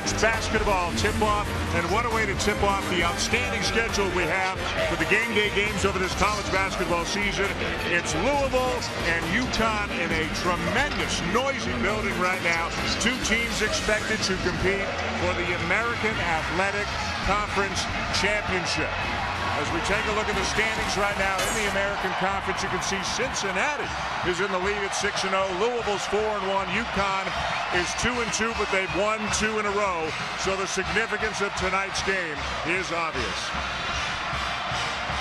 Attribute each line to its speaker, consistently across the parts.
Speaker 1: college basketball tip-off, and what a way to tip off the outstanding schedule we have for the game day games over this college basketball season. It's Louisville and Yukon in a tremendous, noisy building right now. Two teams expected to compete for the American Athletic Conference Championship. As we take a look at the standings right now in the American Conference, you can see Cincinnati is in the lead at 6-0. Louisville's 4-1. Yukon is 2-2, but they've won 2 in a row. So the significance of tonight's game is obvious.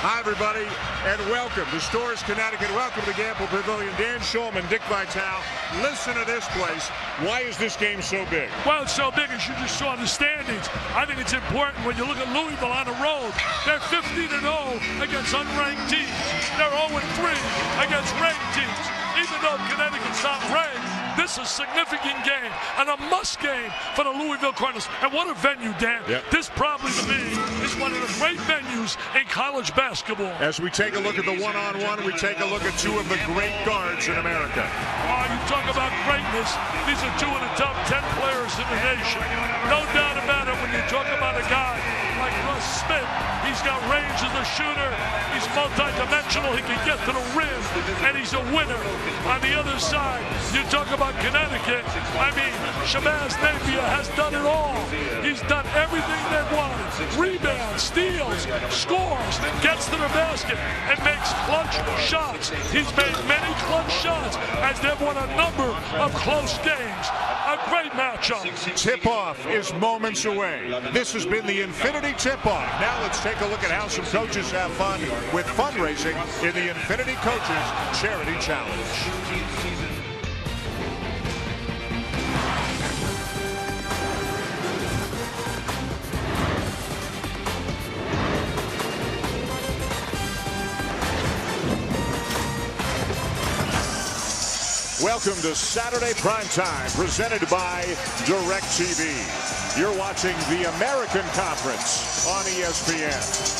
Speaker 1: Hi, everybody, and welcome to Storrs, Connecticut. Welcome to Gamble Pavilion. Dan Schulman, Dick Vitale. Listen to this place. Why is this game so big?
Speaker 2: Well, it's so big as you just saw the standings. I think it's important when you look at Louisville on the road. They're 15-0 against unranked teams. They're 0-3 against ranked teams. Even though Connecticut's not ranked, this is a significant game and a must game for the Louisville Cardinals. And what a venue, Dan.
Speaker 1: Yep.
Speaker 2: This probably, to me, is one of the great venues in college basketball.
Speaker 1: As we take a look at the one-on-one, we take a look at two of the great guards in America.
Speaker 2: Oh, you talk about greatness. These are two of the top 10 players in the nation. No doubt about it when you talk about a guy like Russ Smith. He's got range as a shooter. He's multi-dimensional. He can get to the rim, and he's a winner. On the other side, you talk about Connecticut. I mean, Shabazz Napier has done it all. He's done everything they wanted. Rebounds, steals, scores, gets to the basket, and makes clutch shots. He's made many clutch shots as they've won a number of close games. A great matchup.
Speaker 1: Tip-off is moments away. This has been the Infinity Tip-Off. Now let's take a look at how some coaches have fun with fundraising in the Infinity Coaches Charity Challenge. Welcome to Saturday Primetime, presented by DirecTV. You're watching the American Conference on ESPN.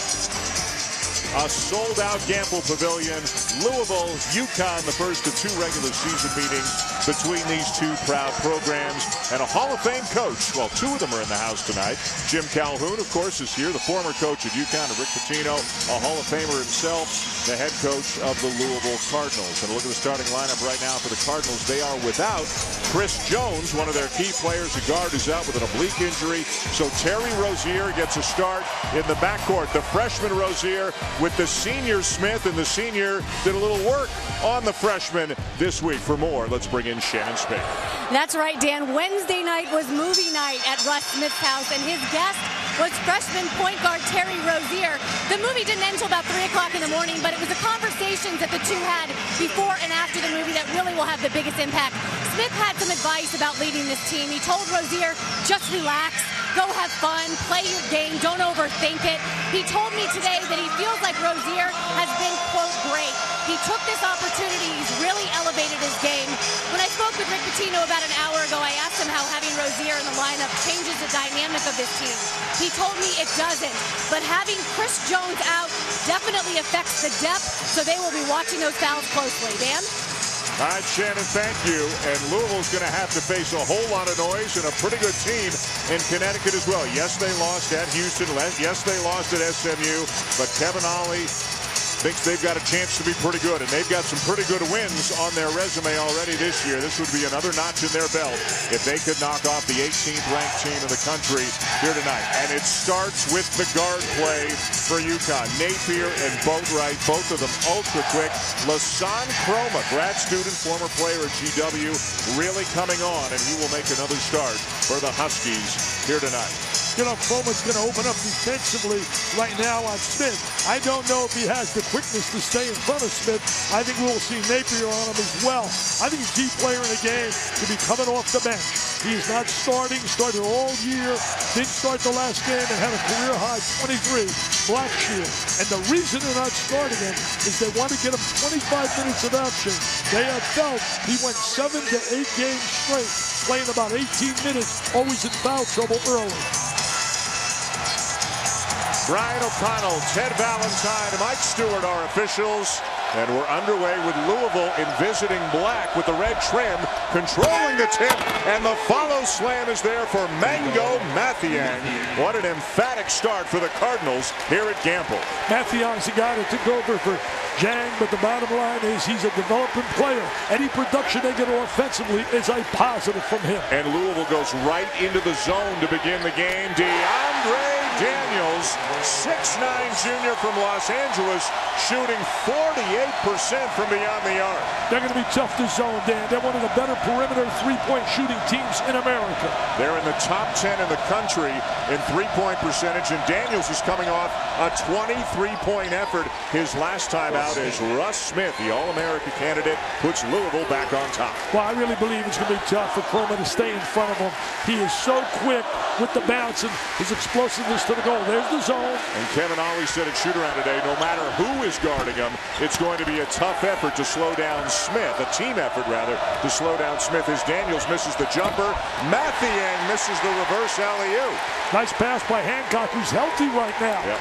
Speaker 1: A sold-out Gamble Pavilion. Louisville, Yukon, the first of 2 regular season meetings between these two proud programs. And a Hall of Fame coach. Well, 2 of them are in the house tonight. Jim Calhoun, of course, is here, the former coach of Yukon, and Rick Pitino, a Hall of Famer himself, the head coach of the Louisville Cardinals. And look at the starting lineup right now for the Cardinals. They are without Chris Jones, one of their key players. The guard is out with an oblique injury. So Terry Rozier gets a start in the backcourt. The freshman Rozier with the senior Smith, and the senior did a little work on the freshman this week. For more, let's bring in Shannon Spade.
Speaker 3: That's right, Dan. Wednesday night was movie night at Russ Smith's house, and his guest was freshman point guard Terry Rozier. The movie didn't end until about 3 o'clock in the morning, but it was the conversations that the two had before and after the movie that really will have the biggest impact. Smith had some advice about leading this team. He told Rozier, just relax, go have fun, play your game, don't overthink it. He told me today that he feels like Rozier has been, quote, great. He took this opportunity. He's really elevated his game. When I spoke with Rick Pitino about an hour ago, I asked him how having Rozier in the lineup changes the dynamic of this team. He told me it doesn't, but having Chris Jones out definitely affects the depth, so they will be watching those fouls closely. Dan?
Speaker 1: All right, Shannon, thank you. And Louisville's going to have to face a whole lot of noise and a pretty good team in Connecticut as well. Yes, they lost at Houston. Yes, they lost at SMU. But Kevin Ollie thinks they've got a chance to be pretty good, and they've got some pretty good wins on their resume already this year. This would be another notch in their belt if they could knock off the 18th ranked team in the country here tonight. And it starts with the guard play for Yukon. Napier and Boatwright, both of them ultra quick. Lasan Chroma, grad student, former player at GW, really coming on, and he will make another start for the Huskies here tonight.
Speaker 2: You know, Chroma's going to open up defensively right now on Smith. I don't know if he has the quickness to stay in front of Smith. I think we'll see Napier on him as well. I think he's a key player in the game to be coming off the bench. He's not starting, started all year, didn't start the last game, and had a career-high 23 block shield. And the reason they're not starting him is they want to get him 25 minutes of action. They have felt he went 7 to 8 games straight, playing about 18 minutes, always in foul trouble early.
Speaker 1: Brian O'Connell, Ted Valentine, and Mike Stewart are officials. And we're underway with Louisville in visiting black with the red trim, controlling the tip, and the follow slam is there for Mango Mathiang. What an emphatic start for the Cardinals here at Gamble.
Speaker 2: Mathiang's the guy that took over for Jang, but the bottom line is he's a developing player. Any production they get offensively is a positive from him.
Speaker 1: And Louisville goes right into the zone to begin the game. DeAndre Daniels, 6'9" junior from Los Angeles, shooting 48% from beyond the arc.
Speaker 2: They're going to be tough to zone, Dan. They're one of the better perimeter three-point shooting teams in America.
Speaker 1: They're in the top 10 in the country in three-point percentage, and Daniels is coming off a 23-point effort his last time out as Russ Smith, the All-American candidate, puts Louisville back on top.
Speaker 2: Well, I really believe it's going to be tough for Croma to stay in front of him. He is so quick with the bounce and his explosiveness to the goal. There's the zone.
Speaker 1: And Kevin Ollie said at shoot-around today, no matter who is guarding him, it's going to be a tough effort to slow down Smith, a team effort rather, to slow down Smith as Daniels misses the jumper. Mathiang misses the reverse alley-oop.
Speaker 2: Nice pass by Hancock, who's healthy right now.
Speaker 1: Yep.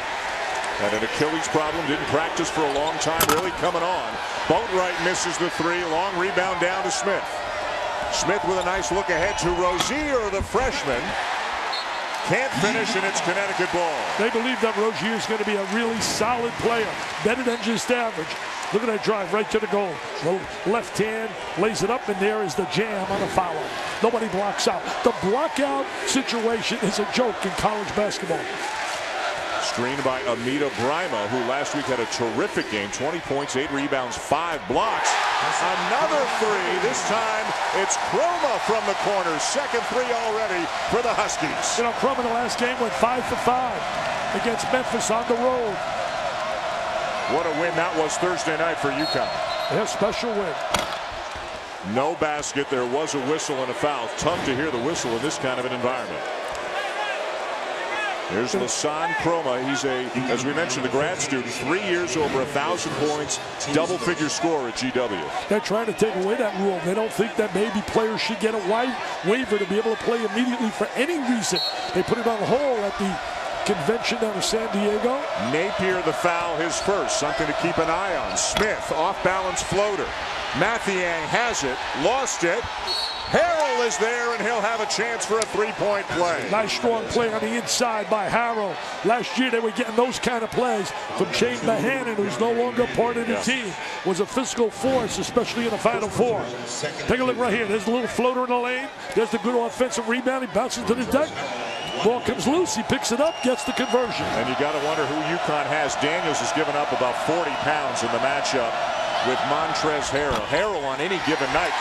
Speaker 1: Had an Achilles problem, didn't practice for a long time, really coming on. Boatwright misses the three, long rebound down to Smith. Smith with a nice look ahead to Rozier, the freshman. Can't finish, and it's Connecticut ball.
Speaker 2: They believe that Rozier is going to be a really solid player, better than just average. Look at that drive right to the goal. The left hand lays it up, and there is the jam on the foul. Nobody blocks out. The block out situation is a joke in college basketball.
Speaker 1: Screened by Amita Brima, who last week had a terrific game. 20 points, 8 rebounds, 5 blocks. Another three. This time it's Croma from the corner. Second three already for the Huskies.
Speaker 2: You know, Croma in the last game went 5 for 5 against Memphis on the road.
Speaker 1: What a win that was Thursday night for Yukon.
Speaker 2: A special win.
Speaker 1: No basket. There was a whistle and a foul. Tough to hear the whistle in this kind of an environment. Here's Lasan Croma. He's as we mentioned, a grad student, 3 years, over 1,000 points, double-figure score at GW.
Speaker 2: They're trying to take away that rule. They don't think that maybe players should get a waiver to be able to play immediately for any reason. They put it on hold at the convention down in San Diego.
Speaker 1: Napier the foul, his first. Something to keep an eye on. Smith, off-balance floater. Mathiang has it, lost it. Harrell is there, and he'll have a chance for a three-point play.
Speaker 2: Nice strong play on the inside by Harrell. Last year they were getting those kind of plays from Shane Mahanan, who's no longer part of the team. Was a physical force, especially in the Final Four. Take a look right here. There's a little floater in the lane. There's the good offensive rebound. He bounces to the deck. Ball comes loose. He picks it up, gets the conversion.
Speaker 1: And you got to wonder who Yukon has. Daniels has given up about 40 pounds in the matchup with Montrezl Harrell. Harrell on any given night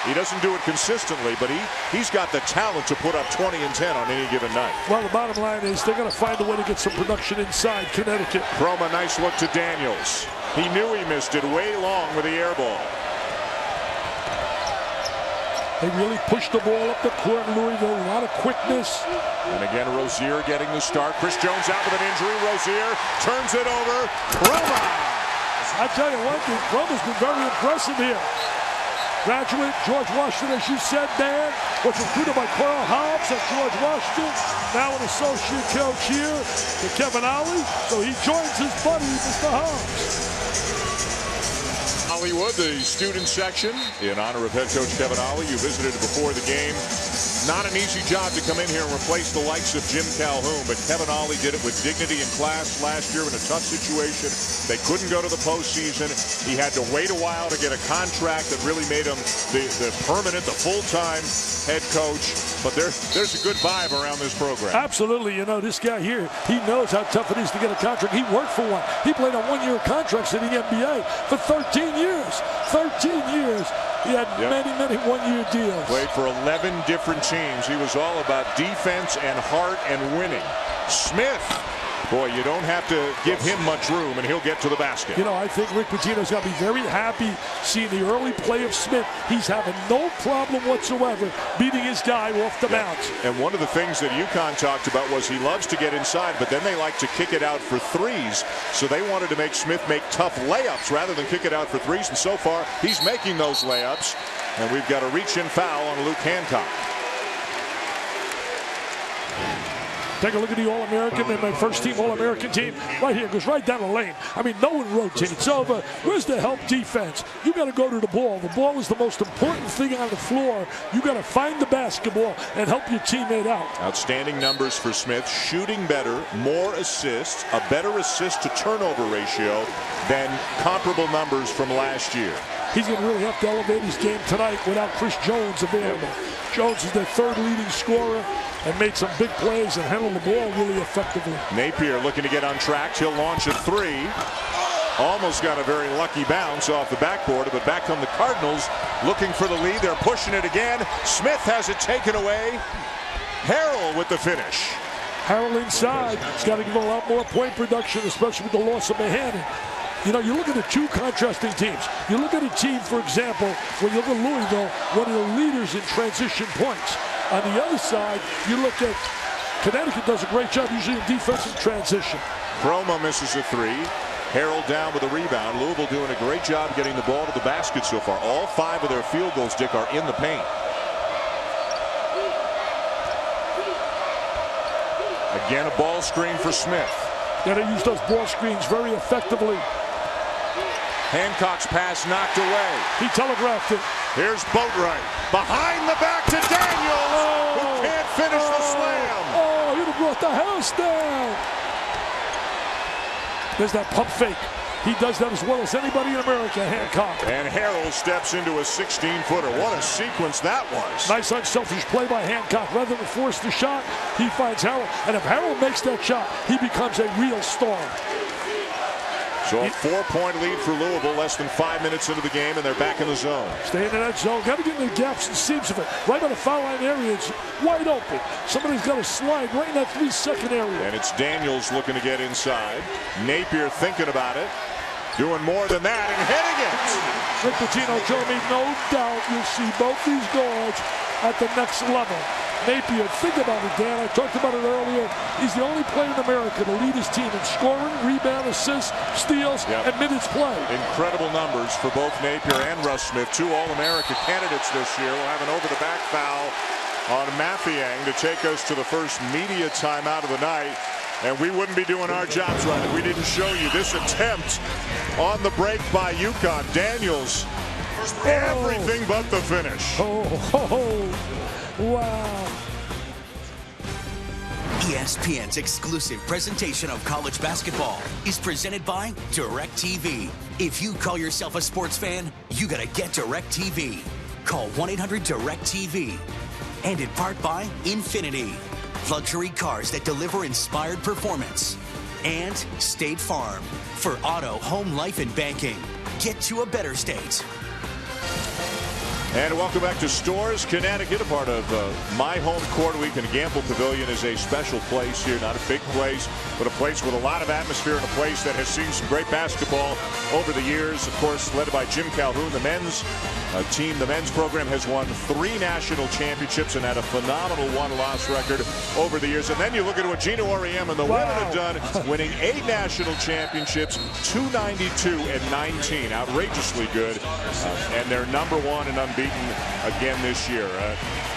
Speaker 1: he doesn't do it consistently, but he's got the talent to put up 20 and 10 on any given night.
Speaker 2: Well, the bottom line is they're going to find a way to get some production inside Connecticut.
Speaker 1: Croma, nice look to Daniels. He knew he missed it way long with the air ball.
Speaker 2: They really pushed the ball up the court in Louisville. A lot of quickness.
Speaker 1: And again, Rozier getting the start. Chris Jones out with an injury. Rozier turns it over. Croma!
Speaker 2: I tell you one thing, Croma's been very impressive here. Graduate, George Washington, as you said, Dan, was recruited by Carl Hobbs at George Washington. Now an associate coach here to Kevin Ollie. So he joins his buddy, Mr. Hobbs.
Speaker 1: Hollywood, the student section, in honor of head coach Kevin Ollie. You visited before the game. Not an easy job to come in here and replace the likes of Jim Calhoun, but Kevin Ollie did it with dignity and class last year in a tough situation. They couldn't go to the postseason. He had to wait a while to get a contract that really made him the permanent, the full-time head coach. But there's a good vibe around this program.
Speaker 2: Absolutely. You know, this guy here, he knows how tough it is to get a contract. He worked for one. He played on one-year contracts in the NBA for 13 years. 13 years. He had many one-year deals.
Speaker 1: Played for 11 different teams. He was all about defense and heart and winning. Smith, boy, you don't have to give him much room, and he'll get to the basket.
Speaker 2: You know, I think Rick Pitino's going to be very happy seeing the early play of Smith. He's having no problem whatsoever beating his guy off the bounce.
Speaker 1: And one of the things that Yukon talked about was he loves to get inside, but then they like to kick it out for threes. So they wanted to make Smith make tough layups rather than kick it out for threes. And so far, he's making those layups. And we've got a reach-in foul on Luke Hancock.
Speaker 2: Take a look at the All-American and my first-team All-American team. Right here, goes right down the lane. I mean, no one rotates over. Where's the help defense? You got to go to the ball. The ball is the most important thing on the floor. You got to find the basketball and help your teammate out.
Speaker 1: Outstanding numbers for Smith. Shooting better, more assists, a better assist-to-turnover ratio than comparable numbers from last year.
Speaker 2: He's going to really have to elevate his game tonight without Chris Jones available. Jones is their third leading scorer and made some big plays and handled the ball really effectively.
Speaker 1: Napier looking to get on track. He'll launch a three. Almost got a very lucky bounce off the backboard, but back come the Cardinals looking for the lead. They're pushing it again. Smith has it taken away. Harrell with the finish.
Speaker 2: Harrell inside. He's got to give a lot more point production, especially with the loss of Mahannon. You know, you look at the two contrasting teams. You look at a team, for example, when you look at Louisville, one of the leaders in transition points. On the other side, you look at Connecticut does a great job usually in defensive transition.
Speaker 1: Chroma misses a three. Harrell down with a rebound. Louisville doing a great job getting the ball to the basket so far. All 5 of their field goals, Dick, are in the paint. Again, a ball screen for Smith.
Speaker 2: Yeah, they use those ball screens very effectively.
Speaker 1: Hancock's pass knocked away.
Speaker 2: He telegraphed it.
Speaker 1: Here's Boatwright. Behind the back to Daniels, who can't finish the slam.
Speaker 2: Oh, he'd have brought the house down. There's that pump fake. He does that as well as anybody in America, Hancock.
Speaker 1: And Harrell steps into a 16-footer. What a sequence that was.
Speaker 2: Nice unselfish play by Hancock. Rather than force the shot, he finds Harrell. And if Harrell makes that shot, he becomes a real star.
Speaker 1: So a 4-point lead for Louisville, less than 5 minutes into the game, and they're back in the zone.
Speaker 2: Staying in that zone. Got to get in the gaps and seams of it. Right by the foul line area, it's wide open. Somebody's got to slide right in that 3-second area.
Speaker 1: And it's Daniels looking to get inside. Napier thinking about it. Doing more than that and hitting it.
Speaker 2: Rick Pitino told me, no doubt you'll see both these guards at the next level. Napier, think about it, Dan. I talked about it earlier. He's the only player in America to lead his team in scoring, rebound, assists, steals, and minutes play.
Speaker 1: Incredible numbers for both Napier and Russ Smith. 2 All-America candidates this year. We'll have an over-the-back foul on Mathiang to take us to the first media timeout of the night. And we wouldn't be doing our jobs right if we didn't show you this attempt on the break by Yukon. Daniels, everything but the finish.
Speaker 2: Wow.
Speaker 4: ESPN's exclusive presentation of college basketball is presented by DirecTV. If you call yourself a sports fan, you gotta get DirecTV. Call 1-800-DirecTV. And in part by Infinity. Luxury cars that deliver inspired performance. And State Farm. For auto, home, life, and banking. Get to a better state.
Speaker 1: And welcome back to Stores, Connecticut, a part of My Home Court Week. And Gamble Pavilion is a special place here, not a big place, but a place with a lot of atmosphere and a place that has seen some great basketball over the years. Of course, led by Jim Calhoun, the men's team. The men's program has won 3 national championships and had a phenomenal 1-loss record over the years. And then you look at what Gino Auriemma and the women have done, winning 8 national championships, 292 and 19, outrageously good, and they're #1 and unbeaten again this year.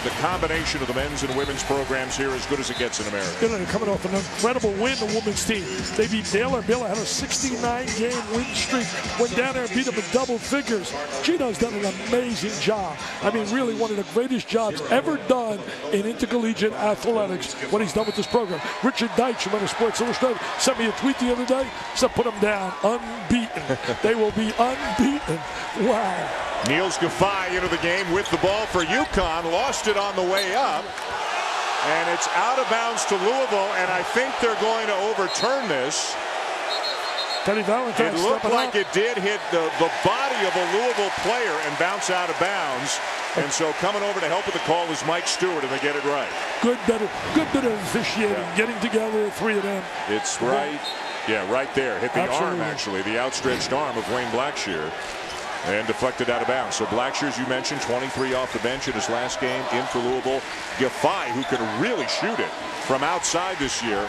Speaker 1: The combination of the men's and women's programs here as good as it gets in America.
Speaker 2: You know, they're coming off an incredible win, the women's team. They beat Baylor. Baylor had a 69-game win streak. Went down there and beat them in double figures. Gino's done an amazing job. I mean, really one of the greatest jobs ever done in intercollegiate athletics, what he's done with this program. Richard Deitch from Sports Illustrated sent me a tweet the other day. Said, put them down. Unbeaten. They will be unbeaten. Wow.
Speaker 1: Niels Gaffey into the game with the ball for Yukon. Lost it on the way up. And it's out of bounds to Louisville, and I think they're going to overturn this.
Speaker 2: Teddy Valentine.
Speaker 1: It looked like it did hit the body of a Louisville player and bounce out of bounds. And so coming over to help with the call is Mike Stewart, and they get it right.
Speaker 2: Good bit of officiating, getting together, the 3 of them.
Speaker 1: It's right, right there. Hit the arm, actually, the outstretched arm of Wayne Blackshear. And deflected out of bounds. So Blackshear, as you mentioned, 23 off the bench in his last game, in for Louisville. Gaffey, who can really shoot it from outside this year,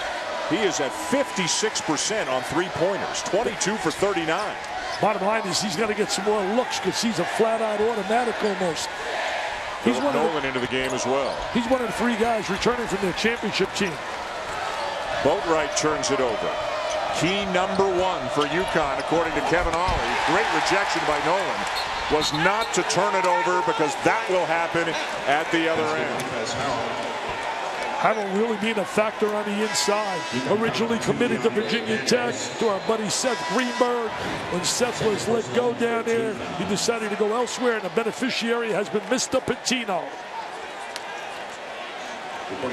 Speaker 1: he is at 56% on 3-pointers, 22 for 39.
Speaker 2: Bottom line is he's got to get some more looks because he's a flat-out automatic almost.
Speaker 1: He's Nolan into the game as well.
Speaker 2: He's one of the 3 guys returning from their championship team.
Speaker 1: Boatwright turns it over. Key number 1 for Yukon, according to Kevin Ollie. Great rejection by Nolan. Was not to turn it over because that will happen at the other end.
Speaker 2: Haven't really been a factor on the inside. Originally committed to Virginia Tech, to our buddy Seth Greenberg. When Seth was let go down there, he decided to go elsewhere, and the beneficiary has been Mr. Pitino.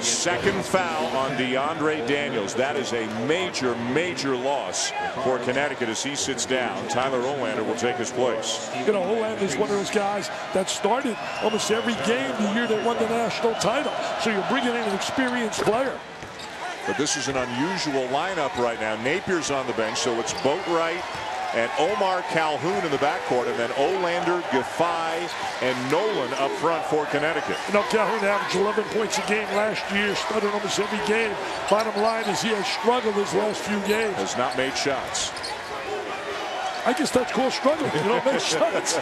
Speaker 1: Second foul on DeAndre Daniels. That is a major, major loss for Connecticut as he sits down. Tyler Olander will take his place.
Speaker 2: You know, Olander is one of those guys that started almost every game the year they won the national title. So you're bringing in an experienced player.
Speaker 1: But this is an unusual lineup right now. Napier's on the bench, so it's Boatwright and Omar Calhoun in the backcourt, and then Olander, Giffey, and Nolan up front for Connecticut.
Speaker 2: You know, Calhoun averaged 11 points a game last year, started almost every game. Bottom line is he has struggled his last few games.
Speaker 1: Has not made shots.
Speaker 2: I guess that's called struggling. You don't make shots.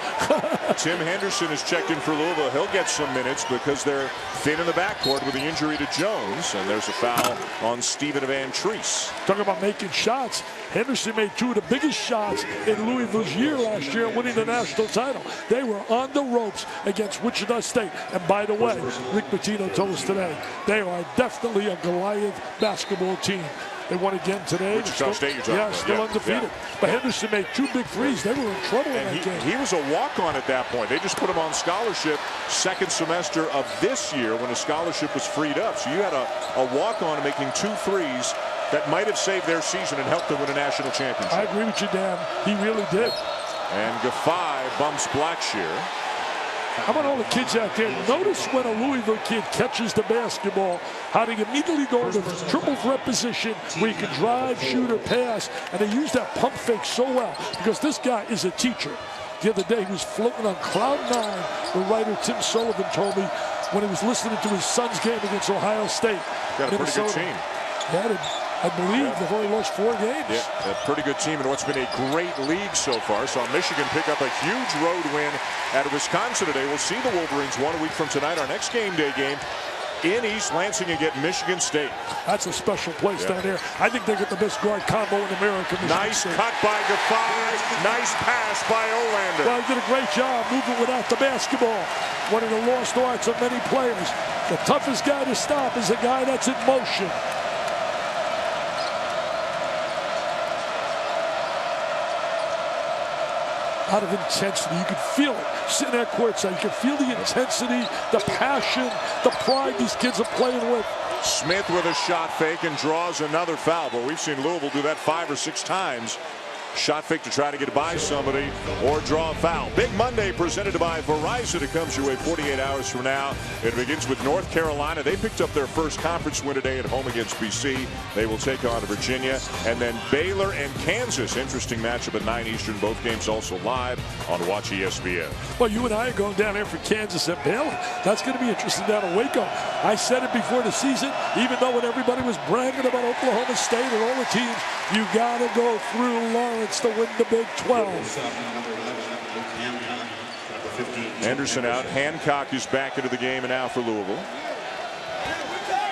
Speaker 1: Tim Henderson is checked in for Louisville. He'll get some minutes because they're thin in the backcourt with the injury to Jones. And there's a foul on Stephen Van Treese.
Speaker 2: Talking about making shots. Henderson made 2 of the biggest shots in Louisville's year last year, winning the national title. They were on the ropes against Wichita State. And by the way, Rick Pitino told us today, they are definitely a Goliath basketball team. They won again today.
Speaker 1: Wichita State, you're talking about.
Speaker 2: Still undefeated. Yeah. But Henderson made 2 big threes. They were in trouble in that game.
Speaker 1: He was a walk-on at that point. They just put him on scholarship second semester of this year when a scholarship was freed up. So you had a walk-on making 2 threes that might have saved their season and helped them win a national championship.
Speaker 2: I agree with you, Dan. He really did.
Speaker 1: And Giffey bumps Blackshear.
Speaker 2: How about all the kids out there? Notice when a Louisville kid catches the basketball, how they immediately go into triple threat position where you can drive, shoot, or pass. And they use that pump fake so well because this guy is a teacher. The other day, he was floating on cloud 9, the writer Tim Sullivan told me, when he was listening to his son's game against Ohio State.
Speaker 1: Got a pretty good team.
Speaker 2: I believe they've only lost 4 games.
Speaker 1: Yeah, a pretty good team in what's been a great league so far. Saw Michigan pick up a huge road win at Wisconsin today. We'll see the Wolverines 1 week from tonight. Our next game day game in East Lansing against Michigan State.
Speaker 2: That's a special place down there. I think they get the best guard combo in America.
Speaker 1: Nice cut by Giffey. Nice pass by Olander.
Speaker 2: Well, he did a great job moving without the basketball. One of the lost arts of many players. The toughest guy to stop is a guy that's in motion. Out of intensity. You can feel it sitting at courtside. You can feel the intensity, the passion, the pride these kids are playing with.
Speaker 1: Smith with a shot fake and draws another foul. But we've seen Louisville do that 5 or 6 times. Shot fake to try to get by somebody or draw a foul. Big Monday presented by Verizon. It comes your way 48 hours from now. It begins with North Carolina. They picked up their first conference win today at home against BC. They will take on Virginia. And then Baylor and Kansas. Interesting matchup at 9 Eastern. Both games also live on Watch ESPN.
Speaker 2: Well, you and I are going down there for Kansas and Baylor. That's going to be interesting down in Waco. I said it before the season, even though when everybody was bragging about Oklahoma State and all the teams, you got to go through Lawrence to win the Big 12.
Speaker 1: Anderson out. Hancock is back into the game and now for Louisville.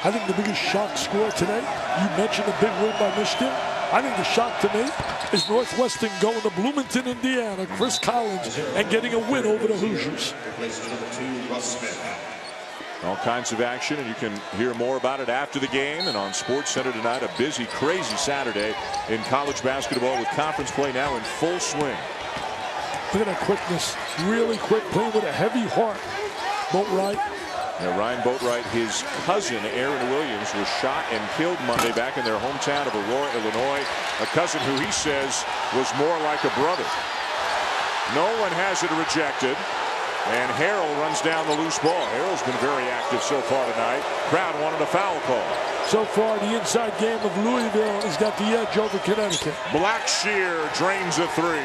Speaker 2: I think the biggest shock score today, you mentioned the big win by Michigan. I think the shock to me is Northwestern going to Bloomington, Indiana, Chris Collins, and getting a win over the Hoosiers.
Speaker 1: All kinds of action, and you can hear more about it after the game and on SportsCenter tonight. A busy, crazy Saturday in college basketball with conference play now in full swing.
Speaker 2: Look at that quickness. Really quick, playing with a heavy heart. Boatwright.
Speaker 1: Now, Ryan Boatwright, his cousin, Aaron Williams, was shot and killed Monday back in their hometown of Aurora, Illinois. A cousin who he says was more like a brother. Nolan has it rejected. And Harrell runs down the loose ball. Harrell's been very active so far tonight. Crowd wanted a foul call.
Speaker 2: So far, the inside game of Louisville has got the edge over Connecticut.
Speaker 1: Blackshear drains a 3.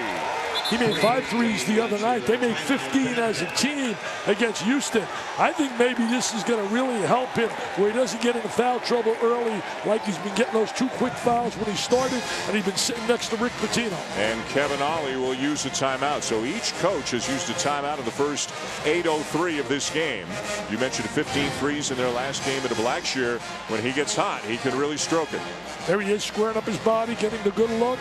Speaker 2: He made 5 threes the other night. They made 15 as a team against Houston. I think maybe this is going to really help him where he doesn't get into foul trouble early like he's been getting those 2 quick fouls when he started, and he's been sitting next to Rick Pitino.
Speaker 1: And Kevin Ollie will use a timeout. So each coach has used a timeout in the first 8:03 of this game. You mentioned 15 threes in their last game at Blackshear. When he gets hot, he can really stroke it.
Speaker 2: There he is, squaring up his body, getting the good look.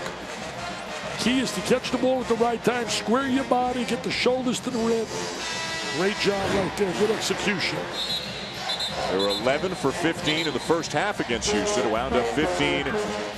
Speaker 2: Key is to catch the ball at the right time, square your body, get the shoulders to the rim. Great job right there, good execution.
Speaker 1: They were 11 for 15 in the first half against Houston. Wound up 15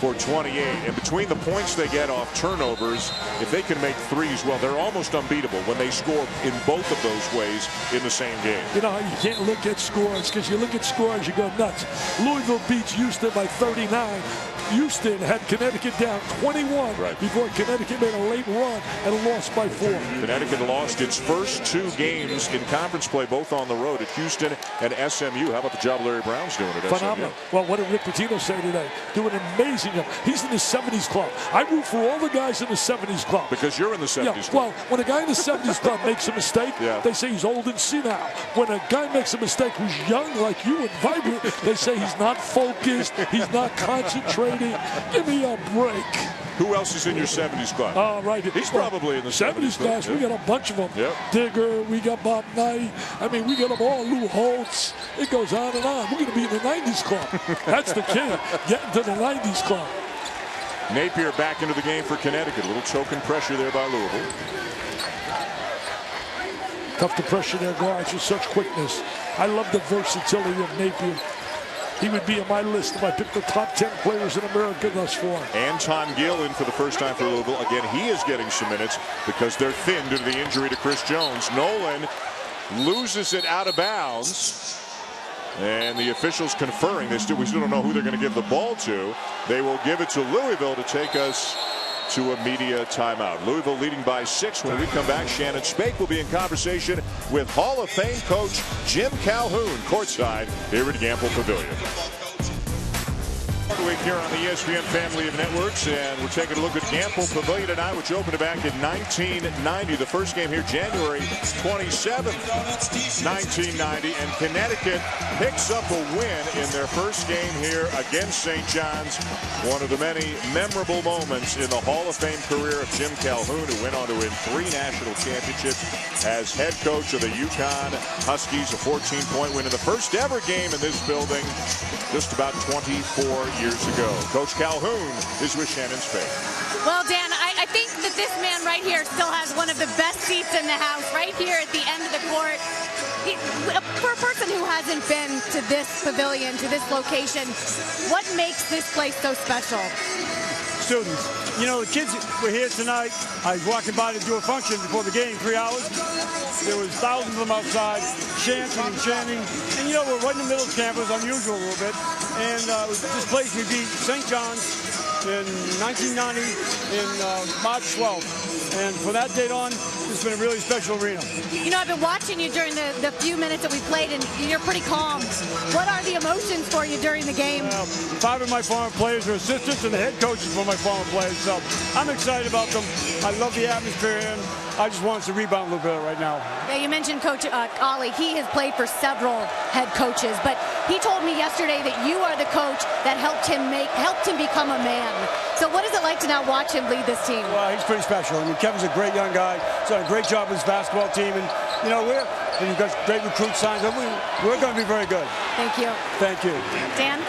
Speaker 1: for 28. And between the points they get off turnovers, if they can make threes, well, they're almost unbeatable when they score in both of those ways in the same game.
Speaker 2: You know how you can't look at scores, because you look at scores, you go nuts. Louisville beats Houston by 39. Houston had Connecticut down 21 before Connecticut made a late run and lost by 4.
Speaker 1: Connecticut lost its first 2 games in conference play, both on the road at Houston and SMU. How about the job Larry Brown's doing at
Speaker 2: Phenomenal.
Speaker 1: SMU?
Speaker 2: Well, what did Rick Pitino say today? Doing an amazing job. He's in the 70s club. I root for all the guys in the 70s club.
Speaker 1: Because you're in the 70s club.
Speaker 2: Well, when a guy in the 70s club makes a mistake, they say he's old and senile. When a guy makes a mistake who's young like you and vibrant, they say he's not focused, he's not concentrating. Give me a break.
Speaker 1: Who else is in your 70s club?
Speaker 2: Right.
Speaker 1: He's probably in the 70s club.
Speaker 2: Guys, we got a bunch of them. Digger, we got Bob Knight. I mean, we got them all. Lou Holtz. It goes on and on. We're going to be in the 90s club. That's the key. Getting to the 90s club.
Speaker 1: Napier back into the game for Connecticut. A little choking pressure there by Louisville.
Speaker 2: Tough to pressure their guards with such quickness. I love the versatility of Napier. He would be on my list if I picked the top 10 players in America thus far.
Speaker 1: Anton Gill in for the first time for Louisville. Again, he is getting some minutes because they're thin due to the injury to Chris Jones. Nolan loses it out of bounds. And the officials conferring. We still don't know who they're going to give the ball to. They will give it to Louisville to take us to a media timeout. Louisville leading by 6. When we come back, Shannon Spake will be in conversation with Hall of Fame coach Jim Calhoun courtside here at Gampel Pavilion. Week here on the ESPN family of networks, and we're taking a look at Gampel Pavilion tonight, which opened back in 1990. The first game here, January 27th, 1990, and Connecticut picks up a win in their first game here against St. John's. One of the many memorable moments in the Hall of Fame career of Jim Calhoun, who went on to win 3 national championships as head coach of the Yukon Huskies. A 14-point win in the first ever game in this building just about 24 years ago. Coach Calhoun is with Shannon Spake.
Speaker 3: Well, Dan, I think that this man right here still has one of the best seats in the house, right here at the end of the court. For a person who hasn't been to this pavilion, to this location, what makes this place so special?
Speaker 5: Students. You know, the kids were here tonight. I was walking by to do a function before the game, 3 hours. There was thousands of them outside, chanting and chanting. And, you know, we're right in the middle of campus, unusual a little bit. And this place, we beat St. John's in 1990 in March 12th. And from that date on, it's been a really special arena.
Speaker 3: You know, I've been watching you during the few minutes that we played, and you're pretty calm. What are the emotions for you during the game?
Speaker 5: 5 of my former players are assistants, and the head coaches were my former players. So I'm excited about them. I love the atmosphere, and I just want us to rebound a little bit right now.
Speaker 3: Yeah, you mentioned Coach Ollie. He has played for several head coaches, but he told me yesterday that you are the coach that helped him become a man. So what is it like to now watch him lead this team?
Speaker 5: Well, he's pretty special. I mean, Kevin's a great young guy. He's done a great job with his basketball team, and you know we've got great recruit signs. We're going to be very good.
Speaker 3: Thank you.
Speaker 5: Thank you.
Speaker 3: Dan?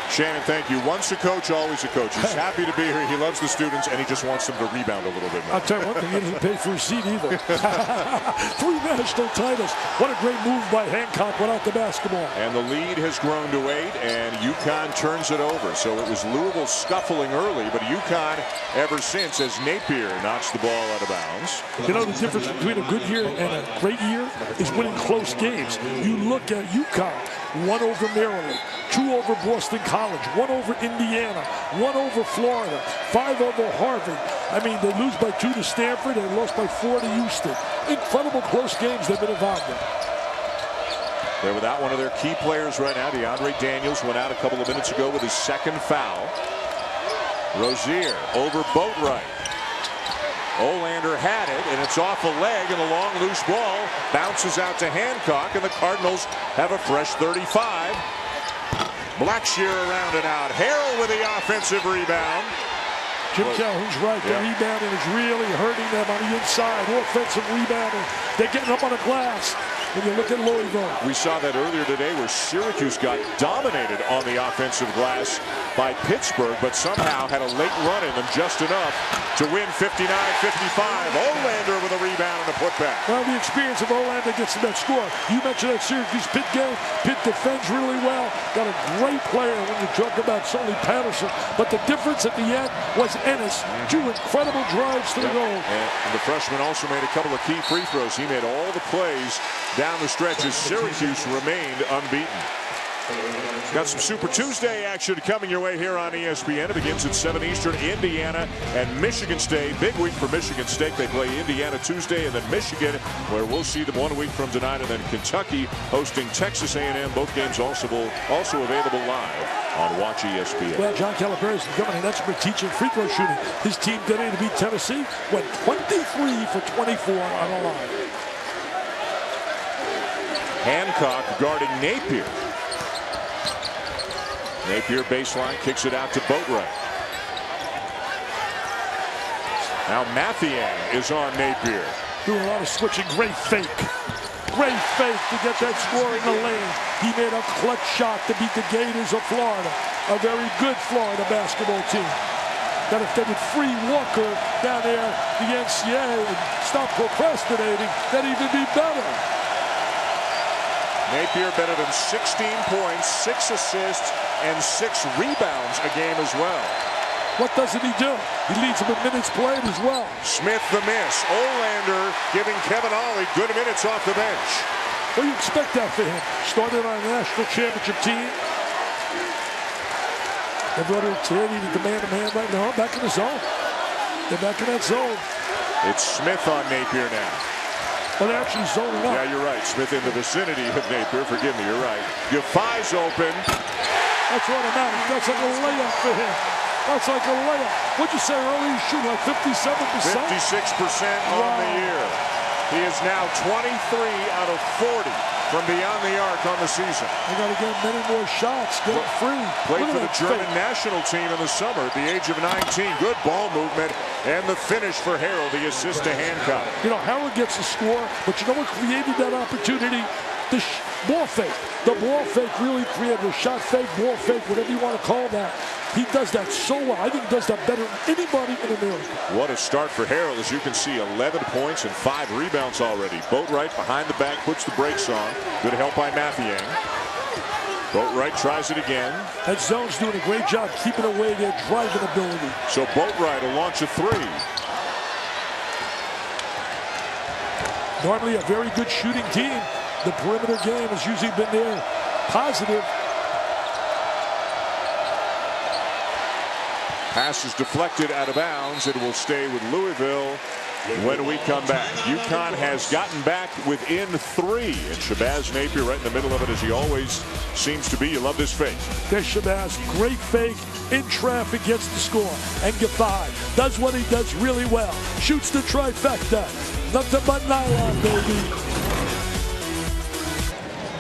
Speaker 1: Shannon, thank you. Once a coach, always a coach. He's happy to be here. He loves the students, and he just wants them to rebound a little bit more.
Speaker 2: I'll tell you one thing, he doesn't pay for his seat either. 3 national titles. What a great move by Hancock without the basketball.
Speaker 1: And the lead has grown to 8, and Yukon turns it over. So it was Louisville scuffling early, but Yukon ever since as Napier knocks the ball out of bounds.
Speaker 2: You know, the difference between a good year and a great year is winning close games. You look at Yukon, 1 over Maryland, 2 over Boston College, 1 over Indiana, 1 over Florida, 5 over Harvard. I mean, they lose by 2 to Stanford, they lost by 4 to Houston. Incredible close games they've been involved in.
Speaker 1: They're without one of their key players right now. DeAndre Daniels went out a couple of minutes ago with his 2nd foul. Rozier over Boatwright. Olander had it, and it's off a leg, and the long loose ball bounces out to Hancock, and the Cardinals have a fresh 35. Blackshear around and out. Harrell with the offensive rebound.
Speaker 2: Jim Calhoun's right. The rebounding is really hurting them on the inside. Offensive rebounding. They're getting up on the glass. When you look at Louisville.
Speaker 1: We saw that earlier today where Syracuse got dominated on the offensive glass by Pittsburgh, but somehow had a late run in them just enough to win 59-55. Olander with a rebound and a putback.
Speaker 2: Well, the experience of Olander gets to that score. You mentioned that Syracuse-Pitt game. Pitt defends really well. Got a great player when you talk about certainly Patterson. But the difference at the end was Ennis. Two incredible drives to the goal.
Speaker 1: And the freshman also made a couple of key free throws. He made all the plays down the stretch as Syracuse remained unbeaten. Got some Super Tuesday action coming your way here on ESPN. It begins at 7 Eastern. Indiana and Michigan State. Big week for Michigan State. They play Indiana Tuesday and then Michigan, where we'll see them 1 week from tonight. And then Kentucky hosting Texas A&M. Both games also available live on Watch ESPN.
Speaker 2: Well, John Calipari is becoming an expert teaching free throw shooting. His team today to beat Tennessee went 23 for 24 on the line.
Speaker 1: Hancock guarding Napier. Napier baseline, kicks it out to Boatwright. Now Mathiang is on Napier.
Speaker 2: Doing a lot of switching. Great fake. Great fake to get that score in the lane. He made a clutch shot to beat the Gators of Florida. A very good Florida basketball team. That if they would free Walker down there, the NCAA, and stop procrastinating, that'd even be better.
Speaker 1: Napier better than 16 points, 6 assists, and 6 rebounds a game as well.
Speaker 2: What doesn't he do? He leads them in minutes played as well.
Speaker 1: Smith the miss. Olander giving Kevin Ollie good minutes off the bench.
Speaker 2: What do you expect that for him? Started on a national championship team. They brought it to him. He needed the man-to-man right now. Back in the zone. They're back in that zone.
Speaker 1: It's Smith on Napier now.
Speaker 2: Well, they're actually zoning up.
Speaker 1: Yeah, you're right. Smith in the vicinity of Napier. Forgive me, you're right. Yafai's open.
Speaker 2: That's automatic. That's like a layup for him. That's like a layup. What'd you say earlier? He's shooting like 57%?
Speaker 1: 56% on the year. He is now 23 out of 40 from beyond the arc on the season.
Speaker 2: They got to get many more shots. Get it free.
Speaker 1: Played for the German national team in the summer at the age of 19. Good ball movement. And the finish for Harrell, the assist to Hancock.
Speaker 2: You know, Howard gets the score, but you know what created that opportunity? The ball fake. The ball fake really created a shot fake, ball fake, whatever you want to call that. He does that so well. I think he does that better than anybody in America.
Speaker 1: What a start for Harrell. As you can see, 11 points and 5 rebounds already. Boatwright behind the back, puts the brakes on. Good help by Mathiang. Boatwright tries it again.
Speaker 2: That zone's doing a great job keeping away their driving ability.
Speaker 1: So Boatwright will launch a 3.
Speaker 2: Normally a very good shooting team. The perimeter game has usually been there. Positive.
Speaker 1: Pass is deflected out of bounds. It will stay with Louisville when we come back. Yukon has gotten back within 3. And Shabazz Napier right in the middle of it, as he always seems to be. You love this fake.
Speaker 2: There's Shabazz. Great fake. In traffic, gets the score. And Yafai does what he does really well. Shoots the trifecta. Nothing but nylon, baby.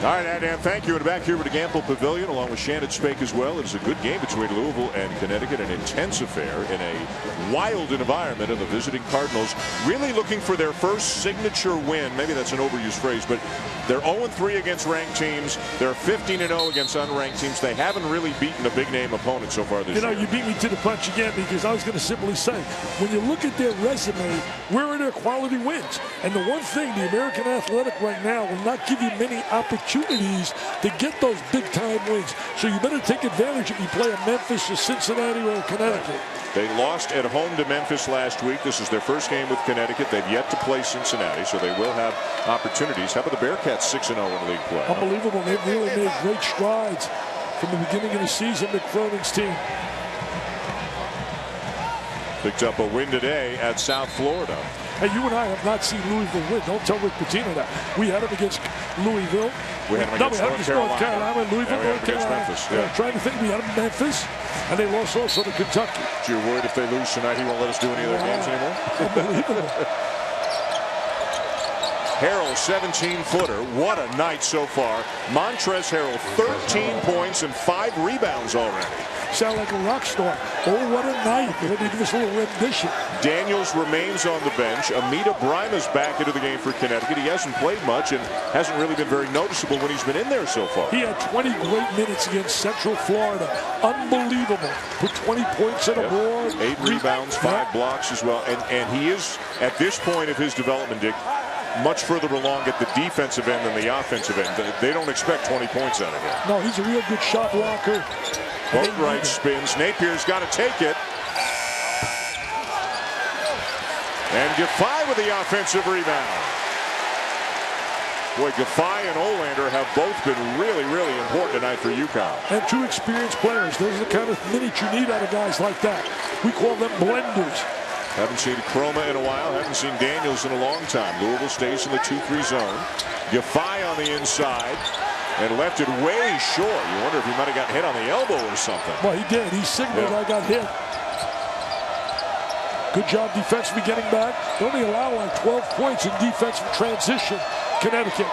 Speaker 1: All right, Adnan, thank you. And back here with the Gamble Pavilion, along with Shannon Spake as well. It is a good game between Louisville and Connecticut, an intense affair in a wild environment of the visiting Cardinals, really looking for their first signature win. Maybe that's an overused phrase, but they're 0-3 against ranked teams. They're 15-0 against unranked teams. They haven't really beaten a big-name opponent so far this year.
Speaker 2: You know, you beat me to the punch again, because I was going to simply say, when you look at their resume, where are their quality wins? And the one thing, the American Athletic right now will not give you many opportunities to get those big-time wins. So you better take advantage if you play a Memphis or Cincinnati or Connecticut.
Speaker 1: They lost at home to Memphis last week. This is their first game with Connecticut. They've yet to play Cincinnati, so they will have opportunities. How about the Bearcats 6-0 in league play?
Speaker 2: Unbelievable. They've really made great strides from the beginning of the season, McCronin's team.
Speaker 1: Picked up a win today at South Florida.
Speaker 2: Hey, you and I have not seen Louisville win. Don't tell Rick Pitino that. We had him against Louisville.
Speaker 1: We had him against North Carolina.
Speaker 2: Louisville, North Carolina.
Speaker 1: Memphis. Yeah.
Speaker 2: Trying to think, we had him in Memphis, and they lost also to Kentucky.
Speaker 1: So you're worried if they lose tonight, he won't let us do any other games anymore?
Speaker 2: Unbelievable.
Speaker 1: Harrell, 17-footer. What a night so far. Montrezl Harrell, 13 points and 5 rebounds already.
Speaker 2: Sound like a rock star. Oh, what a night. Let me give us a little rendition.
Speaker 1: Daniels remains on the bench. Amita Brima's back into the game for Connecticut. He hasn't played much and hasn't really been very noticeable when he's been in there so far.
Speaker 2: He had 20 great minutes against Central Florida. Unbelievable. Put 20 points on the board.
Speaker 1: 8 rebounds, 5 blocks as well. And he is, at this point of his development, Dick, much further along at the defensive end than the offensive end. They don't expect 20 points out of him.
Speaker 2: No, he's a real good shot blocker.
Speaker 1: Boatwright spins. Napier's got to take it. And Giffey with the offensive rebound. Boy, Giffey and Olander have both been really, really important tonight for Yukon.
Speaker 2: And 2 experienced players. Those are the kind of minutes you need out of guys like that. We call them blenders.
Speaker 1: Haven't seen Chroma in a while. Haven't seen Daniels in a long time. Louisville stays in the 2-3 zone. Giffey on the inside. And left it way short. You wonder if he might have gotten hit on the elbow or something.
Speaker 2: Well, he did. He signaled I got hit. Good job defensively getting back. They only allow like 12 points in defensive transition. Connecticut.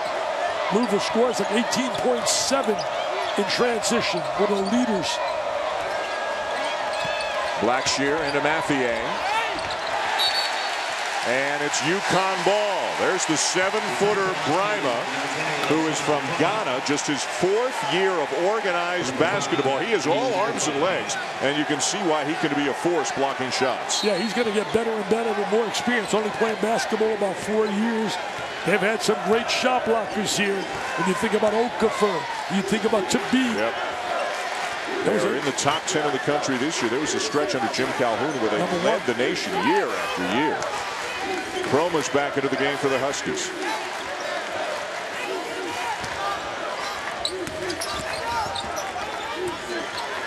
Speaker 2: Louisville scores like 18.7 in transition. One of the leaders.
Speaker 1: Blackshear into Mathieu. And it's Yukon ball. There's the 7-footer Brima, who is from Ghana, just his 4th year of organized basketball. He is all arms and legs, and you can see why he can be a force blocking shots.
Speaker 2: Yeah, he's going to get better and better with more experience. Only playing basketball about 4 years. They've had some great shot blockers here. When you think about Okafor, you think about Tabi.
Speaker 1: Yep. They were in the top 10 of the country this year. There was a stretch under Jim Calhoun where they led the nation year after year. Chroma's back into the game for the Huskies.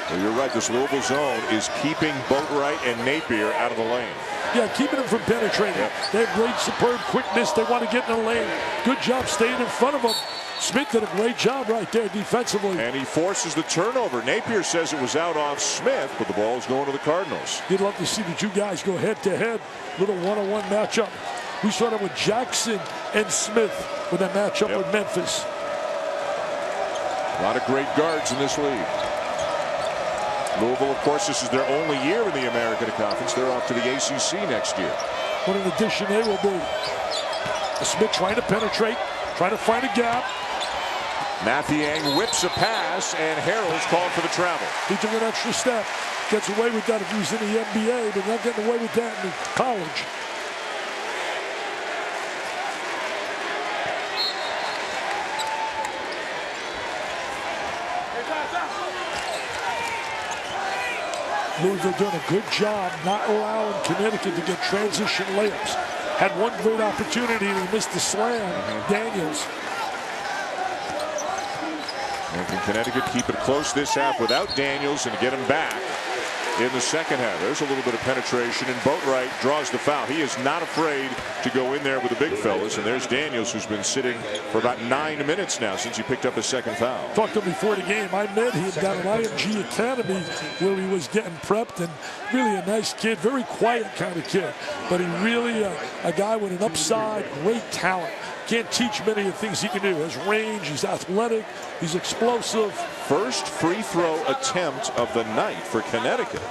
Speaker 1: Well, you're right. This Louisville zone is keeping Boatwright and Napier out of the lane.
Speaker 2: Yeah, keeping them from penetrating. Yep. They have great, superb quickness. They want to get in the lane. Good job staying in front of them. Smith did a great job right there defensively.
Speaker 1: And he forces the turnover. Napier says it was out off Smith, but the ball is going to the Cardinals.
Speaker 2: You'd love to see the 2 guys go head-to-head. Little one-on-one matchup. We saw that with Jackson and Smith with that matchup with Memphis.
Speaker 1: A lot of great guards in this league. Louisville, of course, this is their only year in the American Conference. They're off to the ACC next year.
Speaker 2: What an addition they will be. Smith trying to penetrate, trying to find a gap.
Speaker 1: Mathieu whips a pass, and Harrell's called for the travel.
Speaker 2: He took an extra step. Gets away with that if he was in the NBA, but not getting away with that in college. Louisville doing a good job not allowing Connecticut to get transition layups. Had one great opportunity and he missed the slam. Daniels.
Speaker 1: And can Connecticut keep it close this half without Daniels and get him back in the second half? There's a little bit of penetration, and Boatwright draws the foul. He is not afraid to go in there with the big fellas, and there's Daniels, who's been sitting for about 9 minutes now since he picked up his second foul.
Speaker 2: Talked to him before the game. I met him down at IMG Academy where he was getting prepped, and really a nice kid, very quiet kind of kid, but he really a guy with an upside, great talent. Can't teach many of the things he can do. His range, he's athletic, he's explosive.
Speaker 1: First free throw attempt of the night for Connecticut.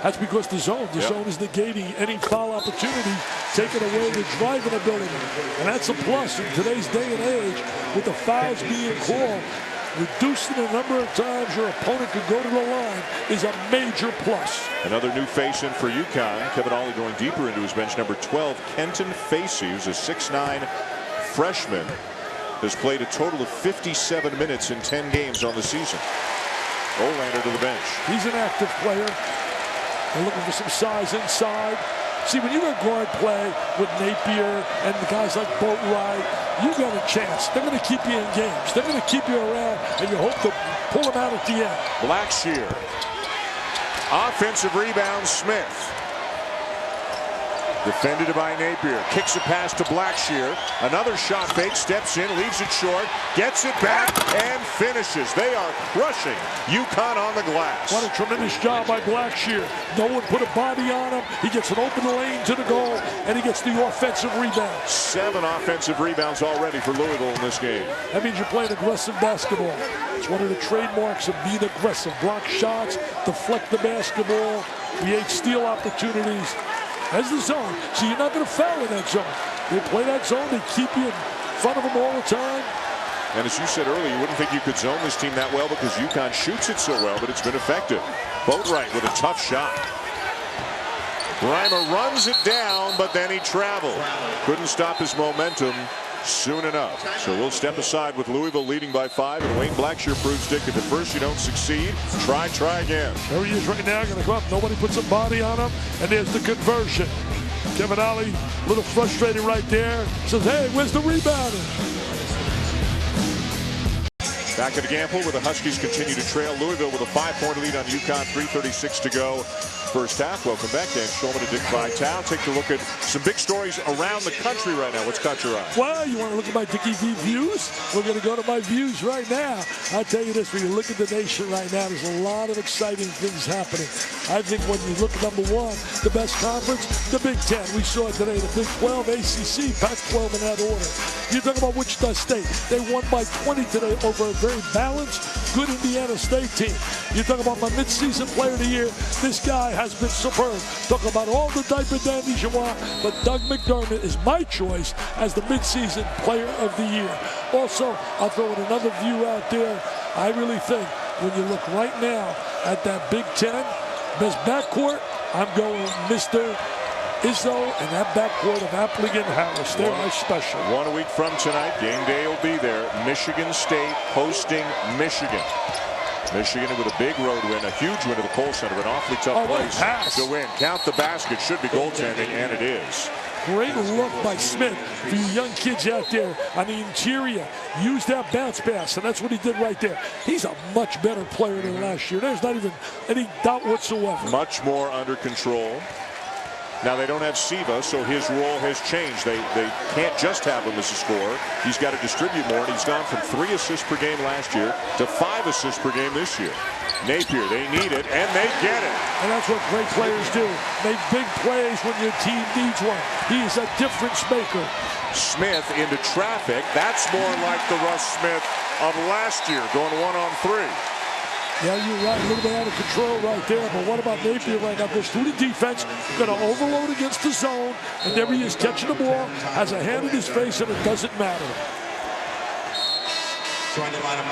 Speaker 2: That's because the zone is negating any foul opportunity, taking away the driving ability. And that's a plus in today's day and age with the fouls being called. Reducing the number of times your opponent could go to the line is a major plus.
Speaker 1: Another new face in for Yukon. Kevin Ollie going deeper into his bench. Number 12, Kenton Facey, who's a 6'9" freshman, has played a total of 57 minutes in 10 games on the season. Olander to the bench.
Speaker 2: He's an active player. They're looking for some size inside. See, when you got guard play with Napier and the guys like Boatwright, you got a chance. They're going to keep you in games. They're going to keep you around, and you hope to pull them out at the end.
Speaker 1: Blackshear. Offensive rebound, Smith. Defended by Napier. Kicks a pass to Blackshear. Another shot fake. Steps in. Leaves it short. Gets it back and finishes. They are crushing Yukon on the glass.
Speaker 2: What a tremendous job by Blackshear. No one put a body on him. He gets an open lane to the goal, and he gets the offensive rebound. 7
Speaker 1: offensive rebounds already for Louisville in this game.
Speaker 2: That means you're playing aggressive basketball. It's one of the trademarks of being aggressive. Block shots, deflect the basketball, create steal opportunities. As the zone. So you're not going to foul in that zone. They play that zone. They keep you in front of them all the time.
Speaker 1: And as you said earlier, you wouldn't think you could zone this team that well because Yukon shoots it so well, but it's been effective. Boatwright with a tough shot. Reimer runs it down, but then he traveled. Couldn't stop his momentum soon enough. So we'll step aside with Louisville leading by 5, and Wayne Blackshear proves Dick, if at first you don't succeed, try again.
Speaker 2: There he is right now, going to come up. Nobody puts a body on him, and there's the conversion. Kevin Ollie, a little frustrated right there. Says, hey, where's the rebounding?
Speaker 1: Back at the Gamble where the Huskies continue to trail Louisville with a 5-point lead on Yukon, 3:36 to go. First half. Welcome back, Dan Shulman and Dick Vitale. Take a look at some big stories around the country right now. What's caught your eye?
Speaker 2: Well, you want to look at my Dickie V views? We're going to go to my views right now. I'll tell you this, when you look at the nation right now, there's a lot of exciting things happening. I think when you look at number 1, the best conference, the Big Ten. We saw it today, the Big 12, ACC, Pac-12 in that order. You talk about Wichita State. They won by 20 today over a very balanced, good Indiana State team. You talk about my midseason player of the year. This guy has been superb. Talk about all the diaper dandies you want, but Doug McDermott is my choice as the midseason player of the year. Also, I'll throw in another view out there. I really think when you look right now at that Big Ten, best backcourt, I'm going Mr. Izzo and that backcourt of Appling and Harris. They're my special. 1
Speaker 1: week from tonight, game day will be there. Michigan State hosting Michigan. Michigan with a big road win, a huge win to the Kohl Center, an awfully tough place to win. Count the basket, should be goaltending, and it is.
Speaker 2: Great look by Smith for you young kids out there on the interior. Use that bounce pass, and that's what he did right there. He's a much better player than last year. There's not even any doubt whatsoever.
Speaker 1: Much more under control. Now, they don't have Siva, so his role has changed. They can't just have him as a scorer. He's got to distribute more, and he's gone from 3 assists per game last year to 5 assists per game this year. Napier, they need it, and they get it.
Speaker 2: And that's what great players do. Make big plays when your team needs one. He's a difference maker.
Speaker 1: Smith into traffic. That's more like the Russ Smith of last year, going 1-on-3.
Speaker 2: Yeah, you're right. A little bit out of control right there. But what about Napier right now? Goes through the defense, going to overload against the zone, and there he is catching the ball, has a hand in his face, and it doesn't matter.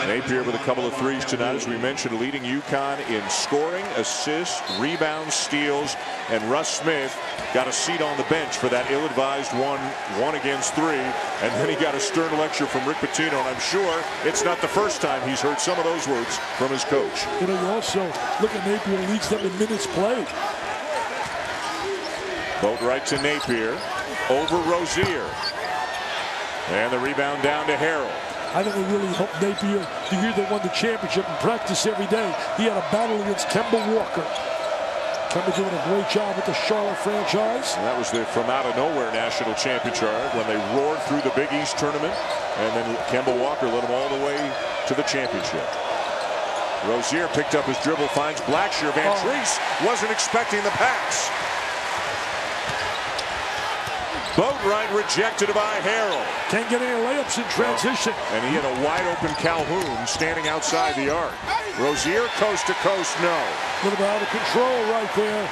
Speaker 1: Napier with a couple of threes tonight, as we mentioned, leading Yukon in scoring, assists, rebounds, steals, and Russ Smith got a seat on the bench for that ill-advised 1-against-3, and then he got a stern lecture from Rick Pitino, and I'm sure it's not the first time he's heard some of those words from his coach.
Speaker 2: You know, you also look at Napier, leads them in minutes played.
Speaker 1: Boatwright to Napier, over Rozier, and the rebound down to Harrell.
Speaker 2: I think it really helped Napier the year they won the championship and practice every day. He had a battle against Kemba Walker. Kemba doing a great job with the Charlotte franchise.
Speaker 1: And that was the from out of nowhere national championship when they roared through the Big East tournament. And then Kemba Walker led them all the way to the championship. Rozier picked up his dribble, finds Blackshear. Van Treese wasn't expecting the pass. Boatwright rejected by Harrell.
Speaker 2: Can't get any layups in transition.
Speaker 1: And he had a wide open Calhoun standing outside the arc. Rozier coast to coast, no.
Speaker 2: A little bit out of control right there.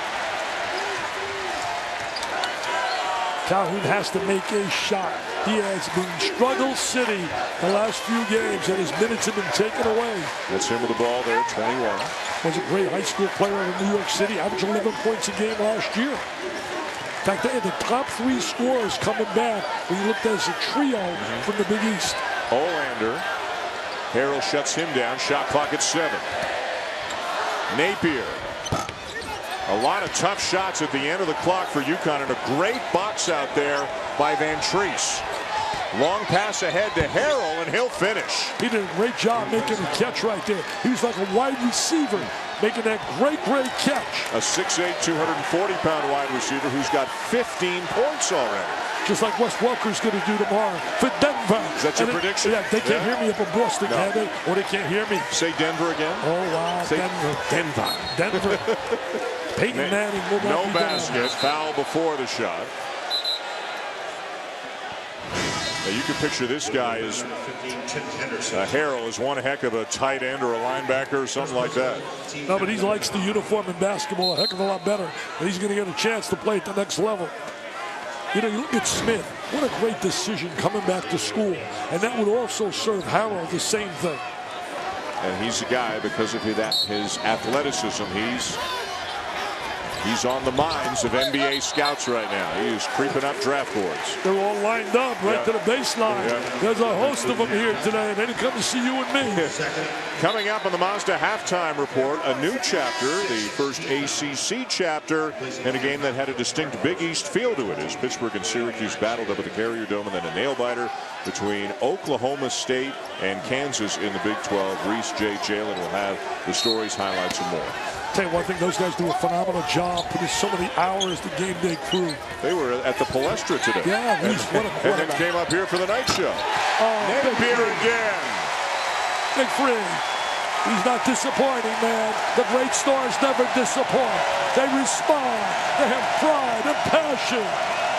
Speaker 2: Calhoun has to make a shot. He has been struggle city the last few games, and his minutes have been taken away.
Speaker 1: That's him with the ball there, 21.
Speaker 2: Was a great high school player in New York City, averaged 11 points a game last year. In fact, they had the top 3 scorers coming back when you looked as a trio from the Big East.
Speaker 1: Olander. Harrell shuts him down. Shot clock at 7. Napier. A lot of tough shots at the end of the clock for Yukon, and a great box out there by Van Treese. Long pass ahead to Harrell, and he'll finish.
Speaker 2: He did a great job making the catch right there. He was like a wide receiver making that great catch.
Speaker 1: A 6'8", 240-pound wide receiver who's got 15 points already.
Speaker 2: Just like Wes Welker's going to do tomorrow for Denver.
Speaker 1: Is that your prediction?
Speaker 2: Yeah, they can't hear me up in Boston, can they? Or they can't hear me.
Speaker 1: Say Denver again.
Speaker 2: Oh, wow,
Speaker 1: Say
Speaker 2: Denver. Peyton Manning will not be
Speaker 1: basket. Foul before the shot. Now you can picture this guy as Harrell is one heck of a tight end or a linebacker or something like that.
Speaker 2: No, but he likes the uniform in basketball a heck of a lot better. And he's going to get a chance to play at the next level. You know, you look at Smith. What a great decision coming back to school. And that would also serve Harrell the same thing.
Speaker 1: And he's a guy, because of his athleticism, he's on the minds of NBA scouts right now. He is creeping up draft boards.
Speaker 2: They're all lined up right to the baseline.
Speaker 1: Yeah.
Speaker 2: There's a host of them here today. They didn't come to see you and me.
Speaker 1: Coming up on the Mazda halftime report, a new chapter, the first ACC chapter, and a game that had a distinct Big East feel to it as Pittsburgh and Syracuse battled up at the Carrier Dome, and then a nail-biter between Oklahoma State and Kansas in the Big 12. Reese J. Jalen will have the stories, highlights, and more.
Speaker 2: Tell you one thing, those guys do a phenomenal job putting so many hours the game day crew.
Speaker 1: They were at the Palestra today.
Speaker 2: Yeah, Reese, what a quarterback.
Speaker 1: And then came up here for the night show.
Speaker 2: Oh,
Speaker 1: Napier again.
Speaker 2: Big Free. He's not disappointing, man. The great stars never disappoint. They respond. They have pride and passion.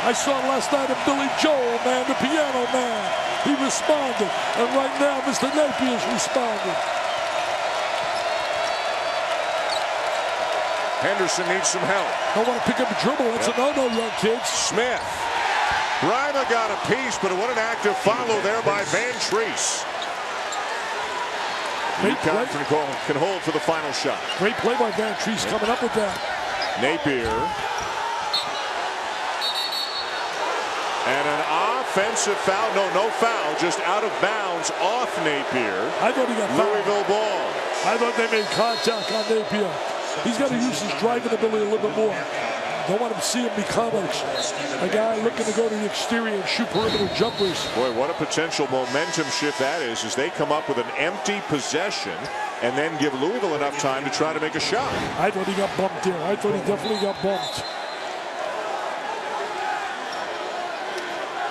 Speaker 2: I saw last night of Billy Joel, man, the piano man. He responded. And right now, Mr. Napier's responding.
Speaker 1: Henderson needs some help.
Speaker 2: I want to pick up a dribble. That's a no-no, young kids.
Speaker 1: Smith. Reimer got a piece, but what an active follow there by Van Treese. Yukon can hold for the final shot.
Speaker 2: Great play by Van Treese coming up with that.
Speaker 1: Napier. And an offensive foul. No foul. Just out of bounds off Napier.
Speaker 2: I thought he got fouled.
Speaker 1: Louisville ball.
Speaker 2: I thought they made contact on Napier. He's got to use his driving ability a little bit more. Don't want him to see him become a guy looking to go to the exterior and shoot perimeter jumpers.
Speaker 1: Boy, what a potential momentum shift that is as they come up with an empty possession and then give Louisville enough time to try to make a shot.
Speaker 2: I thought he got bumped there. I thought he definitely got bumped.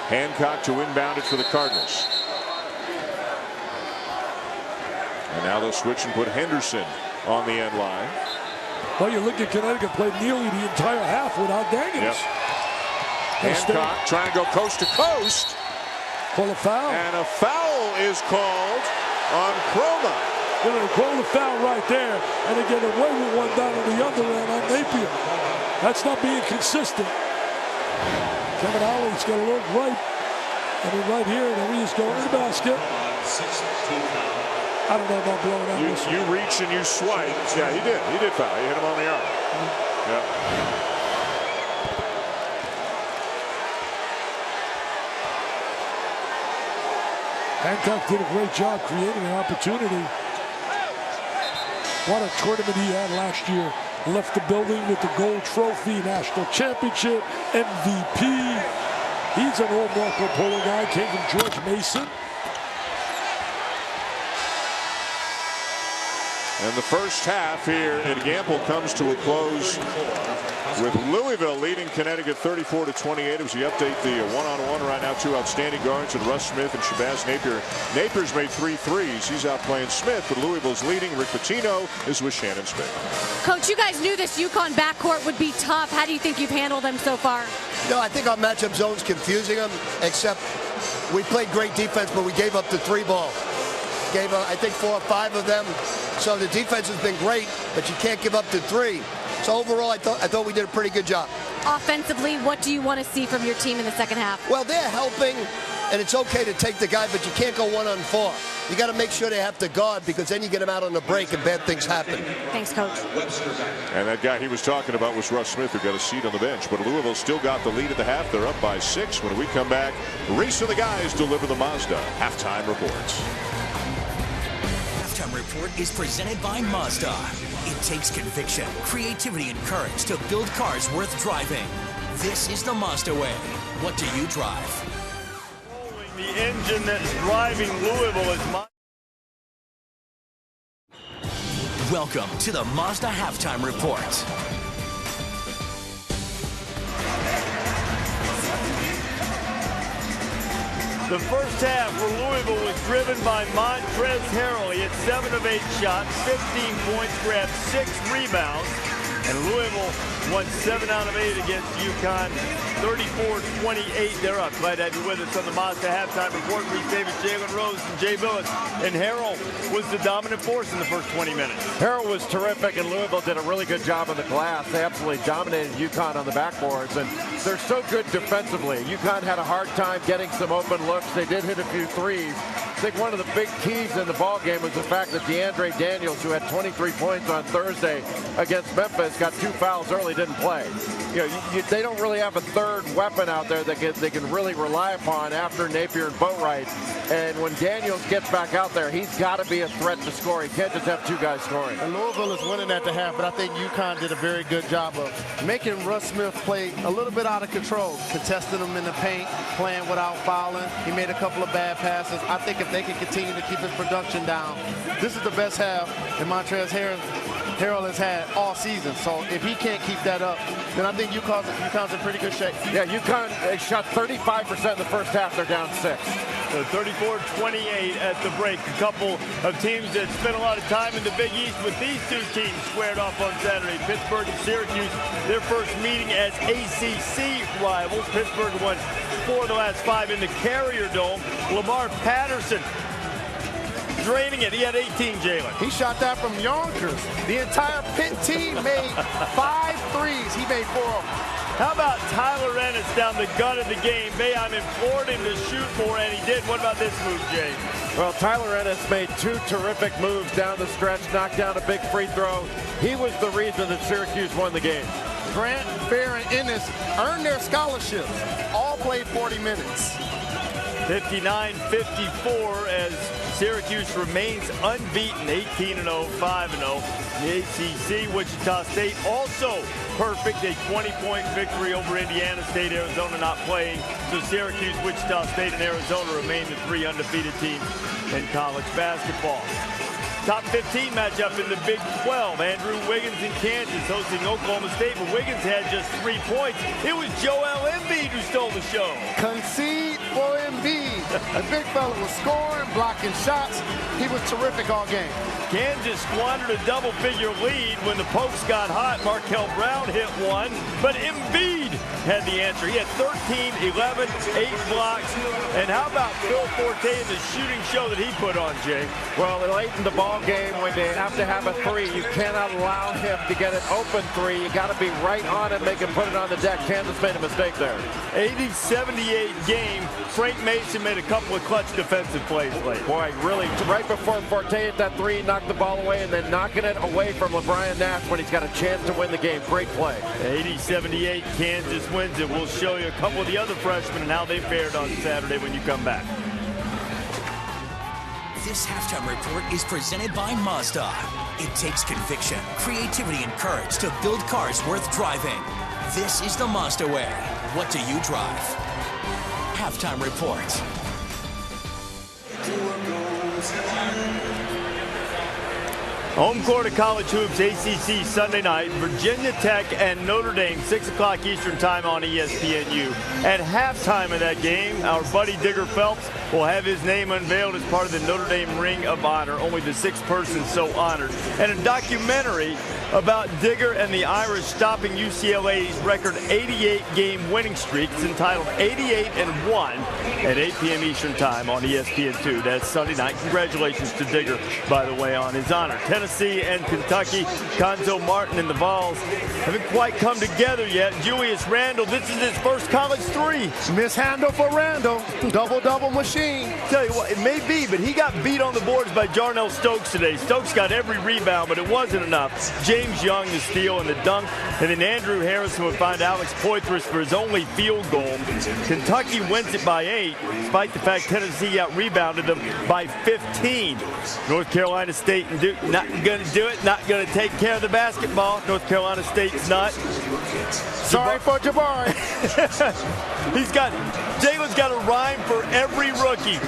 Speaker 1: Hancock to inbound it for the Cardinals. And now they'll switch and put Henderson on the end line.
Speaker 2: Well, you look at Connecticut played nearly the entire half without Daniels.
Speaker 1: Yep. Hancock trying to go coast to coast.
Speaker 2: Call a foul.
Speaker 1: And a foul is called on Chroma.
Speaker 2: They're going to call the foul right there, and they get away with one down on the other end on Napier. That's not being consistent. Kevin Ollie's got a look right. I mean, right here, and he's going to the basket. I don't know about blowing out.
Speaker 1: You reach and you swipe. Yeah, he did. He did foul. He hit him on the arm. Yeah.
Speaker 2: Hancock did a great job creating an opportunity. What a tournament he had last year. Left the building with the gold trophy, national championship, MVP. He's an old Marco Polo guy, came from George Mason.
Speaker 1: And the first half here at Gamble comes to a close with Louisville leading Connecticut 34-28. As we update the one-on-one right now, two outstanding guards and Russ Smith and Shabazz Napier. Napier's made 3 threes. He's outplaying Smith, but Louisville's leading. Rick Pitino is with Shannon Smith.
Speaker 3: Coach, you guys knew this Yukon backcourt would be tough. How do you think you've handled them so far?
Speaker 6: No, I think our matchup zone's confusing them, except we played great defense, but we gave up the 3 ball. Gave up, I think, 4 or 5 of them. So the defense has been great, but you can't give up the 3. So overall, I thought we did a pretty good job.
Speaker 3: Offensively, what do you want to see from your team in the second half?
Speaker 6: Well, they're helping, and it's okay to take the guy, but you can't go 1-on-4. You got to make sure they have to guard, because then you get them out on the break and bad things happen.
Speaker 3: Thanks, Coach.
Speaker 1: And that guy he was talking about was Russ Smith, who got a seat on the bench. But Louisville still got the lead at the half. They're up by 6. When we come back, Reese and the guys deliver the Mazda halftime reports.
Speaker 4: Halftime report is presented by Mazda. It takes conviction, creativity, and courage to build cars worth driving. This is the Mazda way. What do you drive?
Speaker 5: The engine that's driving Louisville is
Speaker 4: Welcome to the Mazda Halftime Report.
Speaker 7: The first half for Louisville was driven by Montrezl Harrell. He had 7 of 8 shots, 15 points, grabbed 6 rebounds. And Louisville won 7 out of 8 against Yukon, 34-28. They're up. Glad to have you with us on the Mazda Halftime Report. Reese Davis, Jalen Rose, and Jay Billis. And Harrell was the dominant force in the first 20 minutes.
Speaker 8: Harrell was terrific, and Louisville did a really good job on the glass. They absolutely dominated Yukon on the backboards, and they're so good defensively. Yukon had a hard time getting some open looks. They did hit a few threes. I think one of the big keys in the ball game was the fact that DeAndre Daniels, who had 23 points on Thursday against Memphis, got 2 fouls early, didn't play. You know, they don't really have a third weapon out there that they can really rely upon after Napier and Boatwright. And when Daniels gets back out there, he's got to be a threat to score. He can't just have 2 guys scoring.
Speaker 9: And Louisville is winning at the half, but I think Yukon did a very good job of making Russ Smith play a little bit out of control, contesting him in the paint, playing without fouling. He made a couple of bad passes. I think if they can continue to keep his production down, this is the best half that Montrezl Harrell has had all season. So if he can't keep that up, then I think UConn's in pretty good shape.
Speaker 8: Yeah, Yukon shot 35% in the first half. They're down 6.
Speaker 7: So 34-28 at the break. A couple of teams that spent a lot of time in the Big East, with these 2 teams squared off on Saturday. Pittsburgh and Syracuse, their first meeting as ACC rivals. Pittsburgh won 4 of the last 5 in the Carrier Dome. Lamar Patterson draining it. He had 18, Jalen.
Speaker 9: He shot that from Yonkers. The entire Pitt team made 5 threes. He made 4 of them.
Speaker 7: How about Tyler Ennis down the gun of the game? Boeheim implored him to shoot more, and he did. What about this move, Jay?
Speaker 8: Well, Tyler Ennis made 2 terrific moves down the stretch, knocked down a big free throw. He was the reason that Syracuse won the game.
Speaker 9: Grant, Fair, and Ennis earned their scholarships. All played 40 minutes.
Speaker 7: 59-54 as Syracuse remains unbeaten, 18-0, 5-0. The ACC, Wichita State also perfect, a 20-point victory over Indiana State. Arizona not playing, so Syracuse, Wichita State, and Arizona remain the 3 undefeated teams in college basketball. Top 15 matchup in the Big 12. Andrew Wiggins in Kansas hosting Oklahoma State, but Wiggins had just 3 points. It was Joel Embiid who stole the show.
Speaker 9: Concede for Embiid. The big fella was scoring, blocking shots. He was terrific all game.
Speaker 7: Kansas squandered a double-figure lead when the Pokes got hot. Markel Brown hit 1, but Embiid had the answer. He had 13, 11, 8 blocks. And how about Phil Forte and the shooting show that he put on, Jay?
Speaker 8: Well, late in the ball game, when they have to have a 3, you cannot allow him to get an open 3. You got to be right on him, make him put it on the deck. Kansas made a mistake there.
Speaker 7: 80-78 game. Frank Mason made a couple of clutch defensive plays late.
Speaker 8: Boy, really, right before Forte hit that 3, knocked the ball away, and then knocking it away from LeBron Nash when he's got a chance to win the game. Great play.
Speaker 7: 80-78, Kansas wins it. We'll show you a couple of the other freshmen and how they fared on Saturday when you come back.
Speaker 4: This halftime report is presented by Mazda. It takes conviction, creativity, and courage to build cars worth driving. This is the Mazda way. What do you drive? Halftime report.
Speaker 7: Home court of college hoops, ACC Sunday night. Virginia Tech and Notre Dame, 6 o'clock Eastern time on ESPNU. At halftime of that game, our buddy Digger Phelps will have his name unveiled as part of the Notre Dame Ring of Honor, only the 6th person so honored. And a documentary about Digger and the Irish stopping UCLA's record 88-game winning streak. It's entitled 88-1 at 8 p.m. Eastern time on ESPN2. That's Sunday night. Congratulations to Digger, by the way, on his honor. Tennessee and Kentucky, Conzo Martin and the Vols haven't quite come together yet. Julius Randle, this is his first college 3.
Speaker 9: Mishandle for Randle. Double-double machine.
Speaker 7: Tell you what, it may be, but he got beat on the boards by Jarnell Stokes today. Stokes got every rebound, but it wasn't enough. James Young, the steal and the dunk, and then Andrew Harrison would find Alex Poitras for his only field goal. Kentucky wins it by 8, despite the fact Tennessee out-rebounded them by 15. North Carolina State and Duke, going to do it. Not going to take care of the basketball. North Carolina State's not.
Speaker 9: Sorry for Jabari.
Speaker 7: Jalen's got a rhyme for every rookie.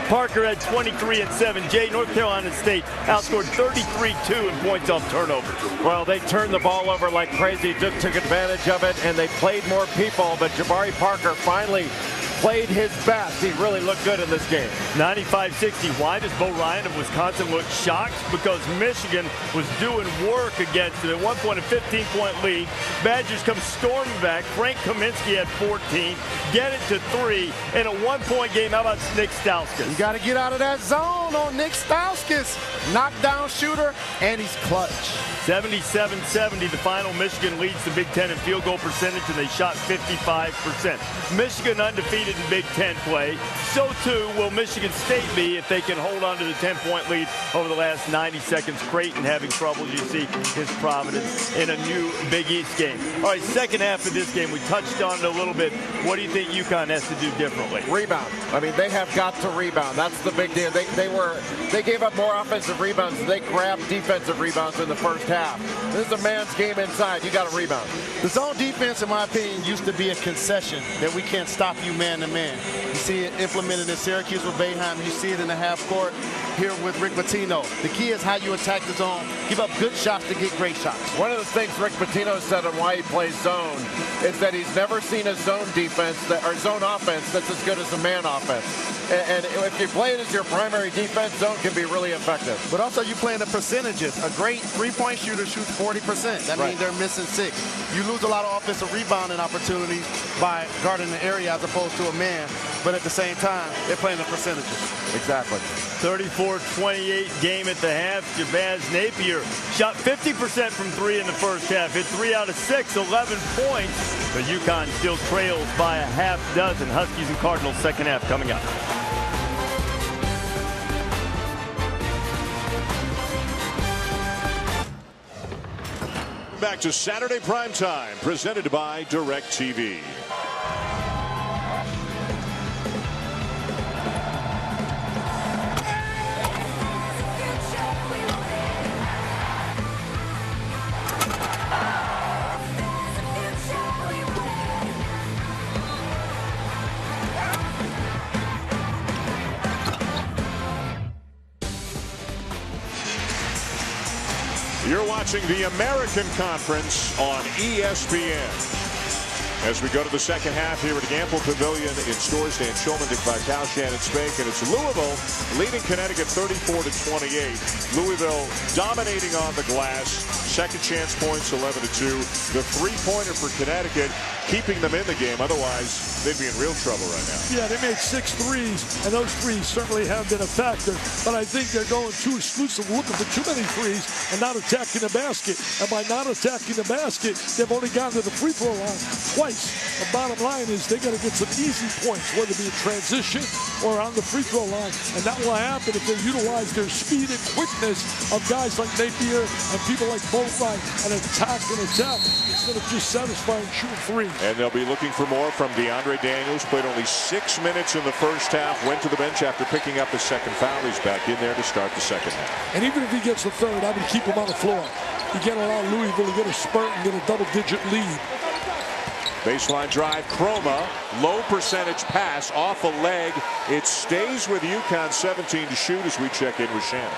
Speaker 7: Parker had 23 and 7. Jay, North Carolina State outscored 33-2 in points off turnovers.
Speaker 8: Well, they turned the ball over like crazy, took advantage of it, and they played more people, but Jabari Parker finally played his best. He really looked good in this game.
Speaker 7: 95-60. Why does Bo Ryan of Wisconsin look shocked? Because Michigan was doing work against it. At one point, a 15-point lead. Badgers come storming back. Frank Kaminsky had 14. Get it to 3 in a one-point game. How about Nick Stauskas?
Speaker 9: You got to get out of that zone on Nick Stauskas. Knockdown shooter, and he's clutch.
Speaker 7: 77-70, the final. Michigan leads the Big Ten in field goal percentage, and they shot 55%. Michigan undefeated in Big Ten play. So, too, will Michigan State be if they can hold on to the 10-point lead over the last 90 seconds. Creighton having trouble, you see, his Providence in a new Big East game. All right, second half of this game, we touched on it a little bit. What do you think Yukon has to do differently?
Speaker 8: Rebound. I mean, they have got to rebound. That's the big deal. They gave up more offensive rebounds than they grabbed defensive rebounds in the first half. This is a man's game inside. You got to rebound.
Speaker 9: The zone defense, in my opinion, used to be a concession that we can't stop you man-to-man. You see it implemented in Syracuse with Boeheim. You see it in the half court here with Rick Pitino. The key is how you attack the zone. Give up good shots to get great shots.
Speaker 8: One of the things Rick Pitino said on why he plays zone is that he's never seen a zone defense or zone offense that's as good as a man offense. And if you play it as your primary defense, zone can be really effective.
Speaker 9: But also you playing the percentages. A great three-point shooter shoots 40%. That means they're missing 6. You lose a lot of offensive rebounding opportunities by guarding the area as opposed to a man. But at the same time, they're playing the percentages.
Speaker 8: Exactly.
Speaker 7: 34-28 game at the half. Jabaz Napier shot 50% from 3 in the first half. Hit 3 out of 6, 11 points. But Yukon still trails by a half dozen. Huskies and Cardinals second half coming up.
Speaker 1: Back to Saturday Prime Time, presented by DirecTV. You're watching the American Conference on ESPN. As we go to the second half here at Gamble Pavilion in Stores, Dan Schulman, Dick Vitale, Shannon Spank, and it's Louisville leading Connecticut 34-28. Louisville dominating on the glass. Second chance points 11-2. The three-pointer for Connecticut keeping them in the game. Otherwise, they'd be in real trouble right now.
Speaker 2: Yeah, they made 6 threes, and those threes certainly have been a factor. But I think they're going too exclusive, looking for too many threes and not attacking the basket. And by not attacking the basket, they've only gotten to the free throw line twice. The bottom line is they got to get some easy points, whether it be a transition or on the free throw line. And that will happen if they utilize their speed and quickness of guys like Napier and people like Boatwright and attack instead of just satisfying shooting threes.
Speaker 1: And they'll be looking for more from DeAndre Daniels. Played only 6 minutes in the first half. Went to the bench after picking up his second foul. He's back in there to start the second half.
Speaker 2: And even if he gets the third, I would keep him on the floor. You can't allow Louisville to get a spurt and get a double-digit lead.
Speaker 1: Baseline drive, Chroma, low percentage pass off a leg. It stays with Yukon, 17 to shoot as we check in with Shannon.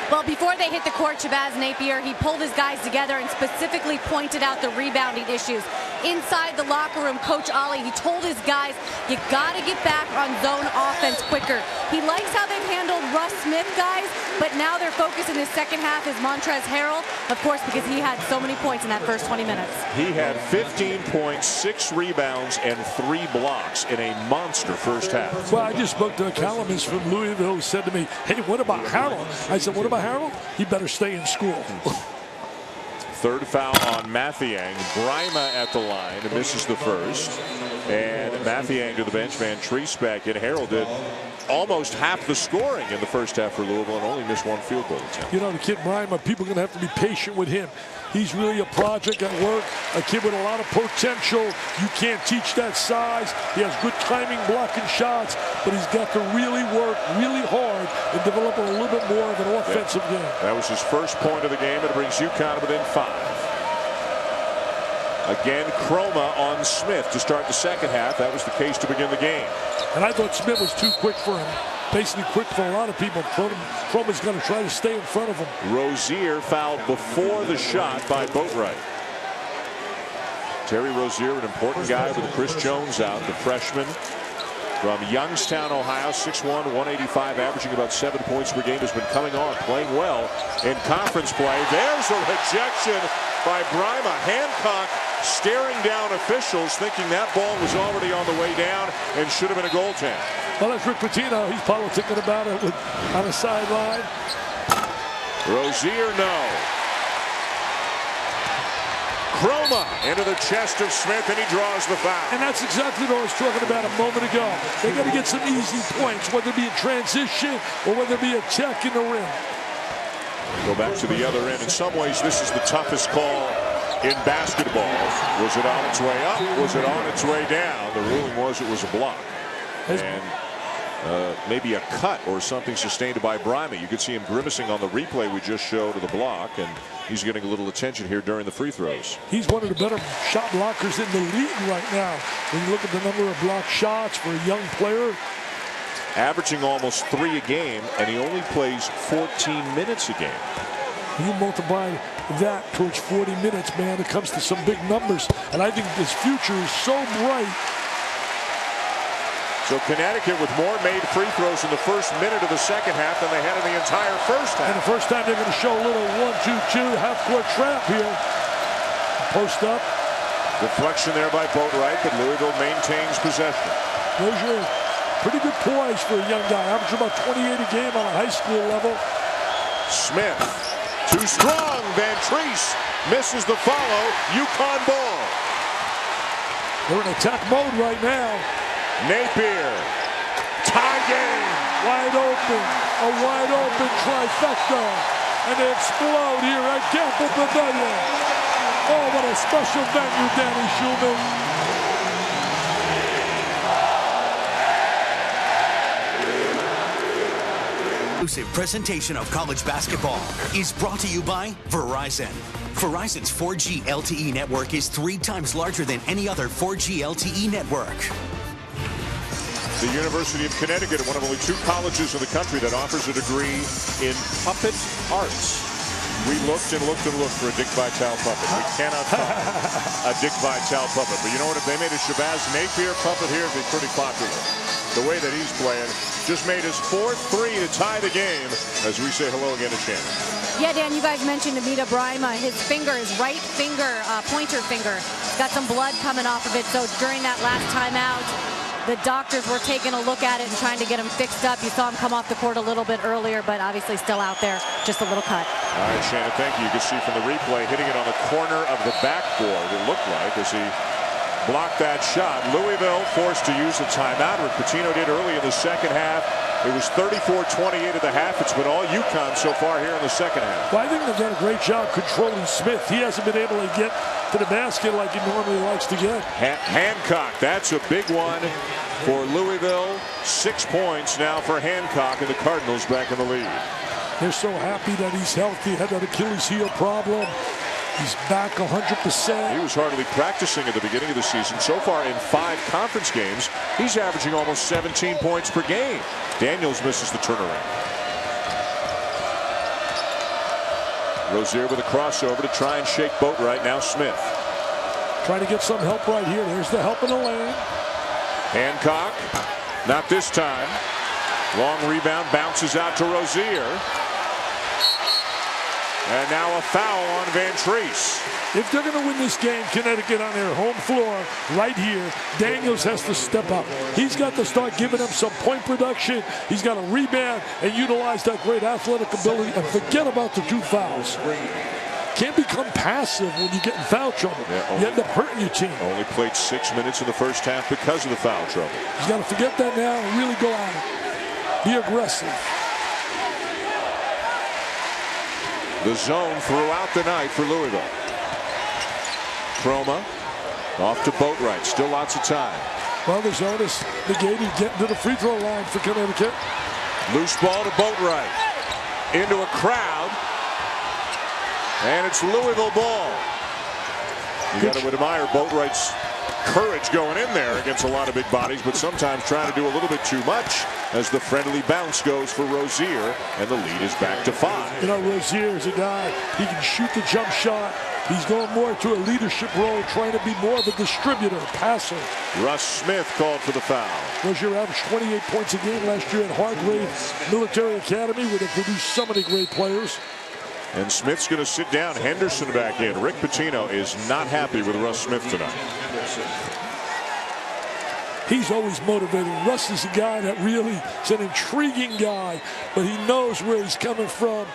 Speaker 3: Well, before they hit the court, Shabazz Napier, he pulled his guys together and specifically pointed out the rebounding issues. Inside the locker room, Coach Ollie, he told his guys, you got to get back on zone offense quicker. He likes how they've handled Russ Smith, guys, but now their focus in the second half is Montrezl Harrell, of course, because he had so many points in that first 20 minutes.
Speaker 1: He had 15 points, 6 rebounds, and 3 blocks in a monster first half.
Speaker 2: Well, I just spoke to a columnist from Louisville who said to me, hey, what about Harrell? I said, what about Harrell? He better stay in school.
Speaker 1: Third foul on Mathiang. Grima at the line and misses the first. And Mathiang to the bench. Van Treese back in. Harrell did almost half the scoring in the first half for Louisville and only missed one field goal attempt.
Speaker 2: You know, the kid Brima, people are going to have to be patient with him. He's really a project at work, a kid with a lot of potential. You can't teach that size. He has good timing, blocking shots, but he's got to really work really hard and develop a little bit more of an offensive game.
Speaker 1: That was his first point of the game, and it brings Yukon within 5. Again, Chroma on Smith to start the second half. That was the case to begin the game.
Speaker 2: And I thought Smith was too quick for him. Basically quick for a lot of people. Chroma's going to try to stay in front of him.
Speaker 1: Rozier fouled before the shot by Boatwright. Terry Rozier, an important guy with Chris Jones out, the freshman from Youngstown, Ohio, 6'1", 185, averaging about 7 points per game, has been coming on, playing well in conference play. There's a rejection by Brima. Hancock staring down officials, thinking that ball was already on the way down and should have been a goaltend.
Speaker 2: Well, that's Rick Pitino. He's politicking about it on the sideline.
Speaker 1: Rozier, no. Chroma into the chest of Smith, and he draws the foul.
Speaker 2: And that's exactly what I was talking about a moment ago. They got to get some easy points, whether it be a transition or whether it be a check in the rim.
Speaker 1: Go back to the other end. In some ways, this is the toughest call in basketball. Was it on its way up? Was it on its way down? The ruling was it was a block. And maybe a cut or something sustained by Brima. You could see him grimacing on the replay we just showed of the block, and he's getting a little attention here during the free throws.
Speaker 2: He's one of the better shot blockers in the league right now. When you look at the number of blocked shots for a young player.
Speaker 1: Averaging almost 3 a game, and he only plays 14 minutes a game.
Speaker 2: You multiply that towards 40 minutes, man, it comes to some big numbers. And I think this future is so bright.
Speaker 1: So Connecticut with more made free throws in the first minute of the second half than they had in the entire first half.
Speaker 2: And the first time they're going to show a little 1-2-2 half-court trap here. Post up.
Speaker 1: Deflection there by Boatwright, but Louisville maintains possession.
Speaker 2: Rozier, pretty good poise for a young guy. Averaging about 28 a game on a high school level.
Speaker 1: Smith, too strong. Van Treese misses the follow. Yukon ball.
Speaker 2: They're in attack mode right now.
Speaker 1: Napier, tie game.
Speaker 2: Wide open, a wide open trifecta. And they explode here at Gamble Pavilion. Oh, what a special venue, Danny Schulman.
Speaker 4: Exclusive presentation of college basketball is brought to you by Verizon. Verizon's 4G LTE network is 3 times larger than any other 4G LTE network.
Speaker 1: The University of Connecticut, one of only 2 colleges in the country that offers a degree in puppet arts. We looked and looked and looked for a Dick Vitale puppet. We cannot find a Dick Vitale puppet. But you know what? If they made a Shabazz Napier puppet here, it'd be pretty popular. The way that he's playing just made his 4th-3 to tie the game as we say hello again to Shannon.
Speaker 3: Yeah, Dan, you guys mentioned Amita Brima. His finger, his right finger, pointer finger, got some blood coming off of it. So during that last timeout, the doctors were taking a look at it and trying to get him fixed up. You saw him come off the court a little bit earlier, but obviously still out there, just a little cut.
Speaker 1: All right, Shannon, thank you. You can see from the replay hitting it on the corner of the backboard, it looked like, as he blocked that shot. Louisville forced to use a timeout. Rick Pitino did early in the second half. It was 34-28 at the half. It's been all Yukon so far here in the second half.
Speaker 2: Well, I think they've done a great job controlling Smith. He hasn't been able to get to the basket like he normally likes to get.
Speaker 1: Hancock, that's a big one for Louisville. 6 points now for Hancock, and the Cardinals back in the lead.
Speaker 2: They're so happy that he's healthy. Had that Achilles heel problem. He's back 100%.
Speaker 1: He was hardly practicing at the beginning of the season. So far in 5 conference games, he's averaging almost 17 points per game. Daniels misses the turnaround. Rozier with a crossover to try and shake Boatwright. Now Smith.
Speaker 2: Trying to get some help right here. There's the help in the lane.
Speaker 1: Hancock, not this time. Long rebound, bounces out to Rozier. And now a foul on Van Treese.
Speaker 2: If they're going to win this game, Connecticut on their home floor right here, Daniels has to step up. He's got to start giving them some point production. He's got to rebound and utilize that great athletic ability and forget about the 2 fouls. Can't become passive when you get in foul trouble. Yeah, you end up hurting your team.
Speaker 1: Only played 6 minutes in the first half because of the foul trouble.
Speaker 2: He's got to forget that now and really go at it.
Speaker 10: Be aggressive.
Speaker 1: The zone throughout the night for Louisville. Chroma off to Boatwright. Still lots of time.
Speaker 10: Well, the zone is negated. Getting to the free throw line for Connecticut.
Speaker 1: Loose ball to Boatwright. Into a crowd. And it's Louisville ball. You got to admire Boatwright's courage going in there against a lot of big bodies, but sometimes trying to do a little bit too much as the friendly bounce goes for Rozier, and the lead is back to 5.
Speaker 10: You know, Rozier is a guy, he can shoot the jump shot. He's going more to a leadership role, trying to be more of a distributor, passer.
Speaker 1: Russ Smith called for the foul.
Speaker 10: Rozier averaged 28 points a game last year at Hargrave Military Academy, where they produced so many great players.
Speaker 1: And Smith's going to sit down. Henderson back in. Rick Pitino is not happy with Russ Smith tonight.
Speaker 10: He's always motivating. Russ is a guy that really is an intriguing guy, but he knows where he's coming from.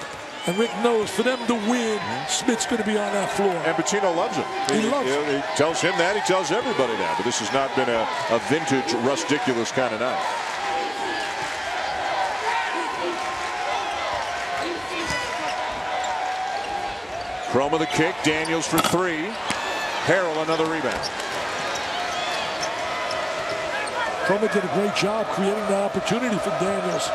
Speaker 10: And Rick knows for them to win, Smith's going to be on that floor.
Speaker 1: And Pitino loves him.
Speaker 10: He loves him.
Speaker 1: He tells him that. He tells everybody that. But this has not been a vintage Russ-diculous kind of night. Chroma the kick. Daniels for 3. Harrell another rebound.
Speaker 10: Chroma did a great job creating the opportunity for Daniels.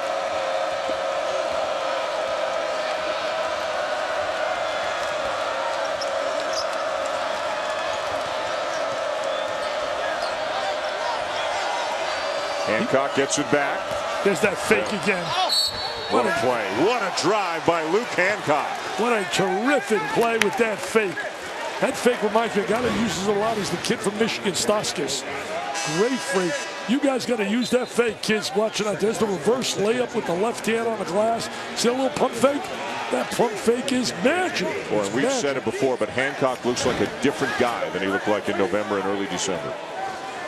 Speaker 1: Hancock gets it back.
Speaker 10: There's that fake again.
Speaker 1: What a play. What a drive by Luke Hancock.
Speaker 10: What a terrific play with that fake. That fake reminds me of a guy that uses a lot is the kid from Michigan, Staskis. Great fake. You guys got to use that fake, kids watching out. There's the reverse layup with the left hand on the glass. See a little pump fake? That pump fake is magic.
Speaker 1: Boy, we've said it before, but Hancock looks like a different guy than he looked like in November and early December.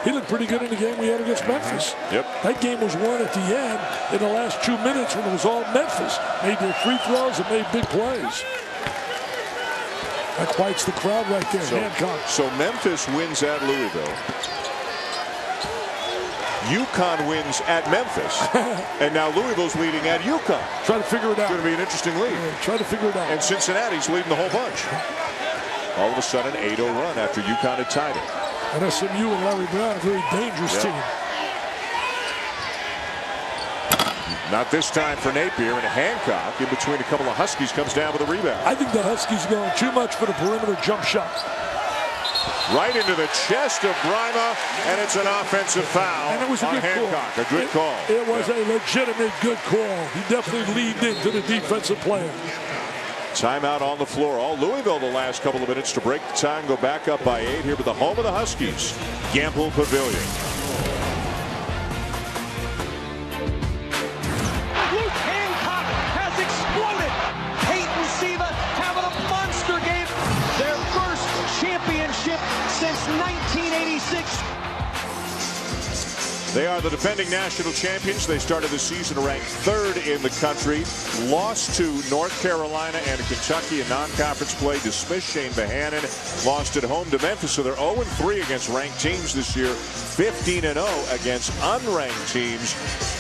Speaker 10: He looked pretty good in the game we had against Memphis.
Speaker 1: Yep.
Speaker 10: That game was won at the end in the last 2 minutes when it was all Memphis. Made their free throws and made big plays. That quiets the crowd right there, Hancock.
Speaker 1: So Memphis wins at Louisville. Yukon wins at Memphis. And now Louisville's leading at Yukon.
Speaker 10: Try to figure it out.
Speaker 1: It's going to be an interesting lead.
Speaker 10: Yeah, try to figure it out.
Speaker 1: And Cincinnati's leading the whole bunch. All of a sudden, 8-0 run after Yukon had tied it.
Speaker 10: And SMU and Larry Brown, a very dangerous team.
Speaker 1: Not this time for Napier, and Hancock in between a couple of Huskies comes down with a rebound.
Speaker 10: I think the Huskies are going too much for the perimeter jump shot.
Speaker 1: Right into the chest of Brima, and it's an offensive foul
Speaker 10: and it was a
Speaker 1: on
Speaker 10: good
Speaker 1: Hancock.
Speaker 10: Call.
Speaker 1: A good call.
Speaker 10: It was a legitimate good call. He definitely leaned into the defensive player.
Speaker 1: Timeout on the floor. All Louisville the last couple of minutes to break the time, go back up by 8 here with the home of the Huskies, Gamble Pavilion.
Speaker 11: Luke Hancock has exploded. Peyton Siva having a monster game. Their first championship since 1986.
Speaker 1: They are the defending national champions. They started the season ranked 3rd in the country. Lost to North Carolina and Kentucky in non-conference play. Dismissed Shane Bohannon. Lost at home to Memphis. So they're 0-3 against ranked teams this year. 15-0 against unranked teams.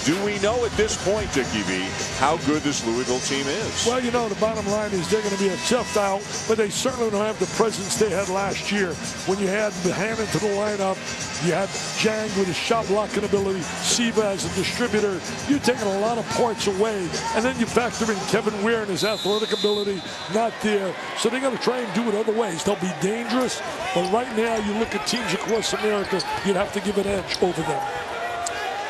Speaker 1: Do we know at this point, Dickie V, how good this Louisville team is?
Speaker 10: Well, you know, the bottom line is they're going to be a tough out, but they certainly don't have the presence they had last year. When you had Bohannon to the lineup, you had Jang with his shot blocking ability, Siva as a distributor. You're taking a lot of parts away, and then you factor in Kevin Weir and his athletic ability, not there. So they're going to try and do it other ways. They'll be dangerous, but right now you look at teams across America, you'd have to give an edge over them.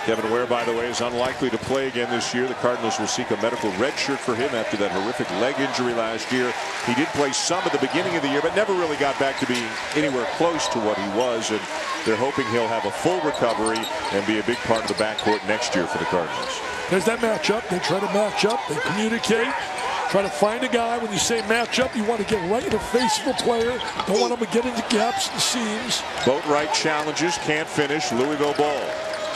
Speaker 1: Kevin Ware, by the way, is unlikely to play again this year. The Cardinals will seek a medical red shirt for him after that horrific leg injury last year. He did play some at the beginning of the year, but never really got back to being anywhere close to what he was. And they're hoping he'll have a full recovery and be a big part of the backcourt next year for the Cardinals.
Speaker 10: There's that matchup. They try to match up. They communicate. Try to find a guy. When you say matchup, you want to get right in the face of a player. Don't want him to get into gaps and seams.
Speaker 1: Boatwright challenges, can't finish. Louisville ball.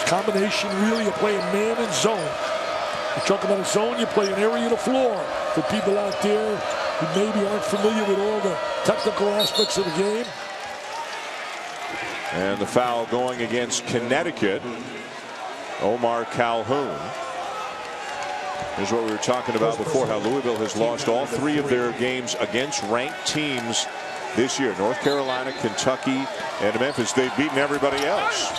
Speaker 10: Combination, really, you're playing man and zone. You talk about a zone, you play an area of the floor. For people out there who maybe aren't familiar with all the technical aspects of the game.
Speaker 1: And the foul going against Connecticut. Omar Calhoun. Here's what we were talking about before, how Louisville has lost all 3 of their games against ranked teams this year. North Carolina, Kentucky, and Memphis. They've beaten everybody else.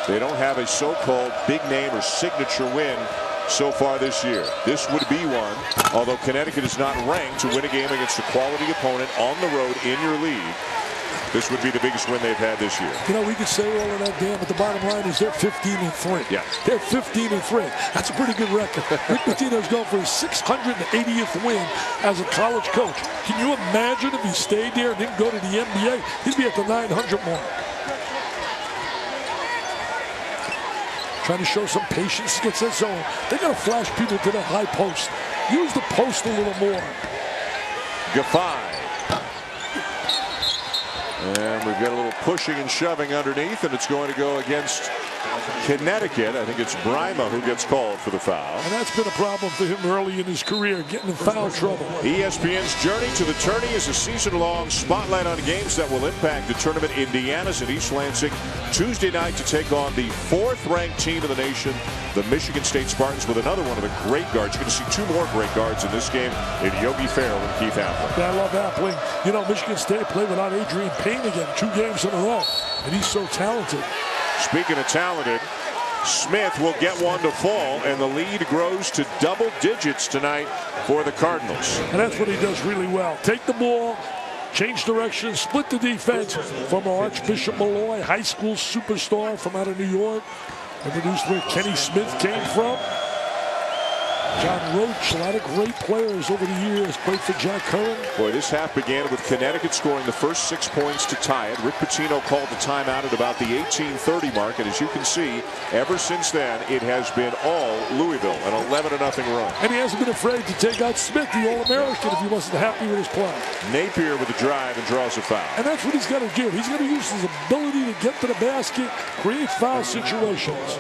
Speaker 1: They don't have a so-called big name or signature win so far this year. This would be one, although Connecticut is not ranked, to win a game against a quality opponent on the road in your league. This would be the biggest win they've had this year.
Speaker 10: You know, we could say all of that, Dan, but the bottom line is they're 15-3.
Speaker 1: Yeah.
Speaker 10: They're 15-3. That's a pretty good record. Rick Pitino's going for his 680th win as a college coach. Can you imagine if he stayed there and didn't go to the NBA? He'd be at the 900 mark. Trying to show some patience against that zone. They got to flash people to the high post. Use the post a little more.
Speaker 1: Gaffai. And we've got a little pushing and shoving underneath, and it's going to go against Connecticut. I think it's Brima who gets called for the foul.
Speaker 10: And that's been a problem for him early in his career, getting in foul trouble.
Speaker 1: ESPN's Journey to the Tourney is a season-long spotlight on games that will impact the tournament. Indiana's at East Lansing Tuesday night to take on the 4th-ranked team in the nation, the Michigan State Spartans, with another one of the great guards. You're going to see 2 more great guards in this game, in Yogi Ferrell and Keith Appling.
Speaker 10: Yeah, I love Appling. You know, Michigan State played without Adrian Payne again, 2 games in a row, and he's so talented.
Speaker 1: Speaking of talented, Smith will get one to fall, and the lead grows to double digits tonight for the Cardinals.
Speaker 10: And that's what he does really well. Take the ball, change direction, split the defense. Former Archbishop Malloy, high school superstar from out of New York, and produced where Kenny Smith came from. John Roach, a lot of great players over the years, played for Jack Curran.
Speaker 1: Boy, this half began with Connecticut scoring the first 6 points to tie it. Rick Pitino called the timeout at about the 18:30 mark, and as you can see, ever since then, it has been all Louisville, an 11-0 run.
Speaker 10: And he hasn't been afraid to take out Smith, the All-American, if he wasn't happy with his play.
Speaker 1: Napier with the drive and draws a foul.
Speaker 10: And that's what he's got to do. He's got to use his ability to get to the basket, create foul situations.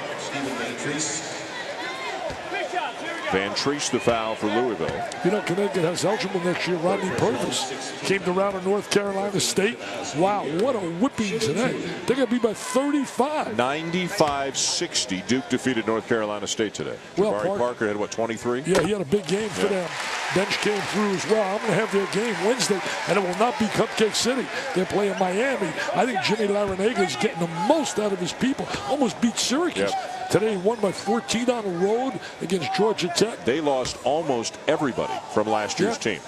Speaker 1: Van Treese the foul for Louisville.
Speaker 10: You know, Connecticut has eligible next year. Rodney Purvis came to round of North Carolina State. Wow, what a whipping today. They're going to be by 35.
Speaker 1: 95-60. Duke defeated North Carolina State today.
Speaker 10: Well,
Speaker 1: Jabari Parker had, what, 23?
Speaker 10: Yeah, he had a big game for them. Bench came through as well. I'm going to have their game Wednesday, and it will not be Cupcake City. They're playing Miami. I think Jimmy Larinaga is getting the most out of his people. Almost beat Syracuse.
Speaker 1: Yep.
Speaker 10: Today he won by 14 on the road against Georgia Tech.
Speaker 1: They lost almost everybody from last year's team.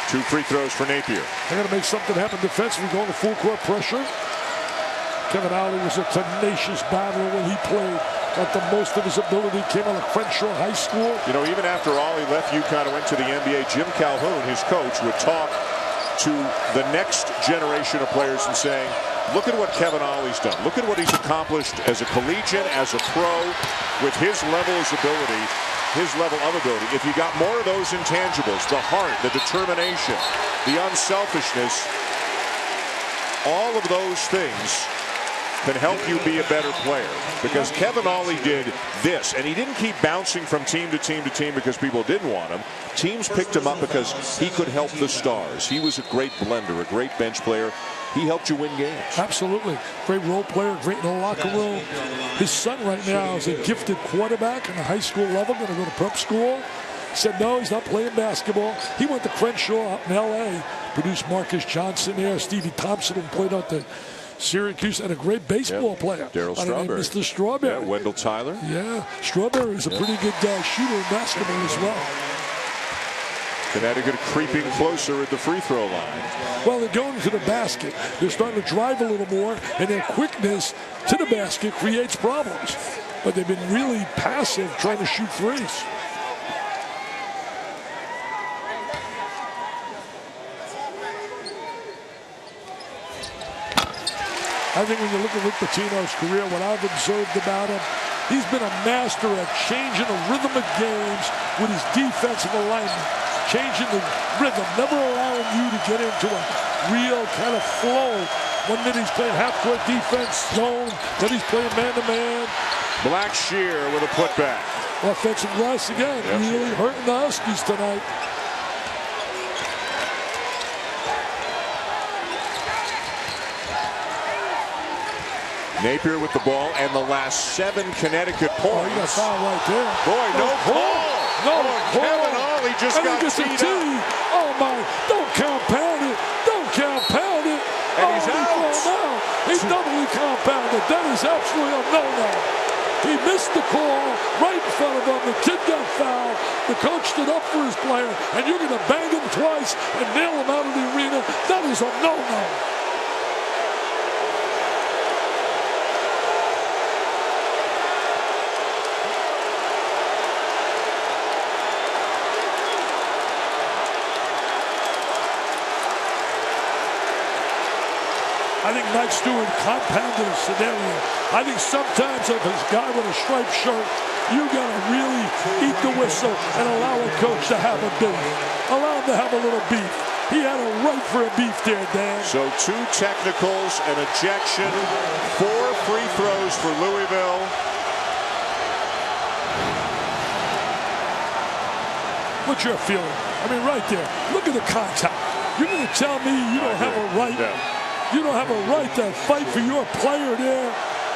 Speaker 1: 2 free throws for Napier.
Speaker 10: They're going to make something happen defensively, going to full court pressure. Kevin Ollie was a tenacious battler when he played. Got the most of his ability, came out of Crenshaw High School.
Speaker 1: You know, even after Ollie left Yukon and went to the NBA, Jim Calhoun, his coach, would talk to the next generation of players and saying, look at what Kevin Ollie's done. Look at what he's accomplished as a collegiate, as a pro, with his level of ability. If you got more of those intangibles, the heart, the determination, the unselfishness, all of those things can help you be a better player. Because Kevin Ollie did this, and he didn't keep bouncing from team to team to team because people didn't want him. Teams picked him up because he could help the stars. He was a great blender, a great bench player. He helped you win games.
Speaker 10: Absolutely. Great role player, great in the locker room. His son right now is a gifted quarterback on the high school level, going to go to prep school. He said no, he's not playing basketball. He went to Crenshaw up in L.A., produced Marcus Johnson there, Stevie Thompson, who played out the Syracuse, and a great baseball player.
Speaker 1: Daryl Strawberry.
Speaker 10: Mr. Strawberry.
Speaker 1: Yeah, Wendell Tyler.
Speaker 10: Yeah, Strawberry is a pretty good shooter in basketball as well.
Speaker 1: Connecticut creeping closer at the free throw line.
Speaker 10: Well, they're going to the basket. They're starting to drive a little more, and their quickness to the basket creates problems. But they've been really passive trying to shoot threes. I think when you look at Rick Pitino's career, what I've observed about him, he's been a master at changing the rhythm of games with his defensive alignment. Changing the rhythm, never allowing you to get into a real kind of flow. 1 minute he's playing half-court defense, zone, then he's playing man-to-man.
Speaker 1: Blackshear with a putback.
Speaker 10: Offensive glass again, really hurting the Huskies tonight.
Speaker 1: Napier with the ball and the last 7 Connecticut points.
Speaker 10: Oh, he got fouled right there.
Speaker 1: Boy, no call.
Speaker 10: No call.
Speaker 1: Kevin Ollie just
Speaker 10: and
Speaker 1: got
Speaker 10: he gets a
Speaker 1: teed
Speaker 10: tee.
Speaker 1: up.
Speaker 10: Oh, my. Don't compound it. Don't compound it.
Speaker 1: And he's out.
Speaker 10: He doubly compounded. That is absolutely a no-no. He missed the call right in front of him. The kid got fouled. The coach stood up for his player, and you're going to bang him twice and nail him out of the arena. That is a no-no. I think Mike Stewart compounded a scenario. I think sometimes if a guy with a striped shirt, you got to really eat the whistle and allow a coach to have a beef. Allow him to have a little beef. He had a right for a beef there, Dan.
Speaker 1: So 2 technicals, an ejection, 4 free throws for Louisville.
Speaker 10: What's your feeling? I mean, right there. Look at the contact. You're going to tell me you don't have a right?
Speaker 1: Yeah.
Speaker 10: You don't have a right to fight for your player there.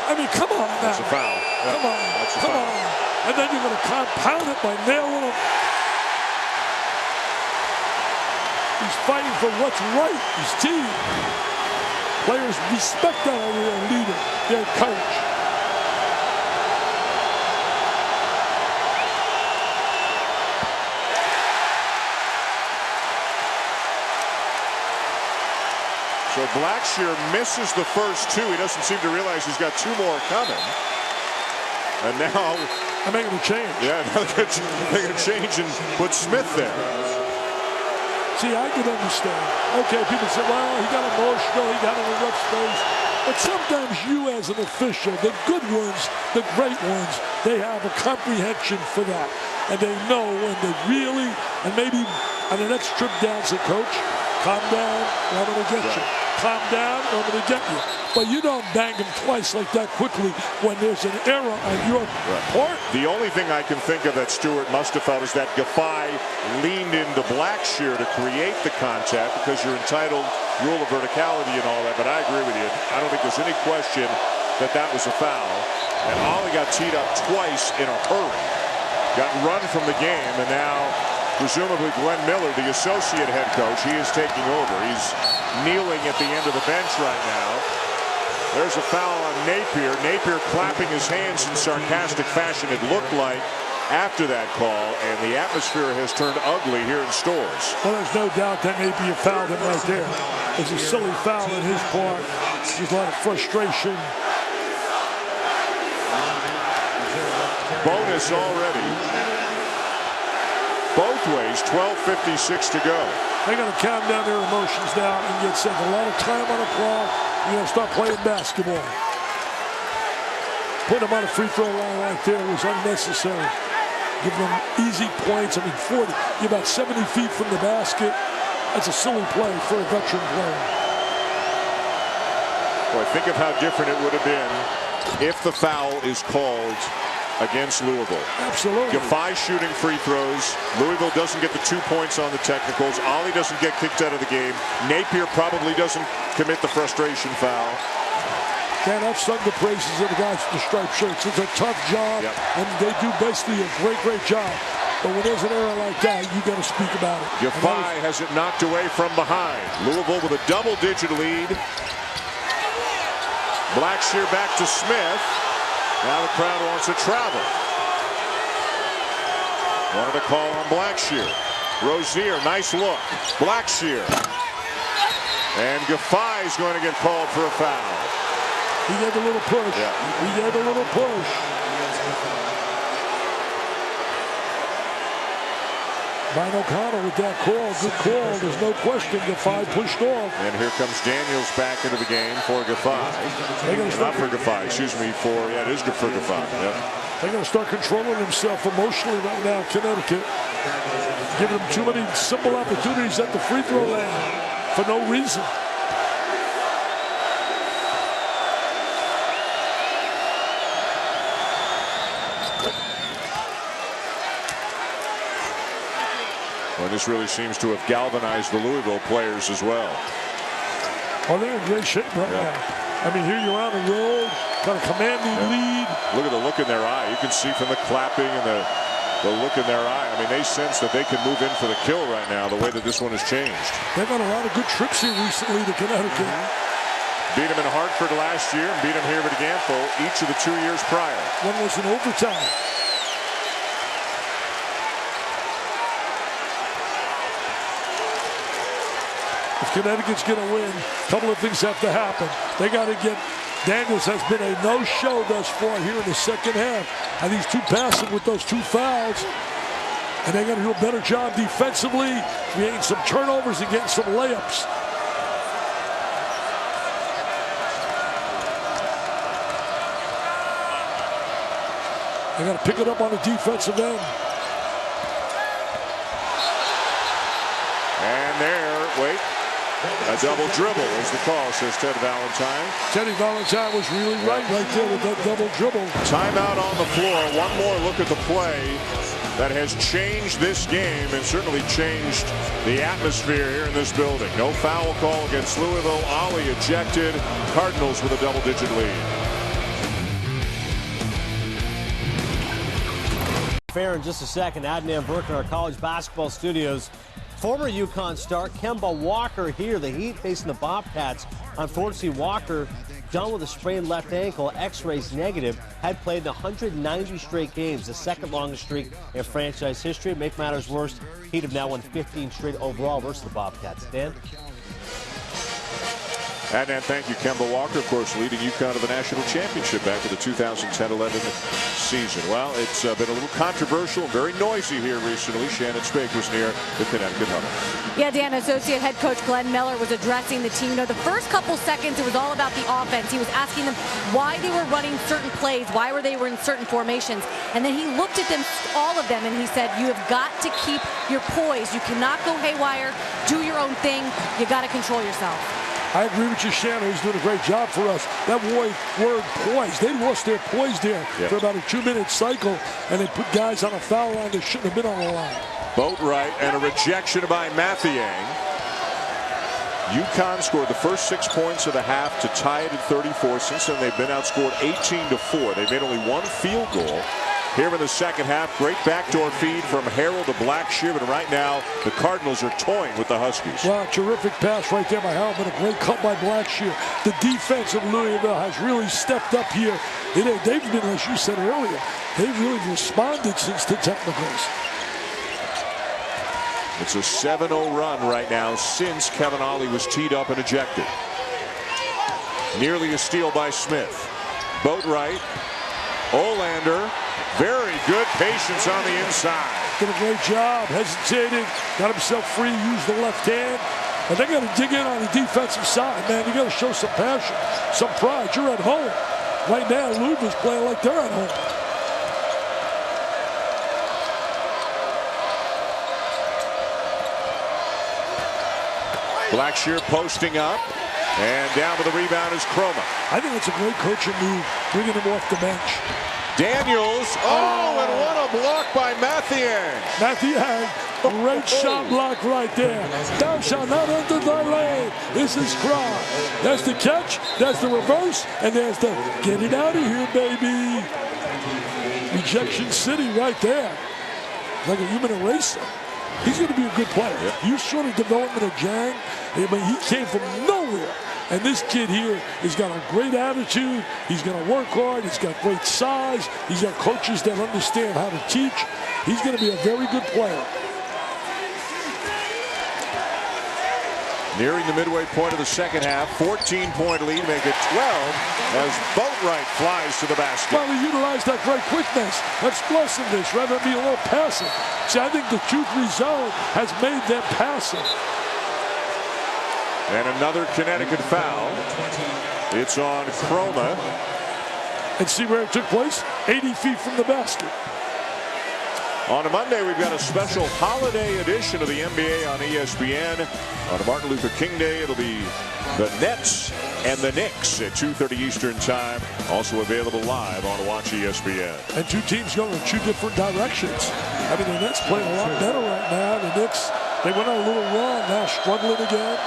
Speaker 10: I mean, come on now.
Speaker 1: That's a foul. Yeah.
Speaker 10: Come on.
Speaker 1: That's a
Speaker 10: Come
Speaker 1: foul.
Speaker 10: on. And then you're going to compound it by nailing him. He's fighting for what's right, his team. Players respect that over their leader, their coach.
Speaker 1: So Blackshear misses the first 2. He doesn't seem to realize he's got 2 more coming. And now
Speaker 10: I'm making a change.
Speaker 1: Yeah, they're going to change and put Smith there.
Speaker 10: See, I could understand. Okay, people say, well, he got emotional, he got in a rough space. But sometimes you as an official, the good ones, the great ones, they have a comprehension for that. And they know when they really, and maybe on the next trip down, say, Coach, calm down, I'm going to get you. Calm down, I'm going to get you. But you don't bang him twice like that quickly when there's an error on your part.
Speaker 1: The only thing I can think of that Stewart must have felt is that Gaffey leaned into Blackshear to create the contact because you're entitled, rule of verticality and all that. But I agree with you. I don't think there's any question that that was a foul. And Ollie got teed up twice in a hurry. Got run from the game, and now presumably Glenn Miller, the associate head coach, he is taking over. He's kneeling at the end of the bench right now. There's a foul on Napier. Napier clapping his hands in sarcastic fashion, it looked like, after that call, and the atmosphere has turned ugly here in Stores.
Speaker 10: Well, there's no doubt that may be a foul right there. It's a silly foul on his part. There's a lot of frustration.
Speaker 1: Bonus already. Both ways, 12:56 to go.
Speaker 10: They got to calm down their emotions now and get set. A lot of time on the clock. You know, start playing basketball. Putting them on a free throw line right there was unnecessary. Giving them easy points. I mean, 40. You're about 70 feet from the basket. That's a silly play for a veteran player.
Speaker 1: Boy, think of how different it would have been if the foul is called against Louisville.
Speaker 10: Absolutely.
Speaker 1: Gaffey shooting free throws. Louisville doesn't get the 2 points on the technicals. Ollie doesn't get kicked out of the game. Napier probably doesn't commit the frustration foul.
Speaker 10: Dan, I've sung the praises of the guys with the striped shirts. It's a tough job, and they do basically a great job. But when there's an error like that, you got to speak about it.
Speaker 1: Gaffey has it knocked away from behind. Louisville with a double-digit lead. Blackshear back to Smith. Now the crowd wants to travel. Wanted to call on Blackshear. Rozier, nice look. Blackshear. And Gaffey's going to get called for a foul.
Speaker 10: He gave a little push.
Speaker 1: Yeah.
Speaker 10: He gave a little push. Brian O'Connell with that call. Good call. There's no question. Gaffey pushed off.
Speaker 1: And here comes Daniels back into the game for Gaffey. Not for Gaffey, excuse me, yeah, it is good for Gaffey. Yep.
Speaker 10: They're going to start controlling himself emotionally right now, Connecticut. Giving him too many simple opportunities at the free throw line for no reason.
Speaker 1: Well, this really seems to have galvanized the Louisville players as well.
Speaker 10: Oh, they're in great shape right now. I mean, here you're on the road. got a commanding lead.
Speaker 1: Look at the look in their eye. You can see from the clapping and the look in their eye. I mean, they sense that they can move in for the kill right now, the way that this one has changed.
Speaker 10: They've got a lot of good trips here recently to Connecticut.
Speaker 1: Beat them in Hartford last year and beat them here at Ganful each of the 2 years prior.
Speaker 10: One was in overtime. If Connecticut's going to win, a couple of things have to happen. They got to get Daniels has been a no-show thus far here in the second half. And he's too passive with those 2 fouls. And they got to do a better job defensively, creating some turnovers and getting some layups. They got to pick it up on the defensive end.
Speaker 1: And there, wait. A double dribble is the call, says Ted Valentine.
Speaker 10: Teddy Valentine was really right there with that double dribble.
Speaker 1: Timeout on the floor. One more look at the play that has changed this game and certainly changed the atmosphere here in this building. No foul call against Louisville. Ollie ejected. Cardinals with a double-digit lead.
Speaker 12: Fair in just a second. Adnan Burke in our college basketball studios. Former Yukon star Kemba Walker here. The Heat facing the Bobcats. Unfortunately, Walker done with a sprained left ankle. X-rays negative. Had played in 190 straight games, the second longest streak in franchise history. Make matters worse, Heat have now won 15 straight overall versus the Bobcats. Dan?
Speaker 1: And thank you, Kemba Walker, of course, leading Yukon to the national championship back to the 2010-11 season. Well, it's been a little controversial and very noisy here recently. Shannon Spake was near the Connecticut huddle.
Speaker 3: Yeah, Dan, Associate Head Coach Glenn Miller was addressing the team. You know, the first couple seconds, it was all about the offense. He was asking them why they were running certain plays, why were they in certain formations. And then he looked at them, all of them, and he said, you have got to keep your poise. You cannot go haywire, do your own thing. You got to control yourself.
Speaker 10: I agree with you, Shannon. He's doing a great job for us. That word poise, they lost their poise there for about a 2-minute cycle, and they put guys on a foul line that shouldn't have been on the line.
Speaker 1: Boatwright and a rejection by Mathiang. Yukon scored the first 6 points of the half to tie it at 34. Since then, they've been outscored 18-4. They've made only 1 field goal here in the second half. Great backdoor feed from Harrell to Blackshear, but right now the Cardinals are toying with the Huskies.
Speaker 10: Wow, terrific pass right there by Harrell, but a great cut by Blackshear. The defense of Louisville has really stepped up here. They've been, as you said earlier, they've really responded since the technicals.
Speaker 1: It's a 7-0 run right now since Kevin Ollie was teed up and ejected. Nearly a steal by Smith. Boatwright, Olander, very good patience on the inside.
Speaker 10: Did a great job, hesitated, got himself free, used the left hand. And they got to dig in on the defensive side, man. You got to show some passion, some pride. You're at home. Right now, Louisville's playing like they're at home.
Speaker 1: Blackshear posting up, and down to the rebound is Chroma.
Speaker 10: I think it's a great coaching move, bringing him off the bench.
Speaker 1: Daniels, and what a block by Mathiang.
Speaker 10: Mathiang, great shot block right there. Thou shalt not enter thy lane. This is Cry. That's the catch, that's the reverse, and there's the get it out of here, baby. Rejection City right there. Like a human eraser. He's going to be a good player. Yep. You saw the development of Jang. I mean, he came from nowhere. And this kid here has got a great attitude. He's going to work hard. He's got great size. He's got coaches that understand how to teach. He's going to be a very good player.
Speaker 1: Nearing the midway point of the second half, 14-point lead, make it 12 as Boatwright flies to the basket.
Speaker 10: Well, he utilized that great quickness, explosiveness, rather than be a little passive. See, I think the 2-3 zone has made them passive.
Speaker 1: And another Connecticut foul. It's on Chroma.
Speaker 10: And see where it took place? 80 feet from the basket.
Speaker 1: On a Monday, we've got a special holiday edition of the NBA on ESPN. On Martin Luther King Day, it'll be the Nets and the Knicks at 2:30 Eastern Time. Also available live on Watch ESPN.
Speaker 10: And 2 teams going in 2 different directions. I mean, the Nets playing a lot better right now. The Knicks, they went on a little run, now struggling again.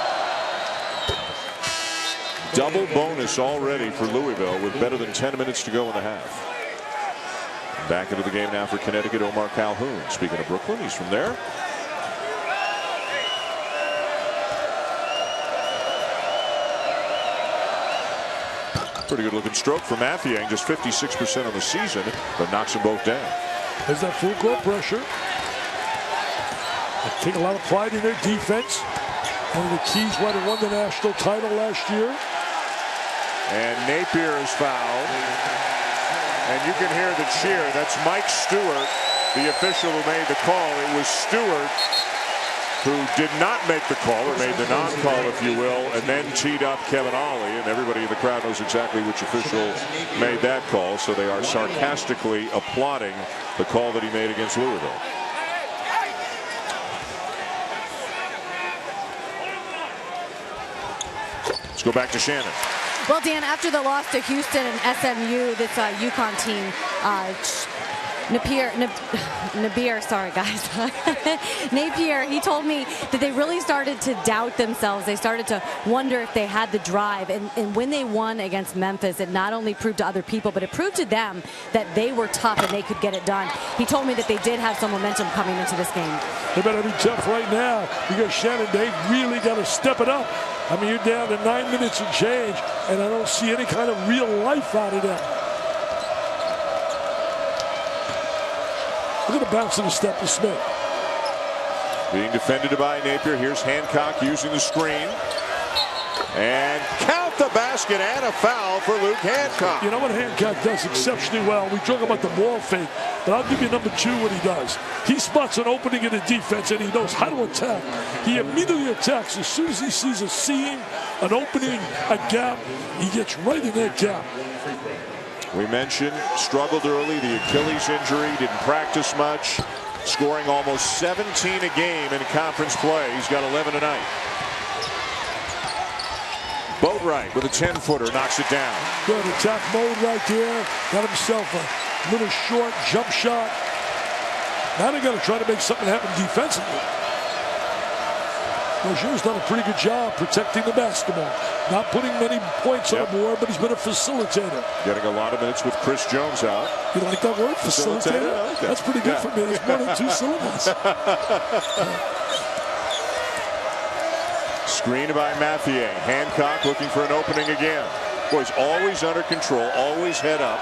Speaker 1: Double bonus already for Louisville with better than 10 minutes to go in the half. Back into the game now for Connecticut, Omar Calhoun. Speaking of Brooklyn, he's from there. Pretty good looking stroke for Mathiang, just 56% on the season, but knocks them both down.
Speaker 10: There's that full court pressure. They take a lot of pride in their defense. One of the keys why they won the national title last year.
Speaker 1: And Napier is fouled. And you can hear the cheer. That's Mike Stewart, the official who made the call. It was Stewart who did not make the call, or made the non-call, if you will, and then teed up Kevin Ollie. And everybody in the crowd knows exactly which official made that call, so they are sarcastically applauding the call that he made against Louisville. Let's go back to Shannon.
Speaker 3: Well, Dan, after the loss to Houston and SMU, this Yukon team, Napier, sorry guys, Napier, he told me that they really started to doubt themselves. They started to wonder if they had the drive. And when they won against Memphis, it not only proved to other people, but it proved to them that they were tough and they could get it done. He told me that they did have some momentum coming into this game.
Speaker 10: They better be tough right now because Shannon, they've really got to step it up. I mean, you're down to 9 minutes and change, and I don't see any kind of real life out of them. Look at the bounce of the step to Smith.
Speaker 1: Being defended by Napier. Here's Hancock using the screen. And count the basket and a foul for Luke Hancock.
Speaker 10: You know what Hancock does exceptionally well? We talk about the ball fake, but I'll give you number 2 what he does. He spots an opening in the defense, and he knows how to attack. He immediately attacks. As soon as he sees a seam, an opening, a gap, he gets right in that gap.
Speaker 1: We mentioned struggled early, the Achilles injury, didn't practice much, scoring almost 17 a game in conference play. He's got 11 tonight. Boatwright with a 10-footer knocks it down.
Speaker 10: Good attack mode right there. Got himself a little short jump shot. Now they're going to try to make something happen defensively. Rozier's done a pretty good job protecting the basketball. Not putting many points on the board, but he's been a facilitator.
Speaker 1: Getting a lot of minutes with Chris Jones out.
Speaker 10: You like that word, facilitator? I like that. That's pretty good for me. It's more than 2 syllables.
Speaker 1: Screen by Mathiang. Hancock looking for an opening again. Boy, he's always under control, always head up.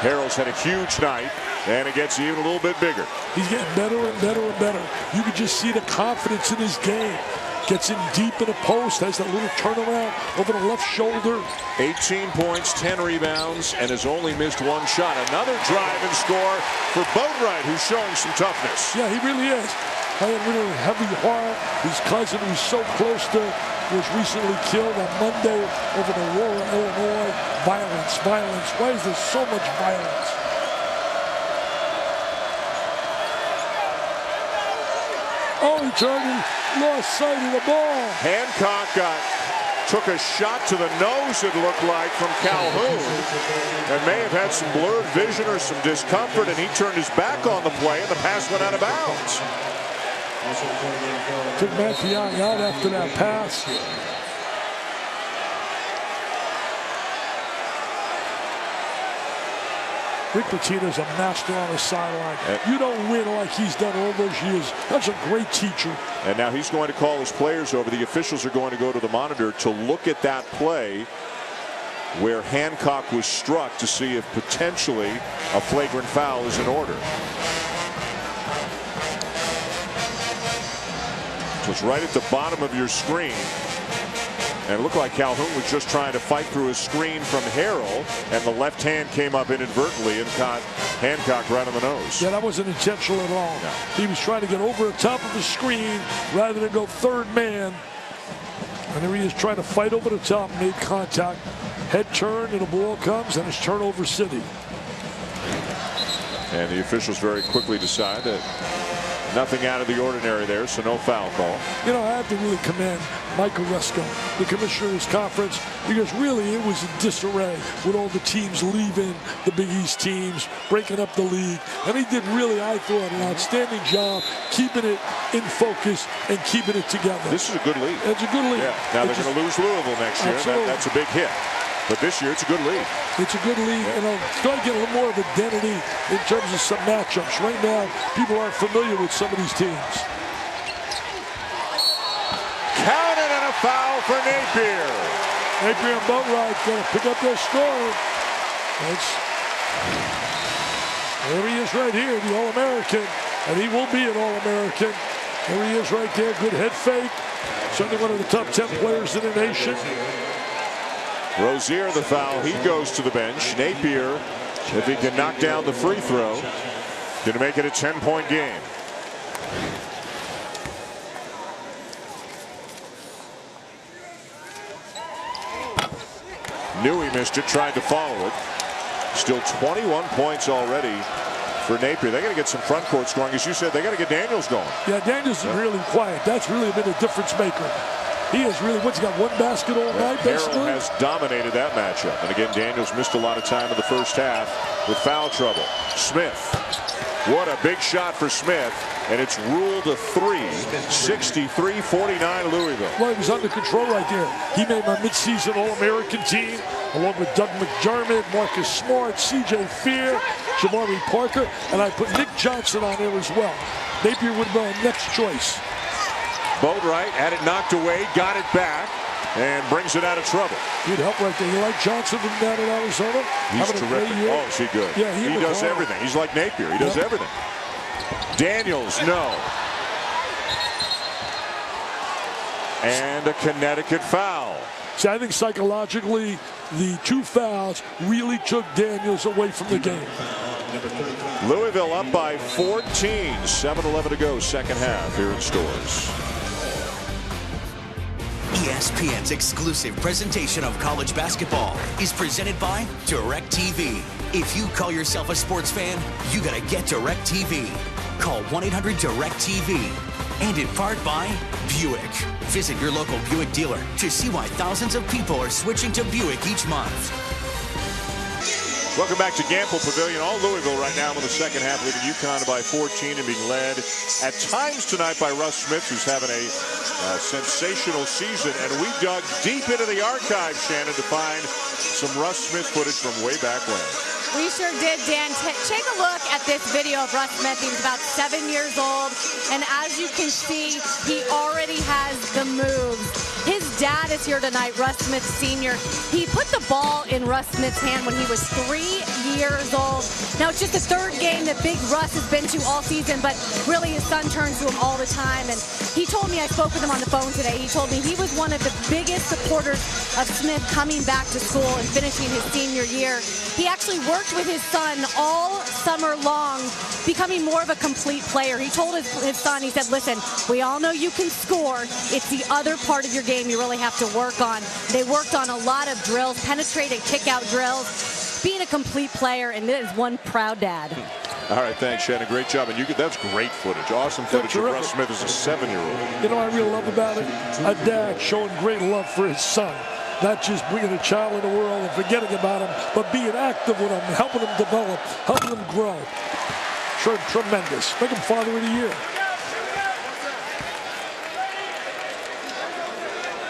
Speaker 1: Harrell's had a huge night, and it gets even a little bit bigger.
Speaker 10: He's getting better and better and better. You can just see the confidence in his game. Gets in deep in the post, has that little turnaround over the left shoulder.
Speaker 1: 18 points, 10 rebounds, and has only missed 1 shot. Another drive and score for Boatwright, who's showing some toughness.
Speaker 10: Yeah, he really is. Playing really heavy heart. His cousin, who's so close to, was recently killed on Monday over the Aurora, Illinois. Violence, violence. Why is there so much violence? Oh, he turned and lost sight of the ball.
Speaker 1: Hancock took a shot to the nose, it looked like, from Calhoun, and may have had some blurred vision or some discomfort, and he turned his back on the play, and the pass went out of bounds.
Speaker 10: Took Mathiang out after that pass. Rick Pitino's a master on the sideline. You don't win like he's done all those years. That's a great teacher.
Speaker 1: And now he's going to call his players over. The officials are going to go to the monitor to look at that play where Hancock was struck to see if potentially a flagrant foul is in order. So it's right at the bottom of your screen. And it looked like Calhoun was just trying to fight through a screen from Harrell, and the left hand came up inadvertently and caught Hancock right on the nose.
Speaker 10: Yeah, that wasn't intentional at all.
Speaker 1: No.
Speaker 10: He was trying to get over the top of the screen rather than go third man. And there he is trying to fight over the top, made contact. Head turn, and the ball comes, and it's turnover city.
Speaker 1: And the officials very quickly decide that Nothing out of the ordinary there, so no foul call.
Speaker 10: You know, I have to really commend Michael Rusko, the commissioner's conference, because really it was in disarray with all the teams leaving, the Big East teams, breaking up the league. And he did really, I thought, an outstanding job keeping it in focus and keeping it together.
Speaker 1: This is a good league.
Speaker 10: It's a good league.
Speaker 1: Yeah. Now they're going to lose Louisville next year. That's a big hit. But this year, it's a good league.
Speaker 10: It's a good league, and I'll try to get a little more of identity in terms of some matchups. Right now, people aren't familiar with some of these teams.
Speaker 1: Counted and a foul for Napier.
Speaker 10: Napier and Boatwright going to pick up their score. There he is right here, the All-American, and he will be an All-American. There he is right there, good head fake. Certainly one of the top 10 players in the nation.
Speaker 1: Rozier the foul. He goes to the bench. Napier, if he can knock down the free throw, going to make it a 10-point game. Knew he missed it, tried to follow it. Still 21 points already for Napier. They got to get some front court scoring. As you said, they got to get Daniels going.
Speaker 10: Yeah, Daniels is really quiet. That's really been a difference maker. He has really, what's he got, one basket all night, basically?
Speaker 1: Harrell has dominated that matchup. And again, Daniels missed a lot of time in the first half with foul trouble. Smith. What a big shot for Smith. And it's ruled a 3. 63-49 Louisville.
Speaker 10: Well, he was under control right there. He made my midseason All-American team, along with Doug McDermott, Marcus Smart, C.J. Fear, Jamari Parker, and I put Nick Johnson on there as well. Napier would have been our next choice.
Speaker 1: Boatwright had it knocked away, got it back, and brings it out of trouble.
Speaker 10: He'd help right there. You like Johnson from down in Arizona?
Speaker 1: He's terrific. Oh, is he good?
Speaker 10: Yeah,
Speaker 1: he does everything. He's like Napier. He does everything. Daniels, no. And a Connecticut foul.
Speaker 10: See, I think psychologically, the 2 fouls really took Daniels away from the game.
Speaker 1: Louisville up by 14. 7:11 to go, second half here in stores.
Speaker 4: ESPN's exclusive presentation of college basketball is presented by DirecTV. If you call yourself a sports fan, you gotta get DirecTV. Call 1-800-DIRECTV. And in part by Buick. Visit your local Buick dealer to see why thousands of people are switching to Buick each month.
Speaker 1: Welcome back to Gamble Pavilion. All Louisville right now in the second half, leading Yukon by 14 and being led at times tonight by Russ Smith, who's having a sensational season. And we dug deep into the archive, Shannon, to find some Russ Smith footage from way back when.
Speaker 3: We sure did, Dan. Take a look at this video of Russ Smith. He's about 7 years old, and as you can see, he already has the moves. His dad is here tonight, Russ Smith Sr. He put the ball in Russ Smith's hand when he was 3 years old. Now, it's just the 3rd game that Big Russ has been to all season, but really his son turns to him all the time. And he told me, I spoke with him on the phone today, he told me he was one of the biggest supporters of Smith coming back to school and finishing his senior year. He actually worked with his son all summer long, becoming more of a complete player. He told his son, he said, listen, we all know you can score. It's the other part of your game you really have to work on. They worked on a lot of drills, penetrated kick-out drills, being a complete player, and this is one proud dad.
Speaker 1: All right, thanks, Shannon. Great job. And that's great footage. Awesome footage of Russ Smith as a 7-year-old.
Speaker 10: You know what I really love about it? A dad showing great love for his son. Not just bringing a child in the world and forgetting about him, but being active with him, helping him develop, helping him grow. Sure, tremendous. Make him Father of the Year.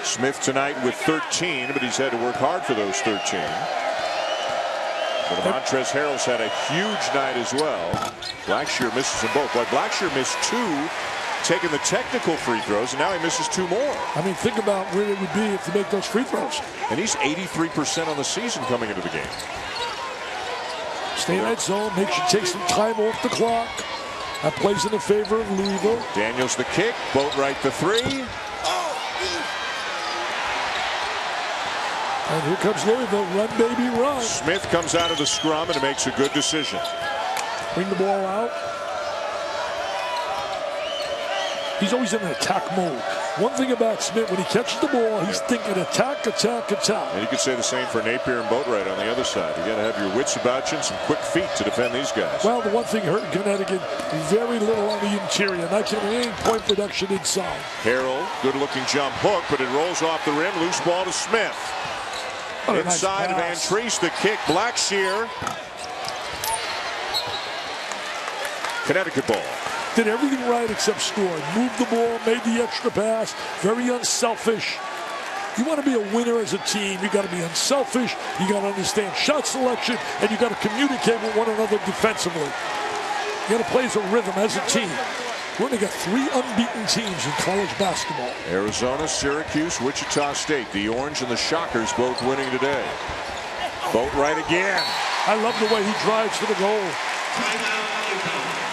Speaker 1: Smith tonight with 13, but he's had to work hard for those 13. But Montrezl Harrell's had a huge night as well. Blackshear misses them both. Well, Blackshear missed 2, taking the technical free throws, and now he misses 2 more.
Speaker 10: I mean, think about where it would be if they make those free throws.
Speaker 1: And he's 83% on the season coming into the game.
Speaker 10: Stay in that zone, make sure you take some time off the clock. That plays in the favor of Louisville.
Speaker 1: Daniels the kick, Boatwright the 3.
Speaker 10: And here comes Louisville, run baby run.
Speaker 1: Smith comes out of the scrum and makes a good decision.
Speaker 10: Bring the ball out. He's always in an attack mode. One thing about Smith, when he catches the ball, he's thinking attack, attack, attack.
Speaker 1: And you could say the same for Napier and Boatwright on the other side. You got to have your wits about you and some quick feet to defend these guys.
Speaker 10: Well, the one thing hurt Connecticut, very little on the interior. 19 point production inside.
Speaker 1: Harrell, good-looking jump hook, but it rolls off the rim. Loose ball to Smith. Inside of Van Treese, the kick. Blackshear. Connecticut ball.
Speaker 10: Did everything right except score. Moved the ball, made the extra pass. Very unselfish. You want to be a winner as a team. You got to be unselfish. You got to understand shot selection, and you got to communicate with one another defensively. You got to play as a rhythm as a team. We're going to get 3 unbeaten teams in college basketball.
Speaker 1: Arizona, Syracuse, Wichita State. The Orange and the Shockers both winning today. Boatwright again.
Speaker 10: I love the way he drives to the goal.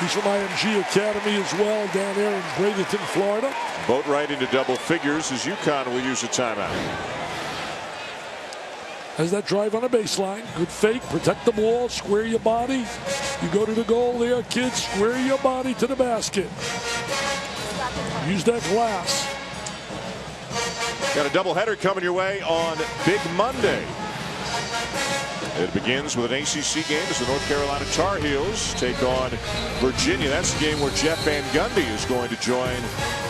Speaker 10: He's from IMG Academy as well down there in Bradenton, Florida.
Speaker 1: Boatwright into double figures as Yukon will use a timeout.
Speaker 10: Has that drive on a baseline. Good fake. Protect the ball. Square your body. You go to the goal there, kids. Square your body to the basket. Use that glass.
Speaker 1: Got a doubleheader coming your way on Big Monday. It begins with an ACC game as the North Carolina Tar Heels take on Virginia. That's the game where Jeff Van Gundy is going to join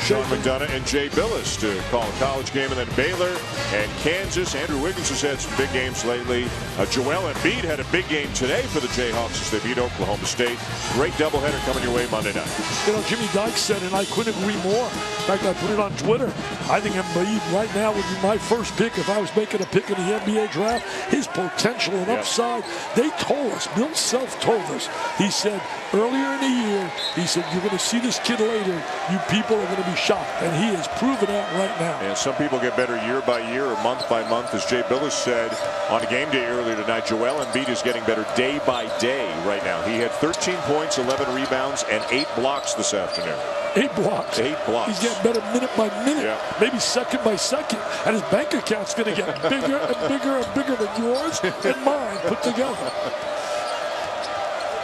Speaker 1: Sean McDonough and Jay Billis to call a college game. And then Baylor and Kansas. Andrew Wiggins has had some big games lately. Joel Embiid had a big game today for the Jayhawks as they beat Oklahoma State. Great doubleheader coming your way Monday night.
Speaker 10: You know, Jimmy Dykes said, and I couldn't agree more. In fact, I put it on Twitter. I think Embiid right now would be my first pick if I was making a pick in the NBA draft. His potential and upside, they told us, Bill Self told us. He said earlier in the year, he said, you're going to see this kid later. You people are going to be shocked. And he has proven that right now.
Speaker 1: And some people get better year by year or month by month. As Jay Billis said on a game day earlier tonight, Joel Embiid is getting better day by day right now. He had 13 points, 11 rebounds, and 8 blocks this afternoon.
Speaker 10: 8 blocks.
Speaker 1: 8 blocks.
Speaker 10: He's getting better minute by minute, maybe second by second. And his bank account's going to get bigger and bigger and bigger than yours and mine put together.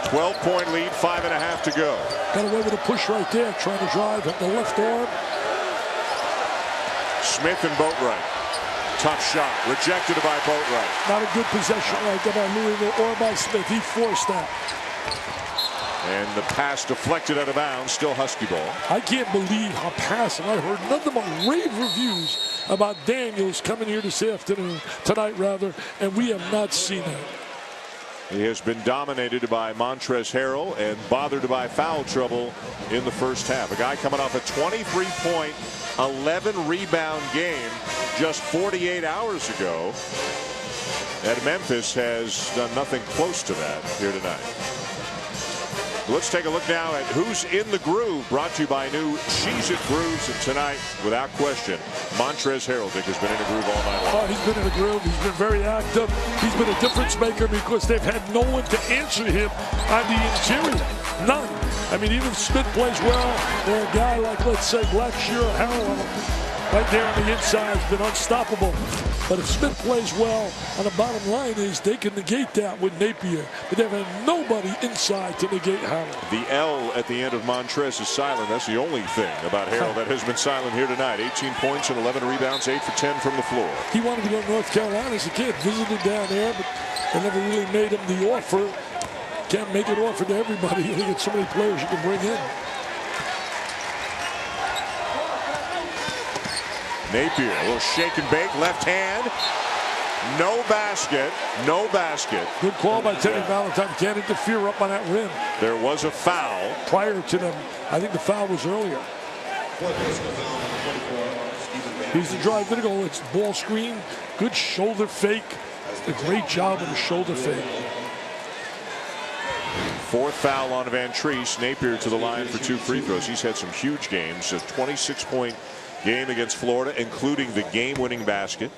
Speaker 1: 12-point lead, 5.5 to go.
Speaker 10: Got away with a push right there, trying to drive at the left arm.
Speaker 1: Smith and Boatwright. Tough shot, rejected by Boatwright.
Speaker 10: Not a good possession right there by Louisville or by Smith. He forced that.
Speaker 1: And the pass deflected out of bounds, still Husky ball.
Speaker 10: I can't believe how passive. I heard nothing but rave reviews about Daniels coming here this afternoon, tonight rather, and we have not seen it.
Speaker 1: He has been dominated by Montrezl Harrell and bothered by foul trouble in the first half. A guy coming off a 23-point, 11-rebound game just 48 hours ago at Memphis has done nothing close to that here tonight. Let's take a look now at who's in the groove, brought to you by new Cheez-It Grooves. And tonight, without question, Montrezl Harrell has been in the groove all night long.
Speaker 10: Oh, he's been in the groove. He's been very active. He's been a difference maker because they've had no one to answer him on the interior. None. I mean, even if Smith plays well, or a guy like, let's say, Blackshear or Harrell right there on the inside has been unstoppable. But if Smith plays well, on the bottom line is they can negate that with Napier. But they've had nobody inside to negate Harrell.
Speaker 1: The L at the end of Montrez is silent. That's the only thing about Harrell that has been silent here tonight. 18 points and 11 rebounds, 8 for 10 from the floor.
Speaker 10: He wanted to go to North Carolina as a kid, visited down there, but they never really made him the offer. Can't make an offer to everybody. You get so many players you can bring in.
Speaker 1: Napier, a little shake and bake, left hand. No basket. No basket.
Speaker 10: Good call by Teddy Valentine. Can't interfere up on that rim.
Speaker 1: There was a foul.
Speaker 10: Prior to them, I think the foul was earlier. He's the drive to the goal. It's ball screen. Good shoulder fake. A great job of the shoulder fake.
Speaker 1: Fourth foul on Van Treese. Napier to the line for 2 free throws. He's had some huge games. A 26-point game against Florida, including the game-winning basket.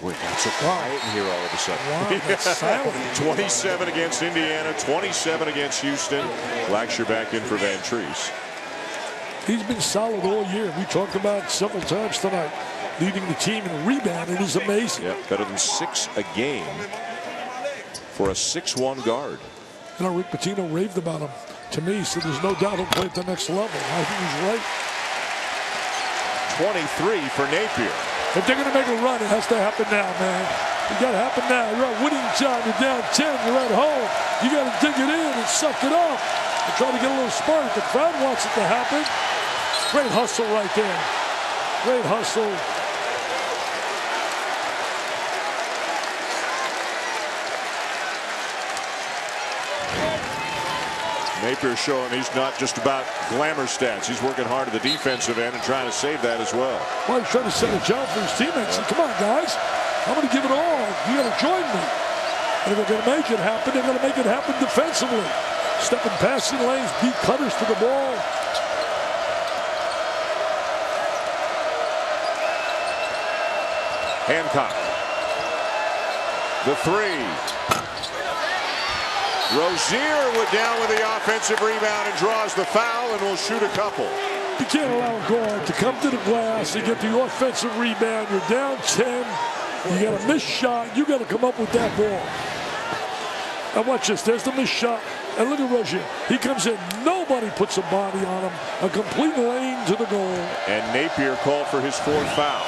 Speaker 1: Boy, got so quiet in here all of a sudden.
Speaker 10: Wow, that's silent.
Speaker 1: 27 against Indiana, 27 against Houston. Blackshear back in for Van Treese.
Speaker 10: He's been solid all year. We talked about it several times tonight. Leading the team in rebounding is amazing.
Speaker 1: Yep, better than 6 a game for a 6'1" guard.
Speaker 10: You know, Rick Pitino raved about him. to me, so there's no doubt he'll play at the next level. I think he's right.
Speaker 1: 23 for Napier.
Speaker 10: If they're going to make a run, it has to happen now, man. It got to happen now. You're at winning time. You're down 10. You're at home. You got to dig it in and suck it up and try to get a little spark. The crowd wants it to happen. Great hustle right there. Great hustle.
Speaker 1: Napier showing he's not just about glamour stats. He's working hard at the defensive end and trying to save that as well.
Speaker 10: Well, he's trying to set a job for his teammates. And come on, guys. I'm going to give it all. You got to join me. And if they're going to make it happen, they're going to make it happen defensively. Stepping passing lanes, deep cutters to the ball.
Speaker 1: Hancock. The three. Rozier would down with the offensive rebound and draws the foul and will shoot a couple.
Speaker 10: You can't allow a guard to come to the glass and get the offensive rebound. You're down 10. You got a missed shot. You got to come up with that ball. Now watch this. There's the missed shot. And look at Rozier. He comes in. Nobody puts a body on him. A complete lane to the goal.
Speaker 1: And Napier called for his fourth foul.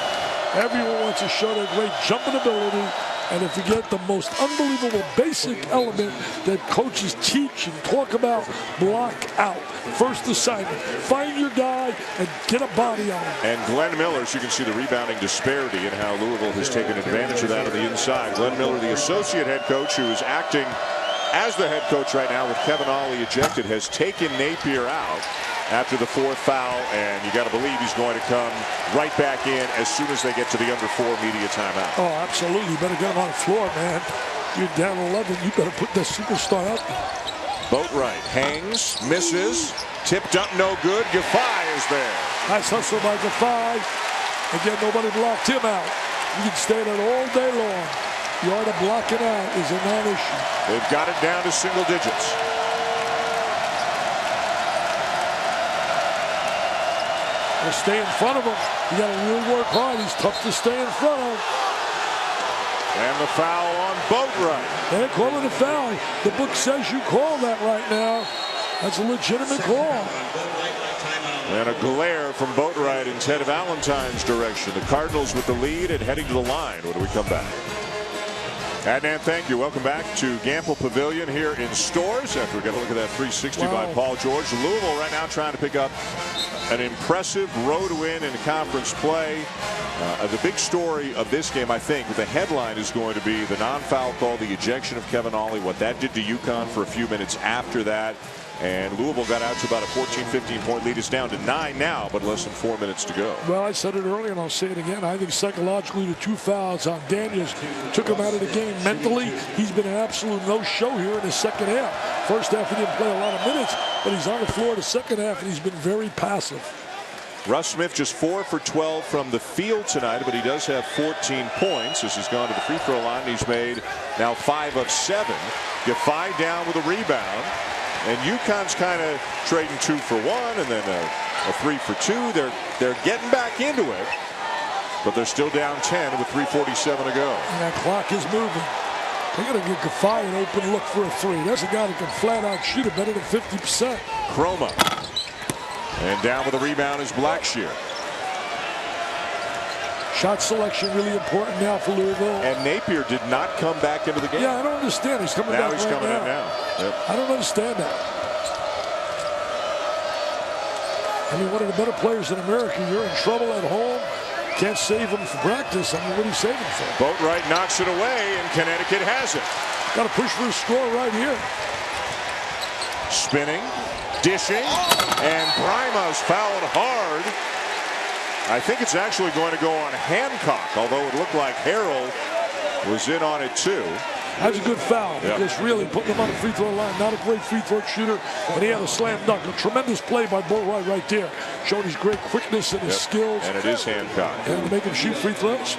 Speaker 10: Everyone wants to show their great jumping ability. And if you get the most unbelievable basic element that coaches teach and talk about, block out. First assignment, find your guy and get a body on him.
Speaker 1: And Glenn Miller, so you can see the rebounding disparity and how Louisville has taken advantage of that on the inside. Glenn Miller, the associate head coach, who is acting as the head coach right now with Kevin Ollie ejected, has taken Napier out after the fourth foul, and you got to believe he's going to come right back in as soon as they get to the under 4 media timeout.
Speaker 10: Oh, absolutely. You better get him on the floor, man. You're down 11. You better put that superstar out there.
Speaker 1: Boatwright hangs, misses, tipped up, no good. Gaffey is there.
Speaker 10: Nice hustle by Gaffey. Again, nobody blocked him out. You can stay there all day long. The art of blocking out is a non-issue.
Speaker 1: They've got it down to single digits.
Speaker 10: Stay in front of him. You got to really work hard. He's tough to stay in front of.
Speaker 1: And the foul on Boatwright.
Speaker 10: They're calling a foul. The book says you call that right now. That's a legitimate call.
Speaker 1: And a glare from Boatwright in Ted Valentine's direction. The Cardinals with the lead and heading to the line when we come back. Adnan, thank you. Welcome back to Gamble Pavilion here in Stores. After we got a look at that 360 by Paul George. Louisville right now trying to pick up an impressive road win in conference play. The big story of this game, I think, the headline is going to be the non-foul call, the ejection of Kevin Ollie, what that did to Yukon for a few minutes after that. And Louisville got out to about a 14-15-point lead. It's down to 9 now, but less than 4 minutes to go.
Speaker 10: Well, I said it earlier, and I'll say it again. I think psychologically the 2 fouls on Daniels took him out of the game. Mentally, he's been an absolute no-show here in the second half. First half, he didn't play a lot of minutes, but he's on the floor the second half, and he's been very passive.
Speaker 1: Russ Smith just 4 for 12 from the field tonight, but he does have 14 points as he's gone to the free throw line. He's made now 5 of 7. Gaffey down with a rebound. And UConn's kind of trading 2 for 1 and then a 3 for 2. They're getting back into it, but they're still down 10 with 3:47 to go.
Speaker 10: And that clock is moving. They got to get Gaffey an open look for a 3. That's a guy that can flat out shoot it better than 50%.
Speaker 1: Chroma. And down with a rebound is Blackshear.
Speaker 10: Shot selection really important now for Louisville.
Speaker 1: And Napier did not come back into the game.
Speaker 10: Yeah, I don't understand. He's coming
Speaker 1: now
Speaker 10: back
Speaker 1: he's
Speaker 10: right
Speaker 1: coming
Speaker 10: now.
Speaker 1: in now. Yep.
Speaker 10: I don't understand that. I mean, one of the better players in America. You're in trouble at home. Can't save him for practice. I mean, what are you saving for?
Speaker 1: Boatwright knocks it away, and Connecticut has it.
Speaker 10: Got to push for a score right here.
Speaker 1: Spinning, dishing, and Brima's fouled hard. I think it's actually going to go on Hancock, although it looked like Harrell was in on it too.
Speaker 10: That's a good foul because really putting him on the free throw line. Not a great free throw shooter, and he had a slam dunk. A tremendous play by Boatwright right there. Showed his great quickness and his skills.
Speaker 1: And it is Hancock.
Speaker 10: And to make him shoot free throws.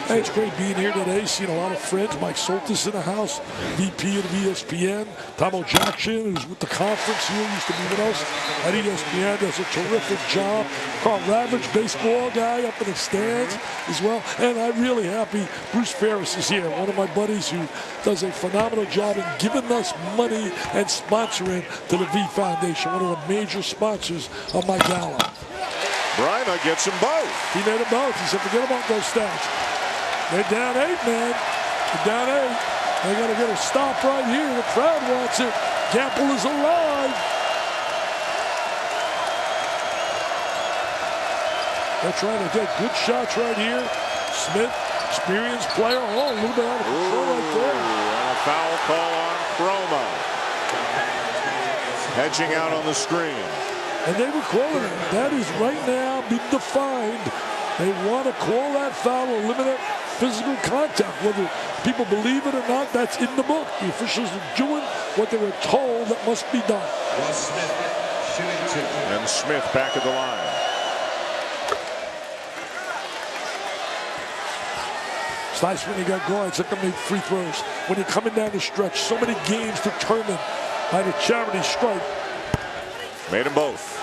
Speaker 10: Hey, it's great being here today, seeing a lot of friends. Mike Soltis in the house, VP of ESPN. Tomo Jackson, who's with the conference here, used to be with us at ESPN, does a terrific job. Carl Ravage, baseball guy up in the stands as well. And I'm really happy Bruce Ferris is here, one of my buddies who does a phenomenal job in giving us money and sponsoring to the V Foundation, one of the major sponsors of my gala.
Speaker 1: Bryma gets them both.
Speaker 10: He made them both. He said, forget about those stats. They're down 8, man. They're down 8. They got to get a stop right here. The crowd wants it. Gamble is alive. They're trying to get good shots right here. Smith, experienced player. Oh, a little bit out of control right there.
Speaker 1: And a foul call on Chroma. Hedging out on the screen.
Speaker 10: And they were calling it. That is right now being defined. They want to call that foul, eliminate physical contact. Whether people believe it or not, that's in the book. The officials are doing what they were told that must be done.
Speaker 1: And Smith back at the line.
Speaker 10: It's nice when you got guards that can make free throws. When you're coming down the stretch, so many games determined by the charity stripe.
Speaker 1: Made them both.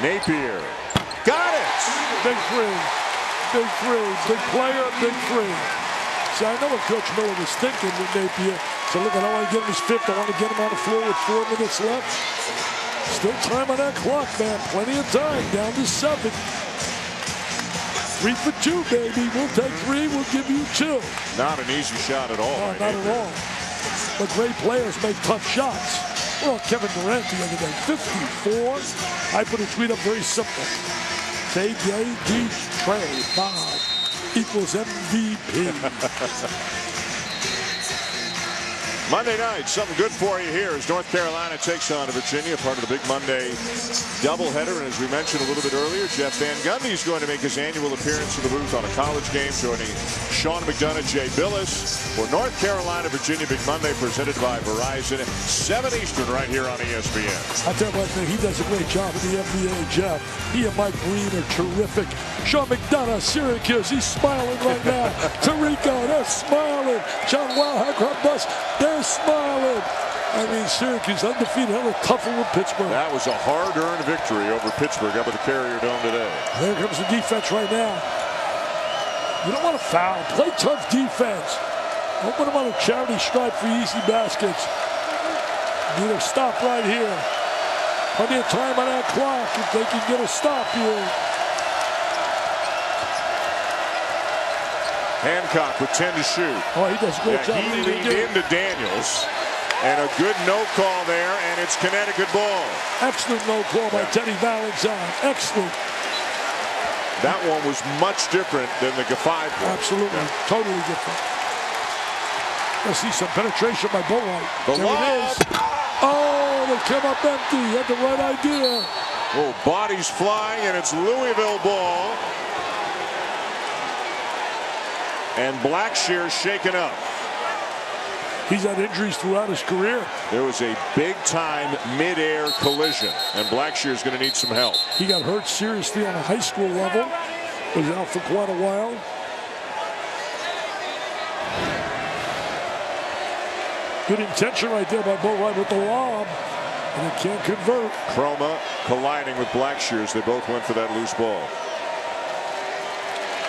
Speaker 1: Napier. Got it!
Speaker 10: Big three. Big three. Big player, big three. See, I know what Coach Miller was thinking with Napier. So look, I don't want to get him his fifth. I want to get him on the floor with 4 minutes left. Still time on that clock, man. Plenty of time. Down to 7. 3 for 2, baby. We'll take 3. We'll give you 2.
Speaker 1: Not an easy shot at all.
Speaker 10: No, not at all. But great players make tough shots. Well, Kevin Durant the other day, 54. I put a tweet up very simple. KJD Trey Bob equals MVP.
Speaker 1: Monday night, something good for you here as North Carolina takes on Virginia, part of the Big Monday doubleheader. And as we mentioned a little bit earlier, Jeff Van Gundy is going to make his annual appearance in the booth on a college game, joining Sean McDonough, Jay Billis for North Carolina, Virginia Big Monday, presented by Verizon, 7 Eastern, right here on ESPN.
Speaker 10: I tell you what, man, he does a great job in the NBA, Jeff. He and Mike Green are terrific. Sean McDonough, Syracuse, he's smiling right now. Tarico, they're smiling. John Wildhack, bus, they're smiling. I mean, Syracuse undefeated, a little tougher with Pittsburgh.
Speaker 1: That was a hard-earned victory over Pittsburgh up at the Carrier Dome today.
Speaker 10: There comes the defense right now. You don't want to foul. Play tough defense. Don't put them on a charity stripe for easy baskets. Need a stop right here. Plenty of time on that clock if they can get a stop here.
Speaker 1: Hancock with 10 to shoot.
Speaker 10: Oh, he does a great job.
Speaker 1: He leaned into Daniels. And a good no call there, and it's Connecticut ball.
Speaker 10: Excellent no call by Teddy Valentine. Excellent.
Speaker 1: That one was much different than the G5 one.
Speaker 10: Absolutely. Yeah. Totally different. I see some penetration by Boatwright.
Speaker 1: There it is.
Speaker 10: Oh, they came up empty. He had the right idea.
Speaker 1: Oh, bodies flying, and it's Louisville ball. And Blackshear shaken up.
Speaker 10: He's had injuries throughout his career.
Speaker 1: There was a big-time mid-air collision, and Blackshear's going to need some help.
Speaker 10: He got hurt seriously on a high school level. Was out for quite a while. Good intention right there by Boatwright with the lob, and he can't convert.
Speaker 1: Chroma colliding with Blackshear as they both went for that loose ball.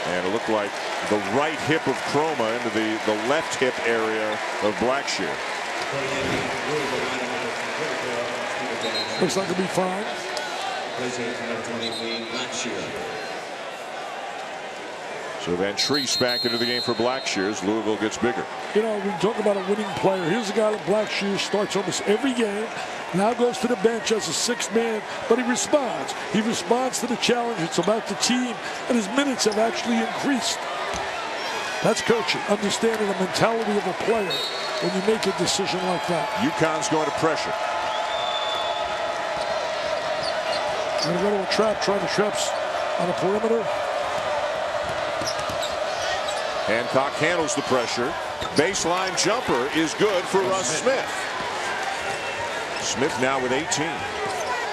Speaker 1: And it looked like the right hip of Chroma into the left hip area of Blackshear.
Speaker 10: Looks like it'll be fine.
Speaker 1: So Van Treese back into the game for Blackshear as Louisville gets bigger.
Speaker 10: You know, we talk about a winning player. Here's a guy that Blackshear starts almost every game. Now goes to the bench as a 6th man, but he responds. He responds to the challenge. It's about the team, and his minutes have actually increased. That's coaching, understanding the mentality of a player when you make a decision like that.
Speaker 1: Yukon's going to pressure.
Speaker 10: Going to go to a trap, trying to traps on the perimeter.
Speaker 1: Hancock handles the pressure. Baseline jumper is good for Russ Smith. Smith now with 18.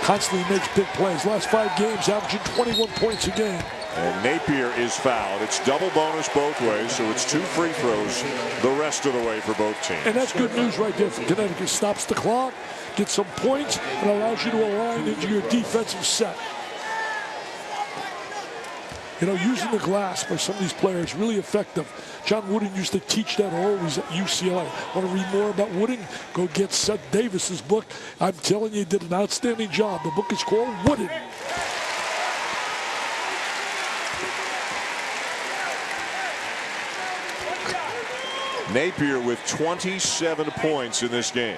Speaker 10: Constantly makes big plays. Last 5 games, averaging 21 points a game.
Speaker 1: And Napier is fouled. It's double bonus both ways, so it's 2 free throws the rest of the way for both teams.
Speaker 10: And that's good news right there for Connecticut. Stops the clock, gets some points, and allows you to align into your defensive set. You know, using the glass by some of these players, really effective. John Wooden used to teach that always at UCLA. Want to read more about Wooden? Go get Seth Davis's book. I'm telling you, he did an outstanding job. The book is called Wooden.
Speaker 1: Napier with 27 points in this game.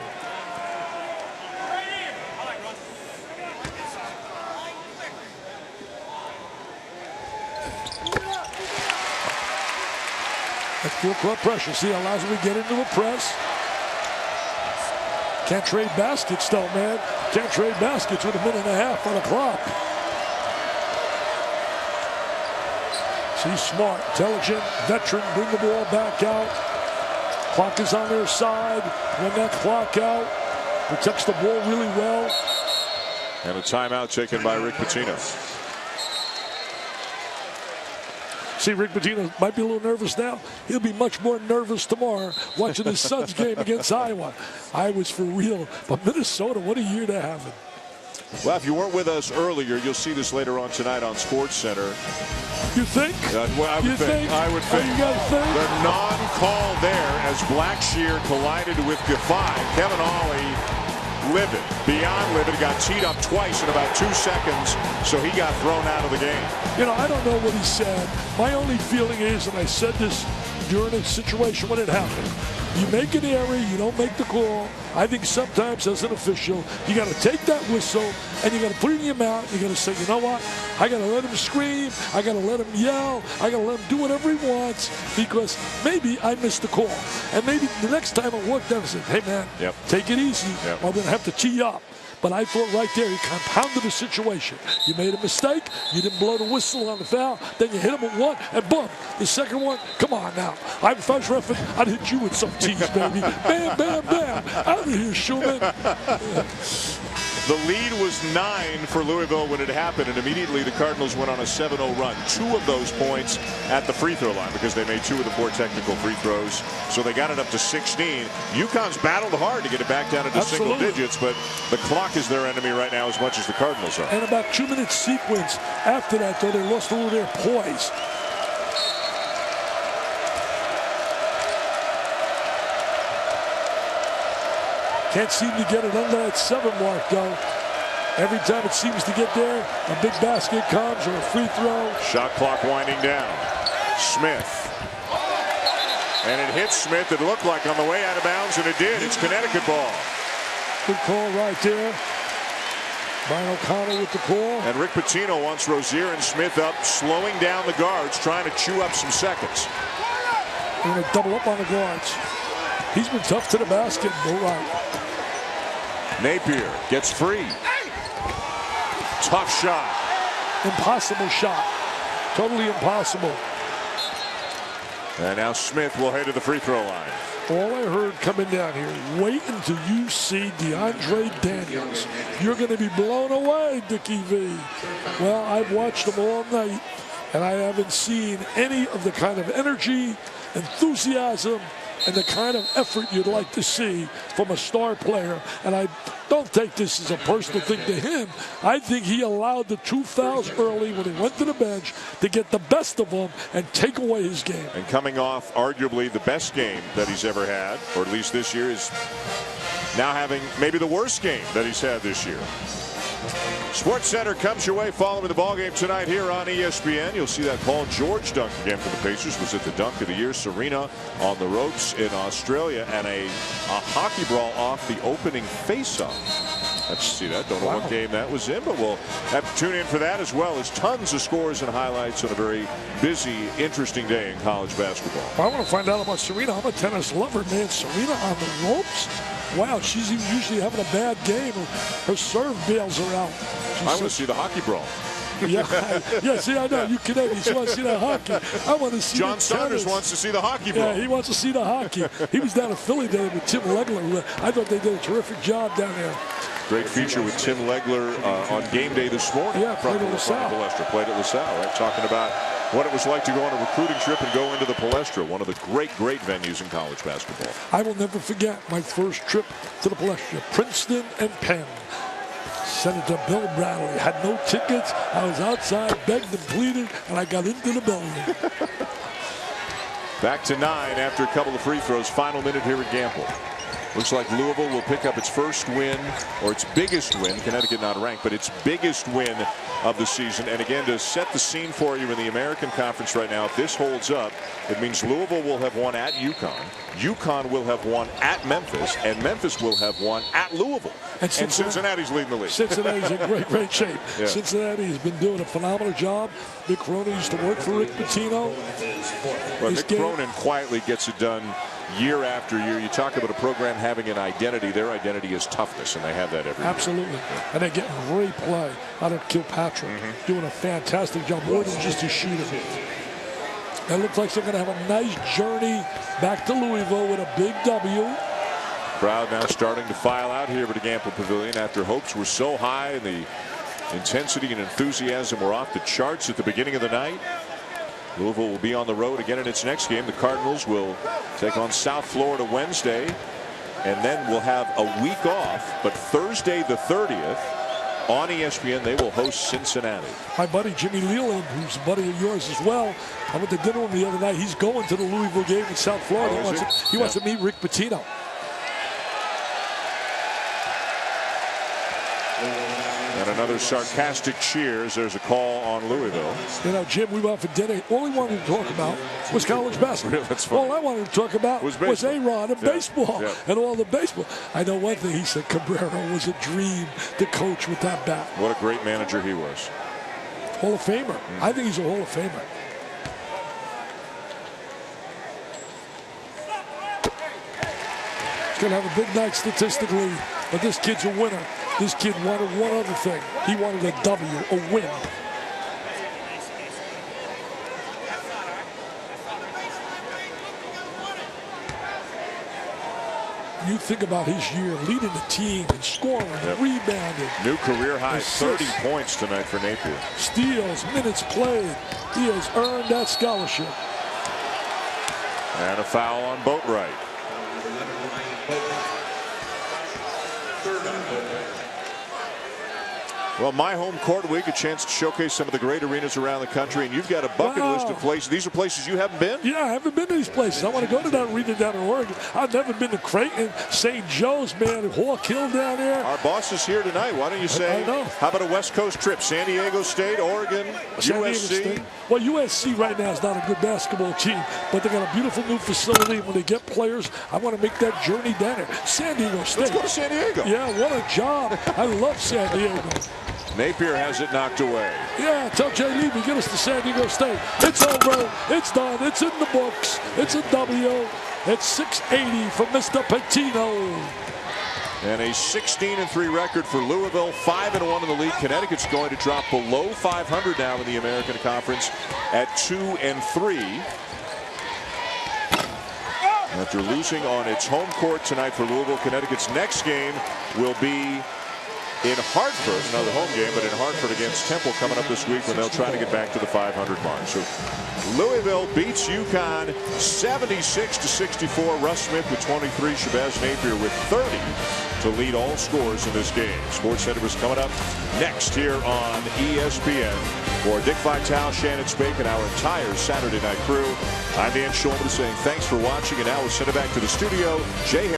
Speaker 10: That full court pressure. See, allows him to get into a press. Can't trade baskets, though, man. Can't trade baskets with a minute and a half on the clock. See, smart, intelligent, veteran, bring the ball back out. Clock is on their side. Run that clock out. Protects the ball really well.
Speaker 1: And a timeout taken by Rick Pitino.
Speaker 10: See, Rick Pitino might be a little nervous now. He'll be much more nervous tomorrow watching his son's game against Iowa. Iowa's for real, but Minnesota, what a year they're having.
Speaker 1: Well, if you weren't with us earlier, you'll see this later on tonight on SportsCenter.
Speaker 10: You think?
Speaker 1: Well, I would think. I would think.
Speaker 10: You guys think?
Speaker 1: The non-call there as Blackshear collided with Gaffey. Kevin Ollie, livid, beyond livid, got teed up twice in about 2 seconds, so he got thrown out of the game.
Speaker 10: You know, I don't know what he said. My only feeling is, and I said this during a situation when it happened, you make an error, you don't make the call. I think sometimes as an official, you got to take that whistle and you got to put it in your mouth. You got to say, you know what? I got to let him scream. I got to let him yell. I got to let him do whatever he wants because maybe I missed the call. And maybe the next time I walk down and say, hey, man, take it easy. I'm going to have to tee you up. But I thought right there he compounded the situation. You made a mistake. You didn't blow the whistle on the foul. Then you hit him with one, and boom, the second one. Come on now. If I was referee, I'd hit you with some tees, baby. Bam, bam, bam. Out of here, Schumann.
Speaker 1: The lead was 9 for Louisville when it happened, and immediately the Cardinals went on a 7-0 run. 2 of those points at the free throw line because they made 2 of the 4 technical free throws. So they got it up to 16. Yukon's battled hard to get it back down into single digits, but the clock is their enemy right now as much as the Cardinals are.
Speaker 10: And about 2-minute sequence after that, though, they lost a little of their poise. Can't seem to get it under that 7 mark, though. Every time it seems to get there, a big basket comes or a free throw.
Speaker 1: Shot clock winding down. Smith. And it hits Smith. It looked like on the way out of bounds, and it did. It's Connecticut ball.
Speaker 10: Good call right there. Brian O'Connell with the call.
Speaker 1: And Rick Pitino wants Rozier and Smith up, slowing down the guards, trying to chew up some seconds.
Speaker 10: They're going to double up on the guards. He's been tough to the basket. All right.
Speaker 1: Napier gets free. Tough shot.
Speaker 10: Impossible shot. Totally impossible.
Speaker 1: And now Smith will head to the free throw line.
Speaker 10: All I heard coming down here, wait until you see DeAndre Daniels. You're going to be blown away, Dickie V. Well, I've watched him all night, and I haven't seen any of the kind of energy, enthusiasm, and the kind of effort you'd like to see from a star player. And I don't take this as a personal thing to him. I think he allowed the 2 fouls early when he went to the bench to get the best of him and take away his game.
Speaker 1: And coming off arguably the best game that he's ever had, or at least this year, is now having maybe the worst game that he's had this year. SportsCenter comes your way following the ballgame tonight here on ESPN. You'll see that Paul George dunk again for the Pacers. Was it the dunk of the year? Serena on the ropes in Australia, and a hockey brawl off the opening faceoff. Let's see that. Don't know what game that was in, but we'll have to tune in for that as well as tons of scores and highlights on a very busy, interesting day in college basketball.
Speaker 10: I want to find out about Serena. I'm a tennis lover, man. Serena on the ropes? Wow, she's usually having a bad game. Her serve bails her out.
Speaker 1: I want to see the hockey brawl.
Speaker 10: Yeah, see, I know. You Canadians want to see the hockey. I want to see
Speaker 1: John Saunders wants to see the hockey brawl.
Speaker 10: Yeah, he wants to see the hockey. He was down in Philly there with Tim Legler. I thought they did a terrific job down there.
Speaker 1: Great feature with Tim Legler on game day this morning.
Speaker 10: Yeah,
Speaker 1: from
Speaker 10: played at LaSalle.
Speaker 1: Palestra. Played at LaSalle, right? Talking about what it was like to go on a recruiting trip and go into the Palestra, one of the great venues in college basketball.
Speaker 10: I will never forget my first trip to the Palestra, Princeton and Penn. Senator Bill Bradley had no tickets. I was outside, begged and pleaded, and I got into the building.
Speaker 1: Back to 9 after a couple of free throws. Final minute here at Gamble. Looks like Louisville will pick up its first win, or its biggest win. Connecticut not ranked, but its biggest win of the season. And again, to set the scene for you in the American Conference right now, if this holds up, it means Louisville will have won at Yukon. Yukon will have won at Memphis, and Memphis will have won at Louisville. And Cincinnati's leading the league.
Speaker 10: Cincinnati's in great shape.
Speaker 1: Yeah.
Speaker 10: Cincinnati has been doing a phenomenal job. Mick Cronin used to work for Rick Pitino.
Speaker 1: Well, Mick Cronin quietly gets it done year after year. You talk about a program having an identity. Their identity is toughness, and they have that every year.
Speaker 10: Absolutely. And they're getting great play out of Kilpatrick. Doing a fantastic job, more than just a shooter. It looks like they're going to have a nice journey back to Louisville with a big W.
Speaker 1: Crowd now starting to file out here at the Gamble Pavilion after hopes were so high and the intensity and enthusiasm were off the charts at the beginning of the night. Louisville will be on the road again in its next game. The Cardinals will take on South Florida Wednesday, and then we'll have a week off. But Thursday the 30th on ESPN, they will host Cincinnati.
Speaker 10: My buddy Jimmy Leland, who's a buddy of yours as well, I went to dinner with him the other night. He's going to the Louisville game in South Florida. He wants to meet Rick Pitino.
Speaker 1: And another sarcastic cheers. There's a call on Louisville.
Speaker 10: You know, Jim, we went out for dinner. All we wanted to talk about was college basketball.
Speaker 1: That's funny.
Speaker 10: All I wanted to talk about was A-Rod and baseball and all the baseball. I know one thing. He said Cabrera was a dream to coach with that bat.
Speaker 1: What a great manager he was.
Speaker 10: Hall of Famer. I think he's a Hall of Famer. He's going to have a big night statistically, but this kid's a winner. This kid wanted one other thing. He wanted a W, a win. You think about his year leading the team and scoring, rebounding.
Speaker 1: New career high,
Speaker 10: assists,
Speaker 1: 30 points tonight for Napier.
Speaker 10: Steals, minutes played. He has earned that scholarship.
Speaker 1: And a foul on Boatwright. Well, my home court week, a chance to showcase some of the great arenas around the country, and you've got a bucket list of places. These are places you haven't been?
Speaker 10: Yeah, I haven't been to these places. I want to go to that arena down in Oregon. I've never been to Creighton, St. Joe's, man, Hawk Hill down there.
Speaker 1: Our boss is here tonight. Why don't you say, how about a West Coast trip? San Diego State, Oregon, USC?
Speaker 10: Well, USC right now is not a good basketball team, but they got a beautiful new facility. When they get players, I want to make that journey down there. San Diego State.
Speaker 1: Let's go to San Diego.
Speaker 10: Yeah, what a job. I love San Diego.
Speaker 1: Napier has it knocked away.
Speaker 10: Yeah, tell Jay Levy, get us to San Diego State. It's over. It's done. It's in the books. It's a W. It's 680 for Mr. Pitino.
Speaker 1: And a 16-3 record for Louisville, 5-1 in the league. Connecticut's going to drop below 500 now in the American Conference at 2-3. After losing on its home court tonight for Louisville, Connecticut's next game will be in Hartford, another home game, but in Hartford against Temple coming up this week when they'll try to get back to the 500 mark. So Louisville beats Yukon 76-64. Russ Smith with 23, Shabazz Napier with 30 to lead all scores in this game. SportsCenter is coming up next here on ESPN. For Dick Vitale, Shannon Spake, and our entire Saturday night crew, I'm Dan Shulman saying thanks for watching, and now we'll send it back to the studio. Jay